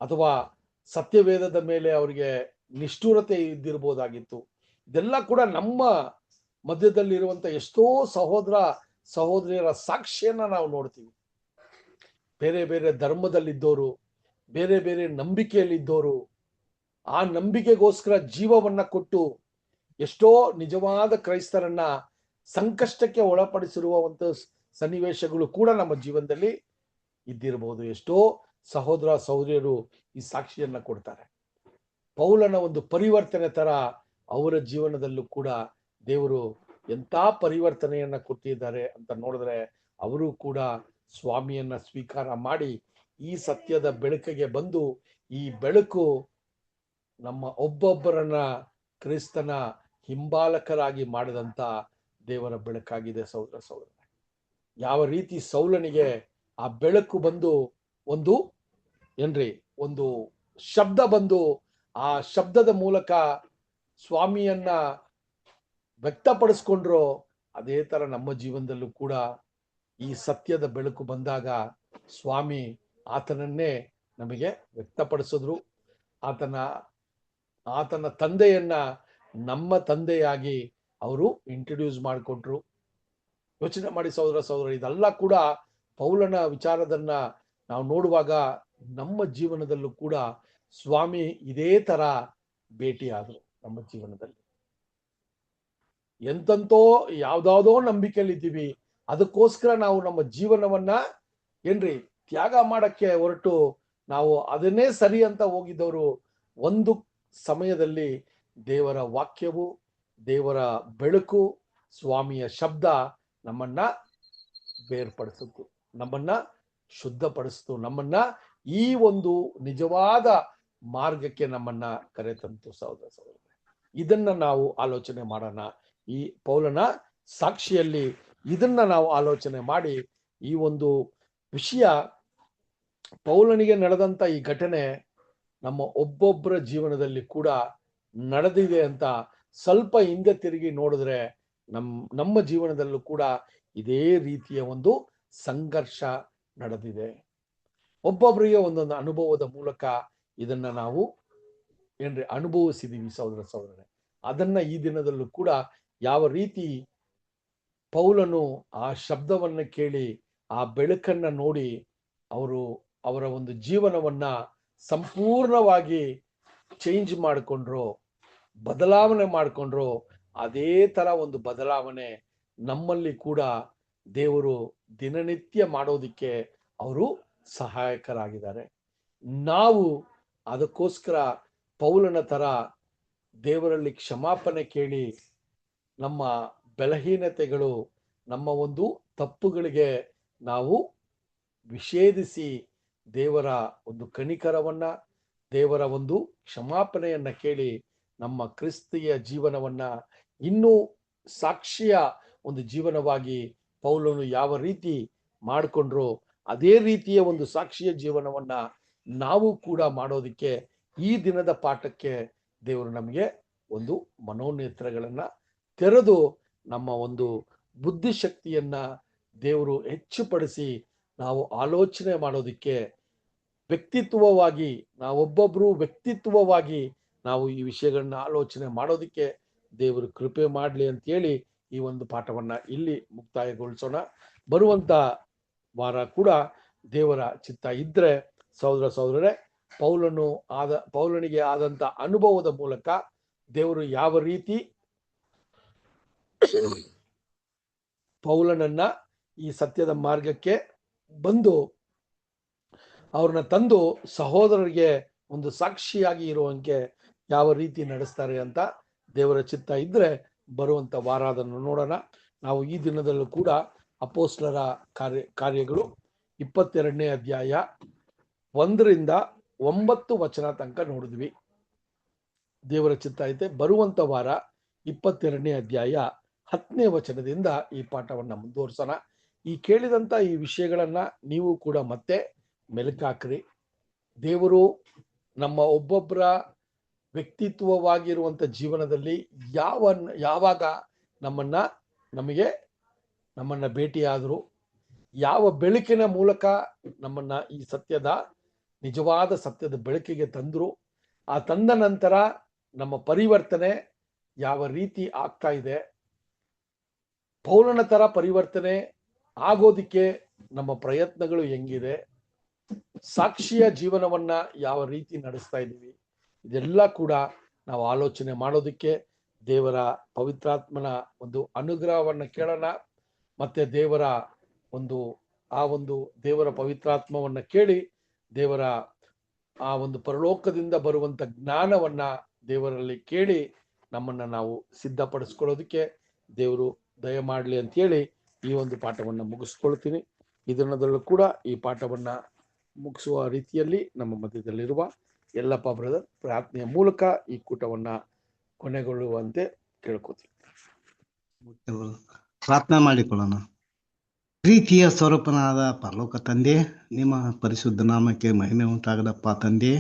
ಅಥವಾ ಸತ್ಯವೇದದ ಮೇಲೆ ಅವರಿಗೆ ನಿಷ್ಠುರತೆ ಇದ್ದಿರ್ಬೋದಾಗಿತ್ತು. ಇದೆಲ್ಲ ಕೂಡ ನಮ್ಮ ಮಧ್ಯದಲ್ಲಿರುವಂತ ಎಷ್ಟೋ ಸಹೋದರ ಸಹೋದರಿಯರ ಸಾಕ್ಷಿಯನ್ನ ನಾವು ನೋಡ್ತೀವಿ. ಬೇರೆ ಬೇರೆ ಧರ್ಮದಲ್ಲಿದ್ದವರು, ಬೇರೆ ಬೇರೆ ನಂಬಿಕೆಯಲ್ಲಿದ್ದವರು, ಆ ನಂಬಿಕೆಗೋಸ್ಕರ ಜೀವವನ್ನ ಕೊಟ್ಟು ಎಷ್ಟೋ ನಿಜವಾದ ಕ್ರೈಸ್ತರನ್ನ ಸಂಕಷ್ಟಕ್ಕೆ ಒಳಪಡಿಸಿರುವಂತ ಸನ್ನಿವೇಶಗಳು ಕೂಡ ನಮ್ಮ ಜೀವನದಲ್ಲಿ ಇದ್ದಿರಬಹುದು. ಎಷ್ಟೋ ಸಹೋದರ ಸಹೋದರಿಯರು ಈ ಸಾಕ್ಷಿಯನ್ನ ಕೊಡ್ತಾರೆ. ಪೌಲನ ಒಂದು ಪರಿವರ್ತನೆ ತರ ಅವರ ಜೀವನದಲ್ಲೂ ಕೂಡ ದೇವರು ಎಂತ ಪರಿವರ್ತನೆಯನ್ನ ಕೊಟ್ಟಿದ್ದಾರೆ ಅಂತ ನೋಡಿದ್ರೆ, ಅವರು ಕೂಡ ಸ್ವಾಮಿಯನ್ನ ಸ್ವೀಕಾರ ಮಾಡಿ ಈ ಸತ್ಯದ ಬೆಳಕಿಗೆ ಬಂದು, ಈ ಬೆಳಕು ನಮ್ಮ ಒಬ್ಬೊಬ್ಬರನ್ನ ಕ್ರಿಸ್ತನ ಹಿಂಬಾಲಕರಾಗಿ ಮಾಡಿದಂತ ದೇವರ ಬೆಳಕಾಗಿದೆ ಸಹೋದರ ಸಹೋದರ. ಯಾವ ರೀತಿ ಸೌಲನಿಗೆ ಆ ಬೆಳಕು ಬಂದು ಒಂದು ಶಬ್ದ ಬಂದು ಆ ಶಬ್ದದ ಮೂಲಕ ಸ್ವಾಮಿಯನ್ನ ವ್ಯಕ್ತಪಡಿಸ್ಕೊಂಡ್ರೋ, ಅದೇ ತರ ನಮ್ಮ ಜೀವನದಲ್ಲೂ ಕೂಡ ಈ ಸತ್ಯದ ಬೆಳಕು ಬಂದಾಗ ಸ್ವಾಮಿ ಆತನನ್ನೇ ನಮಗೆ ವ್ಯಕ್ತಪಡಿಸಿದ್ರು. ಆತನ ತಂದೆಯನ್ನ ನಮ್ಮ ತಂದೆಯಾಗಿ ಅವರು ಇಂಟ್ರೊಡ್ಯೂಸ್ ಮಾಡಿಕೊಟ್ರು. ಯೋಚನೆ ಮಾಡಿ ಸಹೋದರ ಸಹೋದರ, ಇದೆಲ್ಲ ಕೂಡ ಪೌಲನ ವಿಚಾರದನ್ನ ನಾವು ನೋಡುವಾಗ ನಮ್ಮ ಜೀವನದಲ್ಲೂ ಕೂಡ ಸ್ವಾಮಿ ಇದೇ ತರ ಭೇಟಿಯಾದ್ರು. ನಮ್ಮ ಜೀವನದಲ್ಲಿ ಎಂತಂತೋ ಯಾವ್ದಾವ್ದೋ ನಂಬಿಕೆಯಲ್ಲಿ ಇದ್ದೀವಿ, ಅದಕ್ಕೋಸ್ಕರ ನಾವು ನಮ್ಮ ಜೀವನವನ್ನ ತ್ಯಾಗ ಮಾಡಕ್ಕೆ ಹೊರಟು ನಾವು ಅದನ್ನೇ ಸರಿ ಅಂತ ಹೋಗಿದ್ದವರು, ಒಂದು ಸಮಯದಲ್ಲಿ ದೇವರ ವಾಕ್ಯವು, ದೇವರ ಬೆಳಕು, ಸ್ವಾಮಿಯ ಶಬ್ದ ನಮ್ಮನ್ನ ಬೇರ್ಪಡಿಸಿತು, ನಮ್ಮನ್ನ ಶುದ್ಧಪಡಿಸಿತು, ನಮ್ಮನ್ನ ಈ ಒಂದು ನಿಜವಾದ ಮಾರ್ಗಕ್ಕೆ ನಮ್ಮನ್ನ ಕರೆತಂತು. ಸಹೋದರ ಸಹೋದರ, ಇದನ್ನ ನಾವು ಆಲೋಚನೆ ಮಾಡೋಣ. ಈ ಪೌಲನ ಸಾಕ್ಷಿಯಲ್ಲಿ ಇದನ್ನ ನಾವು ಆಲೋಚನೆ ಮಾಡಿ, ಈ ಒಂದು ವಿಷಯ ಪೌಲನಿಗೆ ನಡೆದಂತ ಈ ಘಟನೆ ನಮ್ಮ ಒಬ್ಬೊಬ್ಬರ ಜೀವನದಲ್ಲಿ ಕೂಡ ನಡೆದಿದೆ ಅಂತ ಸ್ವಲ್ಪ ಹಿಂದೆ ತಿರುಗಿ ನೋಡಿದ್ರೆ ನಮ್ಮ ಜೀವನದಲ್ಲೂ ಕೂಡ ಇದೇ ರೀತಿಯ ಒಂದು ಸಂಘರ್ಷ ನಡೆದಿದೆ. ಒಬ್ಬೊಬ್ಬರಿಗೆ ಒಂದೊಂದು ಅನುಭವದ ಮೂಲಕ ಇದನ್ನ ನಾವು ಅನುಭವಿಸಿದೀವಿ ಸಹೋದರ ಸಹೋದರರೇ. ಅದನ್ನ ಈ ದಿನದಲ್ಲೂ ಕೂಡ ಯಾವ ರೀತಿ ಪೌಲನು ಆ ಶಬ್ದವನ್ನ ಕೇಳಿ ಆ ಬೆಳಕನ್ನ ನೋಡಿ ಅವರ ಒಂದು ಜೀವನವನ್ನ ಸಂಪೂರ್ಣವಾಗಿ ಚೇಂಜ್ ಮಾಡಿಕೊಂಡ್ರು, ಬದಲಾವಣೆ ಮಾಡಿಕೊಂಡ್ರು, ಅದೇ ತರ ಒಂದು ಬದಲಾವಣೆ ನಮ್ಮಲ್ಲಿ ಕೂಡ ದೇವರು ದಿನನಿತ್ಯ ಮಾಡೋದಿಕ್ಕೆ ಅವರು ಸಹಾಯಕರಾಗಿದ್ದಾರೆ. ನಾವು ಅದಕ್ಕೋಸ್ಕರ ಪೌಲನ ತರ ದೇವರಲ್ಲಿ ಕ್ಷಮಾಪಣೆ ಕೇಳಿ ನಮ್ಮ ಬಲಹೀನತೆಗಳು, ನಮ್ಮ ಒಂದು ತಪ್ಪುಗಳಿಗೆ ನಾವು ವಿಷೇಧಿಸಿ ದೇವರ ಒಂದು ಕನಿಕರವನ್ನ, ದೇವರ ಒಂದು ಕ್ಷಮಾಪಣೆಯನ್ನ ಕೇಳಿ ನಮ್ಮ ಕ್ರಿಸ್ತಿಯ ಜೀವನವನ್ನ ಇನ್ನೂ ಸಾಕ್ಷಿಯ ಒಂದು ಜೀವನವಾಗಿ ಪೌಲನು ಯಾವ ರೀತಿ ಮಾಡಿಕೊಂಡ್ರು ಅದೇ ರೀತಿಯ ಒಂದು ಸಾಕ್ಷಿಯ ಜೀವನವನ್ನ ನಾವು ಕೂಡ ಮಾಡೋದಿಕ್ಕೆ ಈ ದಿನದ ಪಾಠಕ್ಕೆ ದೇವರು ನಮಗೆ ಒಂದು ಮನೋನೇತ್ರಗಳನ್ನ ತೆರೆದು ನಮ್ಮ ಒಂದು ಬುದ್ಧಿಶಕ್ತಿಯನ್ನ ದೇವರು ಹೆಚ್ಚುಪಡಿಸಿ ನಾವು ಆಲೋಚನೆ ಮಾಡೋದಿಕ್ಕೆ, ವ್ಯಕ್ತಿತ್ವವಾಗಿ ನಾವೊಬ್ಬೊಬ್ರು ವ್ಯಕ್ತಿತ್ವವಾಗಿ ನಾವು ಈ ವಿಷಯಗಳನ್ನ ಆಲೋಚನೆ ಮಾಡೋದಿಕ್ಕೆ ದೇವರು ಕೃಪೆ ಮಾಡಲಿ ಅಂತೇಳಿ ಈ ಒಂದು ಪಾಠವನ್ನ ಇಲ್ಲಿ ಮುಕ್ತಾಯಗೊಳಿಸೋಣ. ಬರುವಂತ ವಾರ ಕೂಡ ದೇವರ ಚಿತ್ತ ಇದ್ರೆ ಸಹೋದರ ಸಹೋದರರೇ, ಪೌಲನಿಗೆ ಆದಂತ ಅನುಭವದ ಮೂಲಕ ದೇವರು ಯಾವ ರೀತಿ ಪೌಲನನ್ನ ಈ ಸತ್ಯದ ಮಾರ್ಗಕ್ಕೆ ಬಂದು ಅವ್ರನ್ನ ತಂದು ಸಹೋದರರಿಗೆ ಒಂದು ಸಾಕ್ಷಿಯಾಗಿ ಇರುವಂಗೆ ಯಾವ ರೀತಿ ನಡೆಸ್ತಾರೆ ಅಂತ ದೇವರ ಚಿತ್ತ ಇದ್ರೆ ಬರುವಂತ ವಾರ ಅದನ್ನು ನೋಡೋಣ. ನಾವು ಈ ದಿನದಲ್ಲೂ ಕೂಡ ಅಪೊಸ್ತಲರ ಕಾರ್ಯಗಳು 22ನೇ ಅಧ್ಯಾಯ 1ರಿಂದ 9 ತನಕ ನೋಡಿದ್ವಿ. ದೇವರ ಚಿತ್ತ ಐತೆ ಬರುವಂತ ವಾರ 22ನೇ ಅಧ್ಯಾಯ 10ನೇ ವಚನದಿಂದ ಈ ಪಾಠವನ್ನ ಮುಂದುವರ್ಸೋಣ. ಈ ಕೇಳಿದಂತ ಈ ವಿಷಯಗಳನ್ನ ನೀವು ಕೂಡ ಮತ್ತೆ ಮೆಲುಕಾಕ್ರಿ. ದೇವರು ನಮ್ಮ ಒಬ್ಬೊಬ್ಬರ ವ್ಯಕ್ತಿತ್ವವಾಗಿರುವಂತ ಜೀವನದಲ್ಲಿ ಯಾವಾಗ ನಮ್ಮನ್ನ ಭೇಟಿಯಾದ್ರು, ಯಾವ ಬೆಳಕಿನ ಮೂಲಕ ನಮ್ಮನ್ನ ಈ ಸತ್ಯದ ನಿಜವಾದ ಸತ್ಯದ ಬೆಳಕಿಗೆ ತಂದ್ರು. ಆ ತಂದ ನಂತರ ನಮ್ಮ ಪರಿವರ್ತನೆ ಯಾವ ರೀತಿ ಆಗ್ತಾ ಇದೆ, ಪೌಲನ ತರ ಪರಿವರ್ತನೆ ಆಗೋದಿಕ್ಕೆ ನಮ್ಮ ಪ್ರಯತ್ನಗಳು ಹೆಂಗಿದೆ, ಸಾಕ್ಷಿಯ ಜೀವನವನ್ನ ಯಾವ ರೀತಿ ನಡೆಸ್ತಾ ಇದ್ದೀವಿ, ಇದೆಲ್ಲ ಕೂಡ ನಾವು ಆಲೋಚನೆ ಮಾಡೋದಕ್ಕೆ ದೇವರ ಪವಿತ್ರಾತ್ಮನ ಒಂದು ಅನುಗ್ರಹವನ್ನ ಕೇಳೋಣ. ಮತ್ತೆ ದೇವರ ದೇವರ ಪವಿತ್ರಾತ್ಮವನ್ನ ಕೇಳಿ ದೇವರ ಆ ಒಂದು ಪರಲೋಕದಿಂದ ಬರುವಂತ ಜ್ಞಾನವನ್ನ ದೇವರಲ್ಲಿ ಕೇಳಿ ನಮ್ಮನ್ನ ನಾವು ಸಿದ್ಧಪಡಿಸ್ಕೊಳ್ಳೋದಕ್ಕೆ ದೇವರು ದಯ ಮಾಡಲಿ ಅಂತ ಹೇಳಿ ಈ ಒಂದು ಪಾಠವನ್ನ ಮುಗಿಸ್ಕೊಳ್ತೀನಿ. ಇದನ್ನದಲ್ಲೂ ಕೂಡ ಈ ಪಾಠವನ್ನ ಮುಗಿಸುವ ರೀತಿಯಲ್ಲಿ ನಮ್ಮ ಮಧ್ಯದಲ್ಲಿರುವ ಯಲ್ಲಪ್ಪ ಬ್ರದರ್ ಪ್ರಾರ್ಥನೆಯ ಮೂಲಕ ಈ ಕೂಟವನ್ನ ಕೊನೆಗೊಳ್ಳುವಂತೆ ಕೇಳ್ಕೊತೀವಿ. ಪ್ರಾರ್ಥನೆ ಮಾಡಿಕೊಳ್ಳೋಣ. ಪ್ರೀತಿಯ ಸ್ವರೂಪನಾದ ಪರಲೋಕ ತಂದೆ, ನಿಮ್ಮ ಪರಿಶುದ್ಧ ನಾಮಕ್ಕೆ ಮಹಿಮೆ ಉಂಟಾಗದಪ್ಪ ತಂದೆ.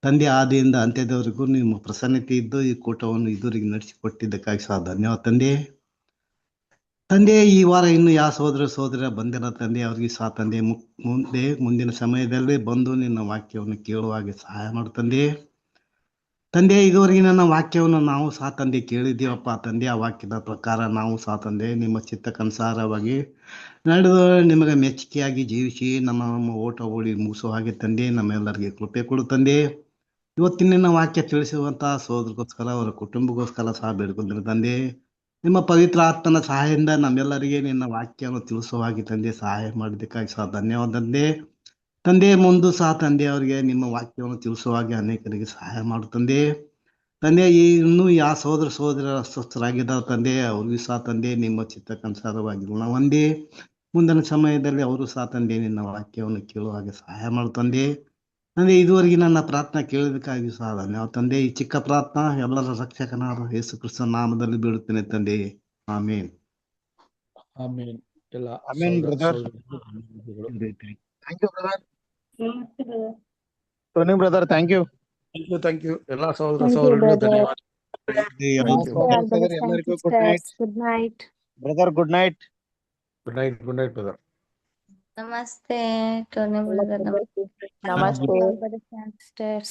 ತಂದೆ ಆದಿಯಿಂದ ಅಂತ್ಯದವರೆಗೂ ನಿಮ್ಮ ಪ್ರಸನ್ನತೆ ಇದ್ದು ಈ ಕೂಟವನ್ನು ಇದುವರೆಗೆ ನಡೆಸಿಕೊಟ್ಟಿದ್ದಕ್ಕಾಗಿ ಸಹ ಧನ್ಯವಾದ ತಂದೆ. ತಂದೆ, ಈ ವಾರ ಇನ್ನು ಯಾವ ಸೋದರ ಬಂದಿರೋ ತಂದೆ, ಅವ್ರಿಗೆ ಸಹ ತಂದೆ ಮುಂದಿನ ಸಮಯದಲ್ಲಿ ಬಂದು ನಿನ್ನ ವಾಕ್ಯವನ್ನು ಕೇಳುವಾಗೆ ಸಹಾಯ ಮಾಡು ತಂದೆ. ತಂದೆ, ಇದುವರೆಗೆ ನನ್ನ ವಾಕ್ಯವನ್ನು ನಾವು ಸಹ ತಂದೆ ಕೇಳಿದ್ದೀವಪ್ಪ ತಂದೆ. ಆ ವಾಕ್ಯದ ಪ್ರಕಾರ ನಾವು ಸಹ ತಂದೆ ನಿಮ್ಮ ಚಿತ್ತಕ್ಕನುಸಾರವಾಗಿ ನಡೆದು ನಿಮಗೆ ಮೆಚ್ಚುಗೆಯಾಗಿ ಜೀವಿಸಿ ನಮ್ಮ ಓಟ ಓಡಿ ಮುಗಿಸೋ ಹಾಗೆ ತಂದೆ ನಮ್ಮೆಲ್ಲರಿಗೆ ಕೃಪೆ ಕೊಡು ತಂದೆ. ಇವತ್ತಿನ ವಾಕ್ಯ ತಿಳಿಸುವಂಥ ಸೋದರಿಗೋಸ್ಕರ ಅವರ ಕುಟುಂಬಗೋಸ್ಕರ ಸಹ ಬೇಡ್ಕೊಂಡ್ರೆ ತಂದೆ, ನಿಮ್ಮ ಪವಿತ್ರ ಆತ್ಮನ ಸಹಾಯದಿಂದ ನಮ್ಮೆಲ್ಲರಿಗೆ ನಿನ್ನ ವಾಕ್ಯವನ್ನು ತಿಳಿಸುವ ಹಾಗೆ ತಂದೆ ಸಹಾಯ ಮಾಡಿದ್ದಕ್ಕಾಗಿ ಸಹ ಧನ್ಯವಾದ ತಂದೆ. ತಂದೆ, ಮುಂದೆ ಸಹ ತಂದೆ ಅವರಿಗೆ ನಿಮ್ಮ ವಾಕ್ಯವನ್ನು ತಿಳಿಸುವಾಗೆ ಅನೇಕರಿಗೆ ಸಹಾಯ ಮಾಡು ತಂದೆ. ತಂದೆ, ಇನ್ನೂ ಯಾವ ಸೋದರ ಅಸ್ವಸ್ಥರಾಗಿದ್ದಾರೆ ತಂದೆ, ಅವ್ರಿಗೂ ಸಹ ತಂದೆ ನಿಮ್ಮ ಚಿತ್ತಕ್ಕನುಸಾರವಾಗಿ ಗುಣ ಹೊಂದಿ ಮುಂದಿನ ಸಮಯದಲ್ಲಿ ಅವರು ಸಹ ತಂದೆ ನಿನ್ನ ವಾಕ್ಯವನ್ನು ಕೇಳುವಾಗೆ ಸಹಾಯ ಮಾಡು ತಂದೆ. ತಂದೆ, ಇದುವರೆಗೆ ನನ್ನ ಪ್ರಾರ್ಥನೆ ಕೇಳೋದಕ್ಕಾಗಿ ಸಹ ಧನ್ಯವಾದ ತಂದೆ. ಈ ಚಿಕ್ಕ ಪ್ರಾರ್ಥನಾ ಎಲ್ಲರ ರಕ್ಷಕನಾದ ಯೇಸು ಕ್ರಿಸ್ತನ ನಾಮದಲ್ಲಿ ಬೀಳುತ್ತೇನೆ ತಂದೆ, ಆಮೇನ್. ಆಮೇನ್. ಎಲ್ಲ amen brother. Thank you brother. Tony brother, thank you. Thank you ಎಲ್ಲ ಸಹೋದರ Thank you, ಸಹೋದರಿಗಳು brother. ಧನ್ಯವಾದ. Namaste, all brothers and ಎಲ್ಲರಿಗೂ good night. sisters. Good night. Brother, good night. Good night brother. Namaste, Tony brother. ನಮಸ್ತೆ. All brothers and sisters.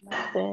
ನಮಸ್ತೆ.